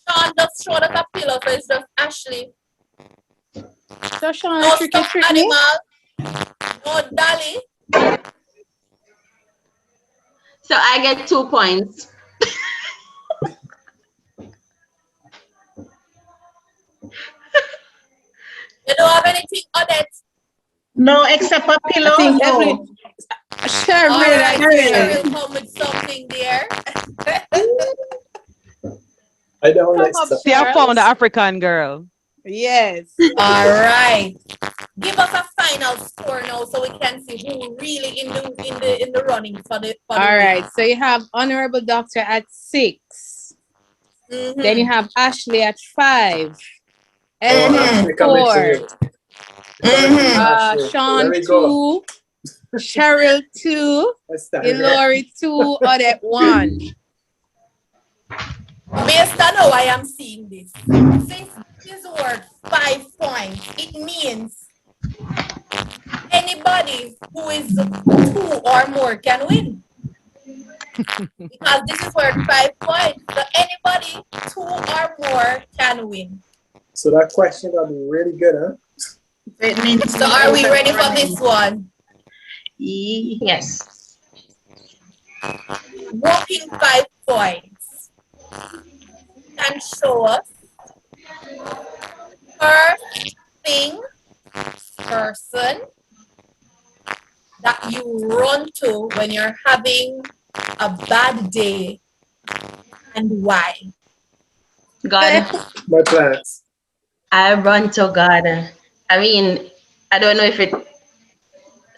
Sean just showed us a pillow, so it's just Ashley. So Sean, No tricky, stuffed tricky. animal. No dolly. So I get 2 points. You don't have anything on it. No, except a pillow. I think No. Evelyn, Cheryl, All right, Cheryl. Cheryl come with something there. I don't Come like up, stuff. See, I Cheryl. found the African girl. Yes. All right. Give us a final score now so we can see who really in the running for the All right. So you have Honorable Doctor at 6. Mm-hmm. Then you have Ashley at 5. Oh, Ellen at Ashley, coming to 4. you. Coming to you, Ashley. Sean There we go. 2. Cheryl 2. Let's start there. Hilary 2. Odette 1. Based on how I am seeing this, since this is worth 5 points, it means anybody who is 2 or more can win. Because this is worth 5 points. So anybody 2 or more can win. So that question will be really good, huh? It means So are we ready for this one? Yes. Walking 5 points can show us first thing, person that you run to when you're having a bad day and why. God. My plans. I run to God. I mean, I don't know if it.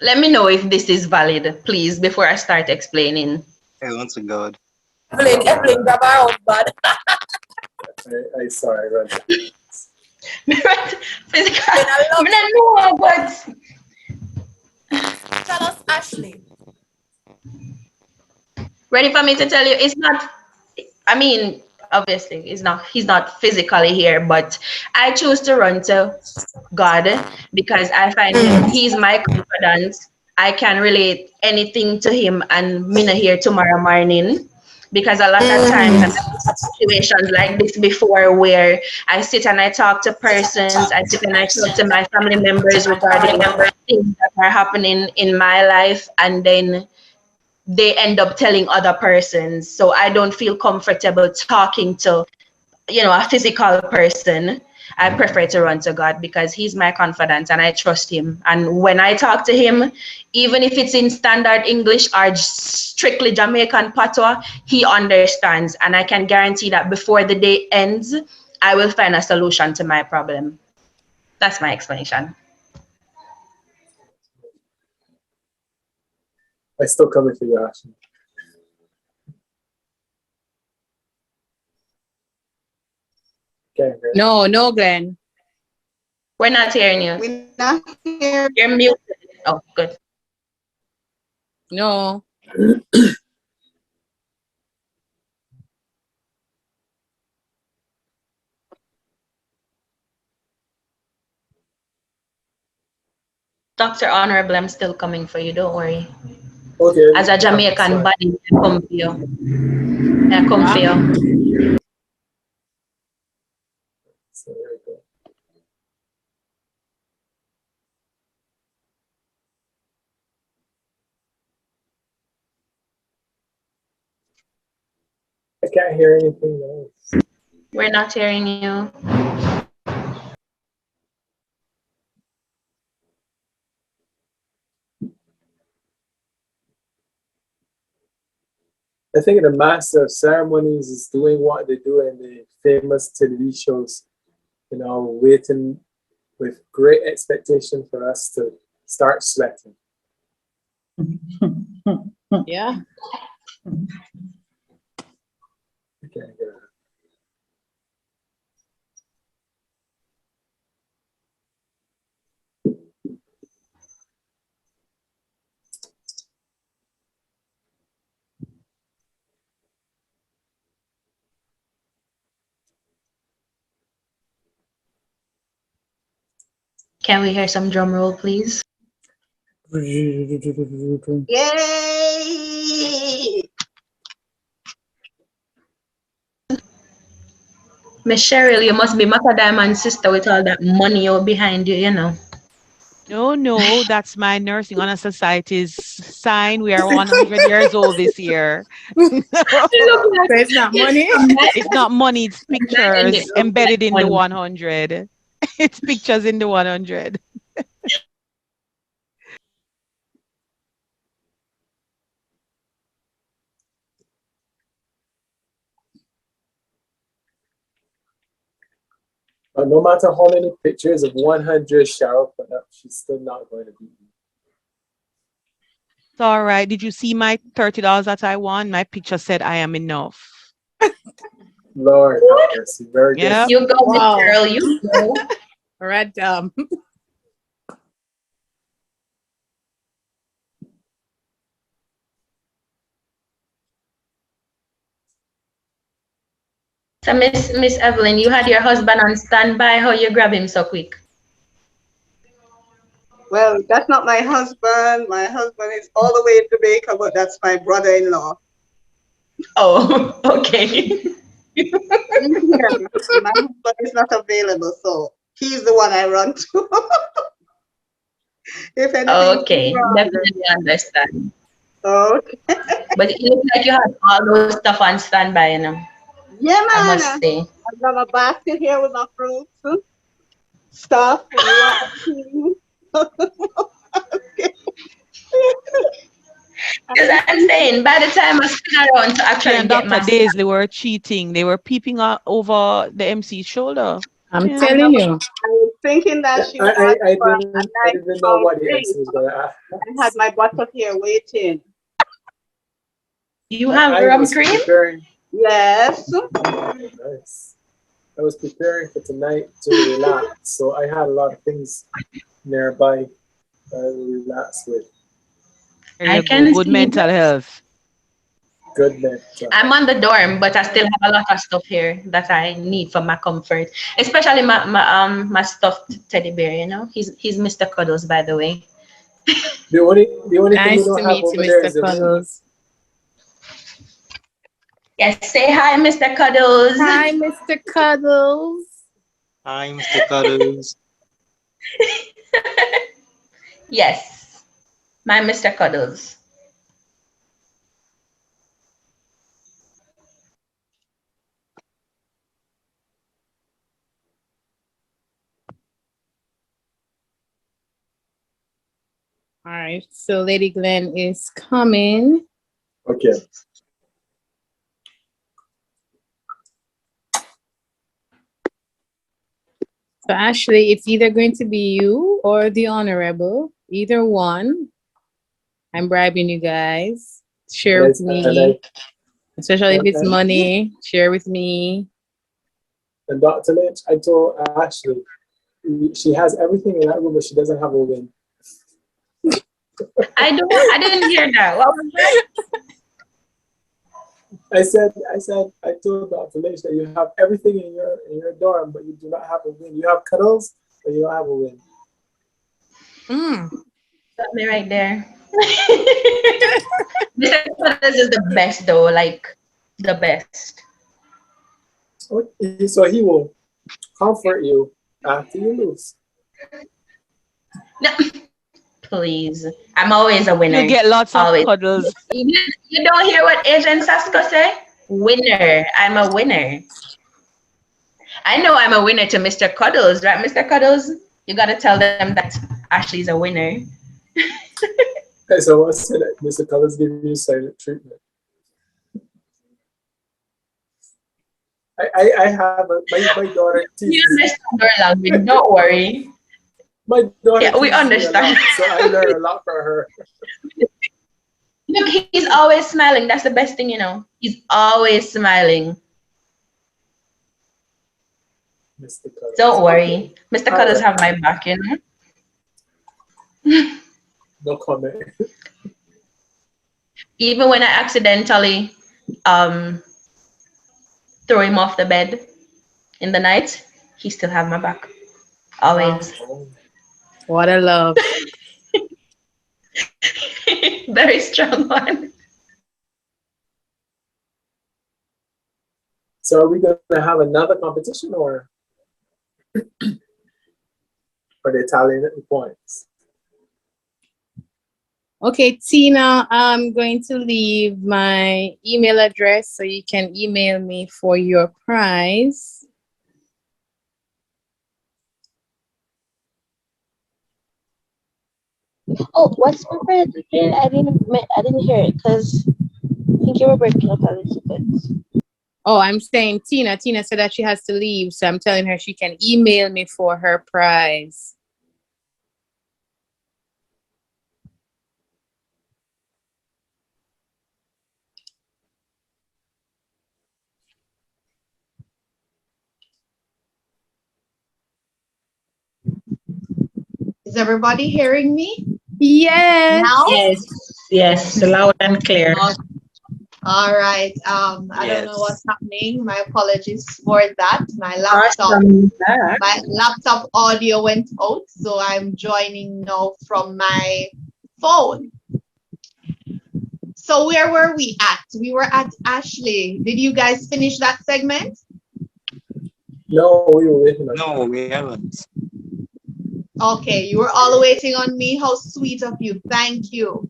Let me know if this is valid, please, before I start explaining. I run to God. Evelyn, grab our husband. I sorry, right. Physical. I don't know, but tell us, Ashley. Ready for me to tell you? It's not. I mean, obviously, he's not physically here, but I choose to run to God because I find he's my confidence. I can relate anything to him, and me not here tomorrow morning. Because a lot of times I've had situations like this before where I sit and I talk to persons, I sit and I talk to my family members regarding things that are happening in my life, and then they end up telling other persons. So I don't feel comfortable talking to, a physical person. I prefer to run to God because he's my confidant and I trust him. And when I talk to him, even if it's in standard English or strictly Jamaican patois, he understands. And I can guarantee that before the day ends, I will find a solution to my problem. That's my explanation. I still coming for you, Ashley. Okay, No, Glenn. We're not hearing you. We're not hearing. You're muted. Oh, good. No. Dr. Honorable, I'm still coming for you. Don't worry. Okay. As a Jamaican body, I come for you. I come for you. So there we go. I can't hear anything else. We're not hearing you. I think the master of ceremonies is doing what they do in the famous TV shows, waiting with great expectation for us to start sweating. Yeah. Okay, good. Can we hear some drum roll, please? Yay! Miss Cheryl, you must be Maka Diamond's sister with all that money out behind you, you know. No, that's my Nursing Honor Society's sign. We are 100 years old this year. You look like So it's not money. It's not money, it's pictures embedded in the 100. It's pictures in the 100. But no matter how many pictures of 100 Cheryl put up, she's still not going to beat me. It's all right. Did you see my $30 that I won? My picture said I am enough. Lord have mercy. Very good. Yep. You go, Miss Wow. Cheryl, you go. Right. So Miss Evelyn, you had your husband on standby. How you grab him so quick? Well, that's not my husband. My husband is all the way in Jamaica, but that's my brother-in-law. Oh, okay. My husband is not available, so he's the one I run to. If anything, Okay, definitely understand. Okay. But it looks like you have all those stuff on standby, you know. Yeah, man. I must say. I've got a basket here with my fruits, stuff. Because I'm saying, by the time I spin around to actually And get my Dr. Daisley were cheating. They were peeping over the MC's shoulder. I'm Yeah. telling you. I was thinking that she I I didn't know what the answer was going to ask. I had my bottle here waiting. You have I rum was cream? preparing- Yes. Nice. I was preparing for tonight to relax, so I had a lot of things nearby to relax with. I can good see mental that. health. Good mental. I'm on the dorm, but I still have a lot of stuff here that I need for my comfort, especially my stuffed teddy bear. You know, he's Mr. Cuddles, by the way. The only thing Nice you don't to have meet you, over there Mr. is the room. Cuddles. Yes, say hi, Mr. Cuddles. Hi, Mr. Cuddles. Hi, Mr. Cuddles. Yes, my Mr. Cuddles. All right. So Lady Glenn is coming. Okay. So Ashley, it's either going to be you or the Honorable. Either one. I'm bribing you guys. Share with me. Especially if it's money. Share with me. And Dr. Lynch, I told Ashley, she has everything in that room, but she doesn't have a win. I didn't hear that. What was that? I told Dr. Lynch that you have everything in your dorm, but you do not have a win. You have cuddles, but you don't have a win. Got me right there. Mr. Cuddles is the best though, like the best. Okay, so he will comfort you after you lose. No, please. I'm always a winner. You get lots of always. cuddles. You don't hear what Agent Sasko say? Winner. I'm a winner. I know I'm a winner to Mr. Cuddles, right, Mr. Cuddles? You got to tell them that Ashley's a winner. Okay, so I said that Mr. Cuddles giving you silent treatment. I have my daughter. You understand our language, don't worry. My daughter. Yeah, we teaches me a understand. lot, so I learn a lot from her. Look, he's always smiling. That's the best thing, you know. He's always smiling. Mr. Cuddles. Don't worry. Mr. All Cuddles right. have my back, you know. No comment. Even when I accidentally throw him off the bed in the night, he still have my back. Always. What a love. Very strong one. So are we going to have another competition or the tallying the points? Okay, Tina, I'm going to leave my email address so you can email me for your prize. Oh, what's my friend again? I didn't hear it because I think you were breaking up a little bit. Oh, I'm saying Tina. Tina said that she has to leave, so I'm telling her she can email me for her prize. Is everybody hearing me? Yes. Now? Yes, loud and clear. All right. I don't know what's happening. My apologies for that. My laptop audio went out, so I'm joining now from my phone. So where were we at? We were at Ashley. Did you guys finish that segment? No, we were waiting on No, we haven't. Okay, you were all waiting on me. How sweet of you. Thank you.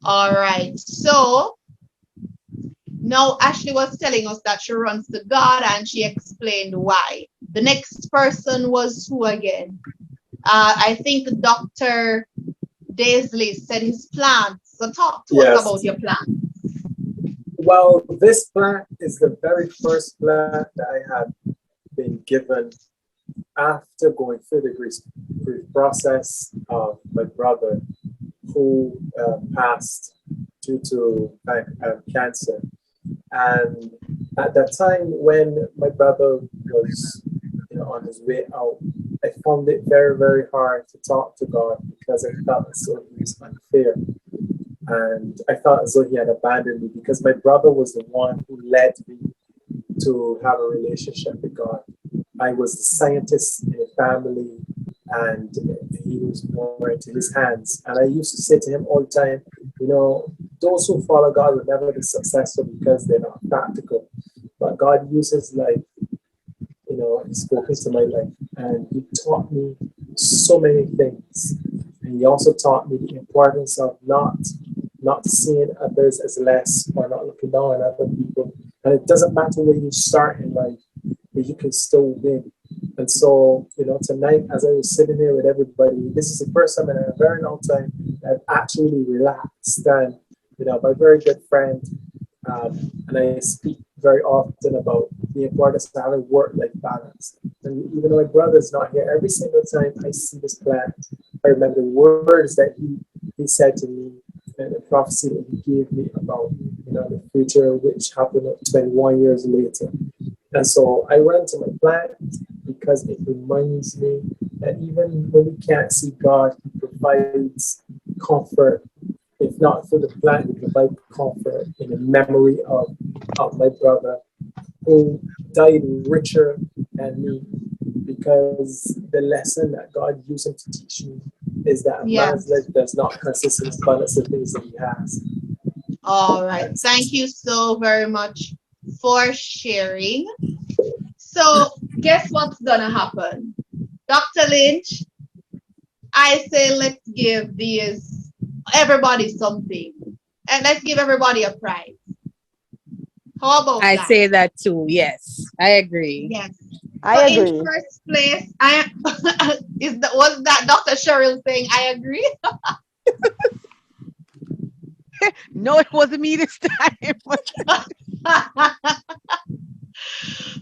All right. So now Ashley was telling us that she runs to God and she explained why. The next person was who again? I think Dr. Daisley said his plans. So talk to us about your plan. Well, this plant is the very first plant that I had been given after going through the grief process of my brother who passed due to cancer. And at that time when my brother was on his way out, I found it very, very hard to talk to God because I felt as though he was unfair. And I felt as though he had abandoned me because my brother was the one who led me to have a relationship with God. I was the scientist in the family and he was more into his hands. And I used to say to him all the time, those who follow God will never be successful because they're not practical. But God uses life, he spoke into my life and he taught me so many things. And he also taught me the importance of not seeing others as less or not looking down on other people. And it doesn't matter where you start in life, but you can still win. And so, tonight, as I was sitting here with everybody, this is the first time in a very long time I've actually relaxed. And, my very good friend, and I speak very often about the importance of having work-life balance. And even though my brother's not here, every single time I see this plant, I remember the words that he said to me and the prophecy that he gave me about, the future, which happened 21 years later. And so I run to my plant because it reminds me that even when we can't see God, he provides comfort. If not through the plant, he provides comfort in the memory of my brother who died richer than me, because the lesson that God used him to teach me is that a man's life does not consist in abundance of things that he has. All right. Thank you so very much for sharing. So guess what's gonna happen? Dr. Lynch, I say let's give everybody something. And let's give everybody a prize. How about I that? say that too. Yes, I agree. Yes. I agree. In first place, was that Dr. Cheryl saying I agree? No, it wasn't me this time.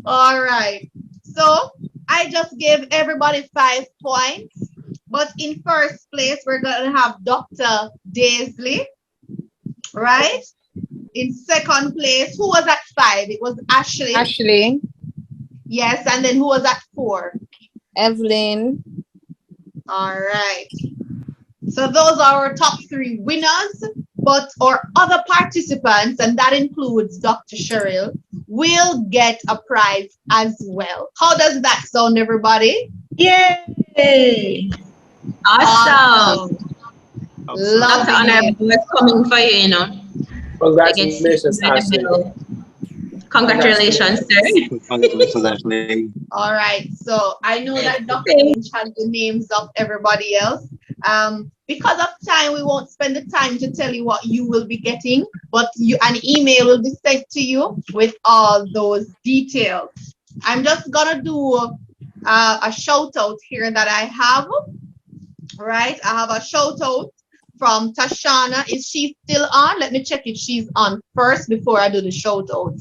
All right. So I just gave everybody 5 points. But in first place, we're going to have Dr. Daisley, right? In second place, who was at 5? It was Ashley. Ashley. Yes, and then who was at 4? Evelyn. All right. So those are our top 3 winners, but our other participants, and that includes Dr. Cheryl, will get a prize as well. How does that sound, everybody? Yay! Awesome. Lovely. Dr. Honorable is coming for you, Congratulations, Ashley. Congratulations, sir. Congratulations, Ashley. All right. So I know that Dr. Lynch has the names of everybody else. Because of time, we won't spend the time to tell you what you will be getting, but an email will be sent to you with all those details. I'm just gonna do a shout out here that I have. Right, I have a shout out from Tashana. Is she still on? Let me check if she's on first before I do the shout out,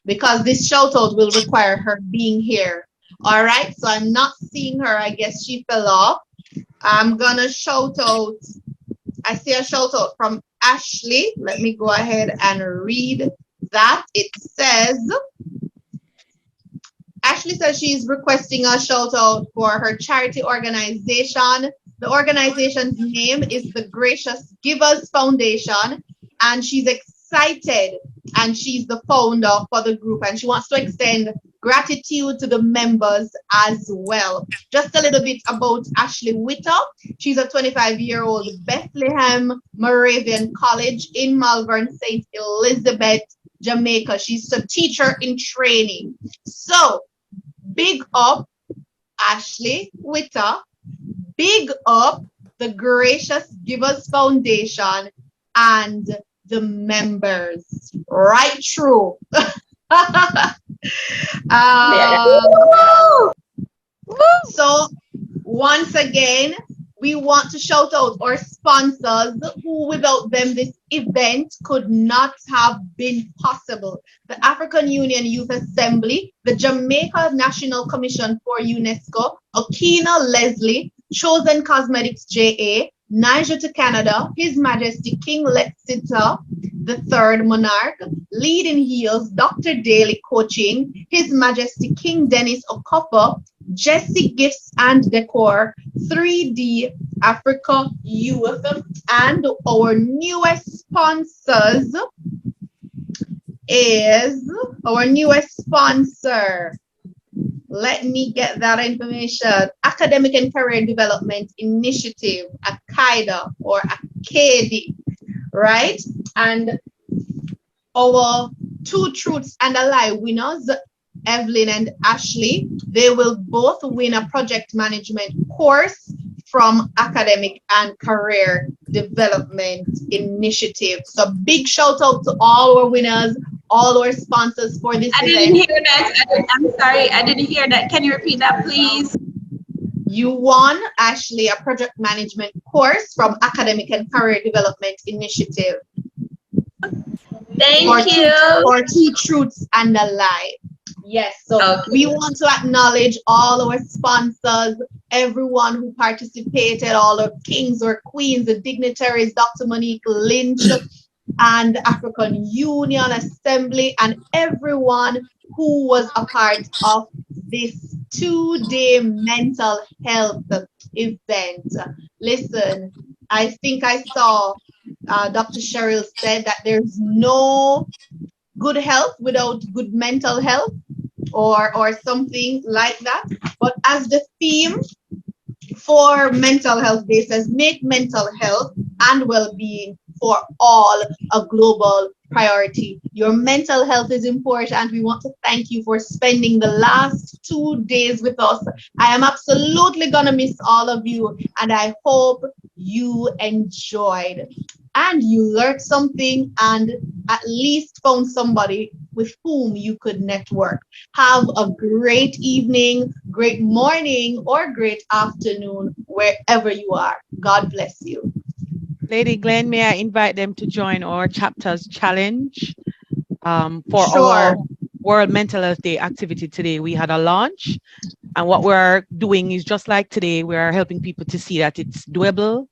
because this shout out will require her being here. All right, so I'm not seeing her. I guess she fell off. I'm gonna shout out. I see a shout out from Ashley. Let me go ahead and read that. It says, Ashley says she's requesting a shout out for her charity organization. The organization's name is the Gracious Givers Foundation, and she's excited, and she's the founder for the group, and she wants to extend gratitude to the members as well. Just a little bit about Ashley Witter. She's a 25-year-old Bethlehem Moravian College in Malvern, St. Elizabeth, Jamaica. She's a teacher in training. So big up Ashley Witter. Big up the Gracious Givers Foundation and the members. Right true. So once again, we want to shout out our sponsors who without them this event could not have been possible. The African Union Youth Assembly, the Jamaica National Commission for UNESCO, Okina Leslie, Chosen Cosmetics JA, Niger to Canada, His Majesty King Letsita, the Third Monarch, Leading Heels, Dr. Daly Coaching, His Majesty King Dennis Okofa, Jesse Gifts and Decor, 3D Africa Youth, and our newest sponsors is our newest sponsor. Let me get that information. Academic and Career Development Initiative, ACAIDA or ACADI, right? And our Two Truths and a Lie winners, Evelyn and Ashley, they will both win a project management course from Academic and Career Development Initiative. So big shout out to all our winners, all our sponsors for this event. I didn't hear that. I'm sorry, I didn't hear that. Can you repeat that, please? You won, Ashley, a project management course from Academic and Career Development Initiative. Thank you. For Two Truths and a Lie. Yes, so we want to acknowledge all our sponsors, everyone who participated, all our kings or queens, the dignitaries, Dr. Monique Lynch and the African Union Assembly, and everyone who was a part of this 2-day mental health event. Listen, I think I saw Dr. Cheryl said that there's no good health without good mental health, or something like that. But as the theme for Mental Health Day says, make mental health and well-being for all a global priority. Your mental health is important. We want to thank you for spending the last 2 days with us. I am absolutely gonna miss all of you, and I hope you enjoyed and you learned something and at least found somebody with whom you could network. Have a great evening, great morning, or great afternoon, wherever you are. God bless you. Lady Glenn, may I invite them to join our chapters challenge for our World Mental Health Day activity today? We had a launch, and what we're doing is just like today, we are helping people to see that it's doable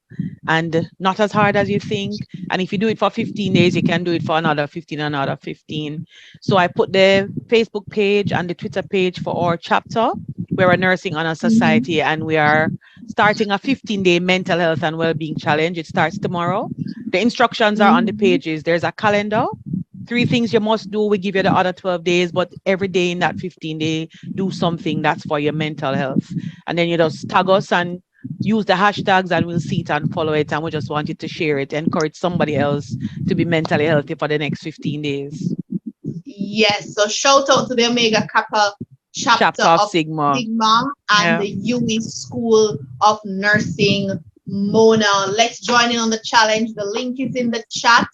and not as hard as you think. And if you do it for 15 days, you can do it for another 15, another 15. So I put the Facebook page and the Twitter page for our chapter. We're a Nursing Honor Society, and we are starting a 15-day mental health and well-being challenge. It starts tomorrow. The instructions are on the pages. There's a calendar. 3 things you must do. We give you the other 12 days, but every day in that 15-day, do something that's for your mental health. And then you just tag us and use the hashtags and we'll see it and follow it. And we just want you to share it, encourage somebody else to be mentally healthy for the next 15 days. Yes, so shout out to the Omega Kappa chapter of Sigma and the UE School of Nursing Mona. Let's join in on the challenge. The link is in the chat,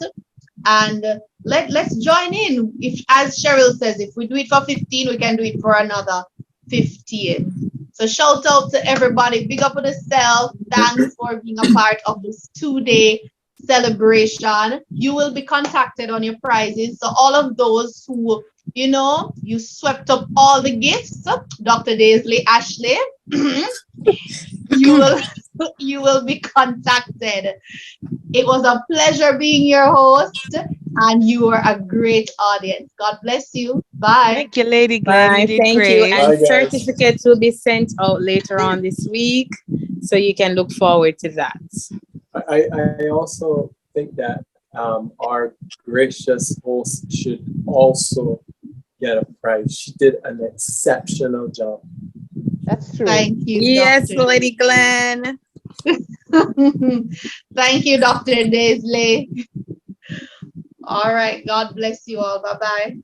and let's join in. If, as Cheryl says, if we do it for 15, we can do it for another 15. So shout out to everybody. Big up on yourself. Thanks for being a part of this 2-day celebration. You will be contacted on your prizes. So all of those who, you know, you swept up all the gifts, Dr. Daisley, Ashley, you will be contacted. It was a pleasure being your host, and you were a great audience. God bless you. Bye. Thank you, Lady Glenn. Bye. You did Thank great. you. And Bye, guys. certificates will be sent out later on this week, so you can look forward to that. I also think that our gracious host should also get a prize. She did an exceptional job. That's true. Thank you. Yes, Dr. Lady Glenn. Thank you, Dr. Daisley. All right. God bless you all. Bye-bye.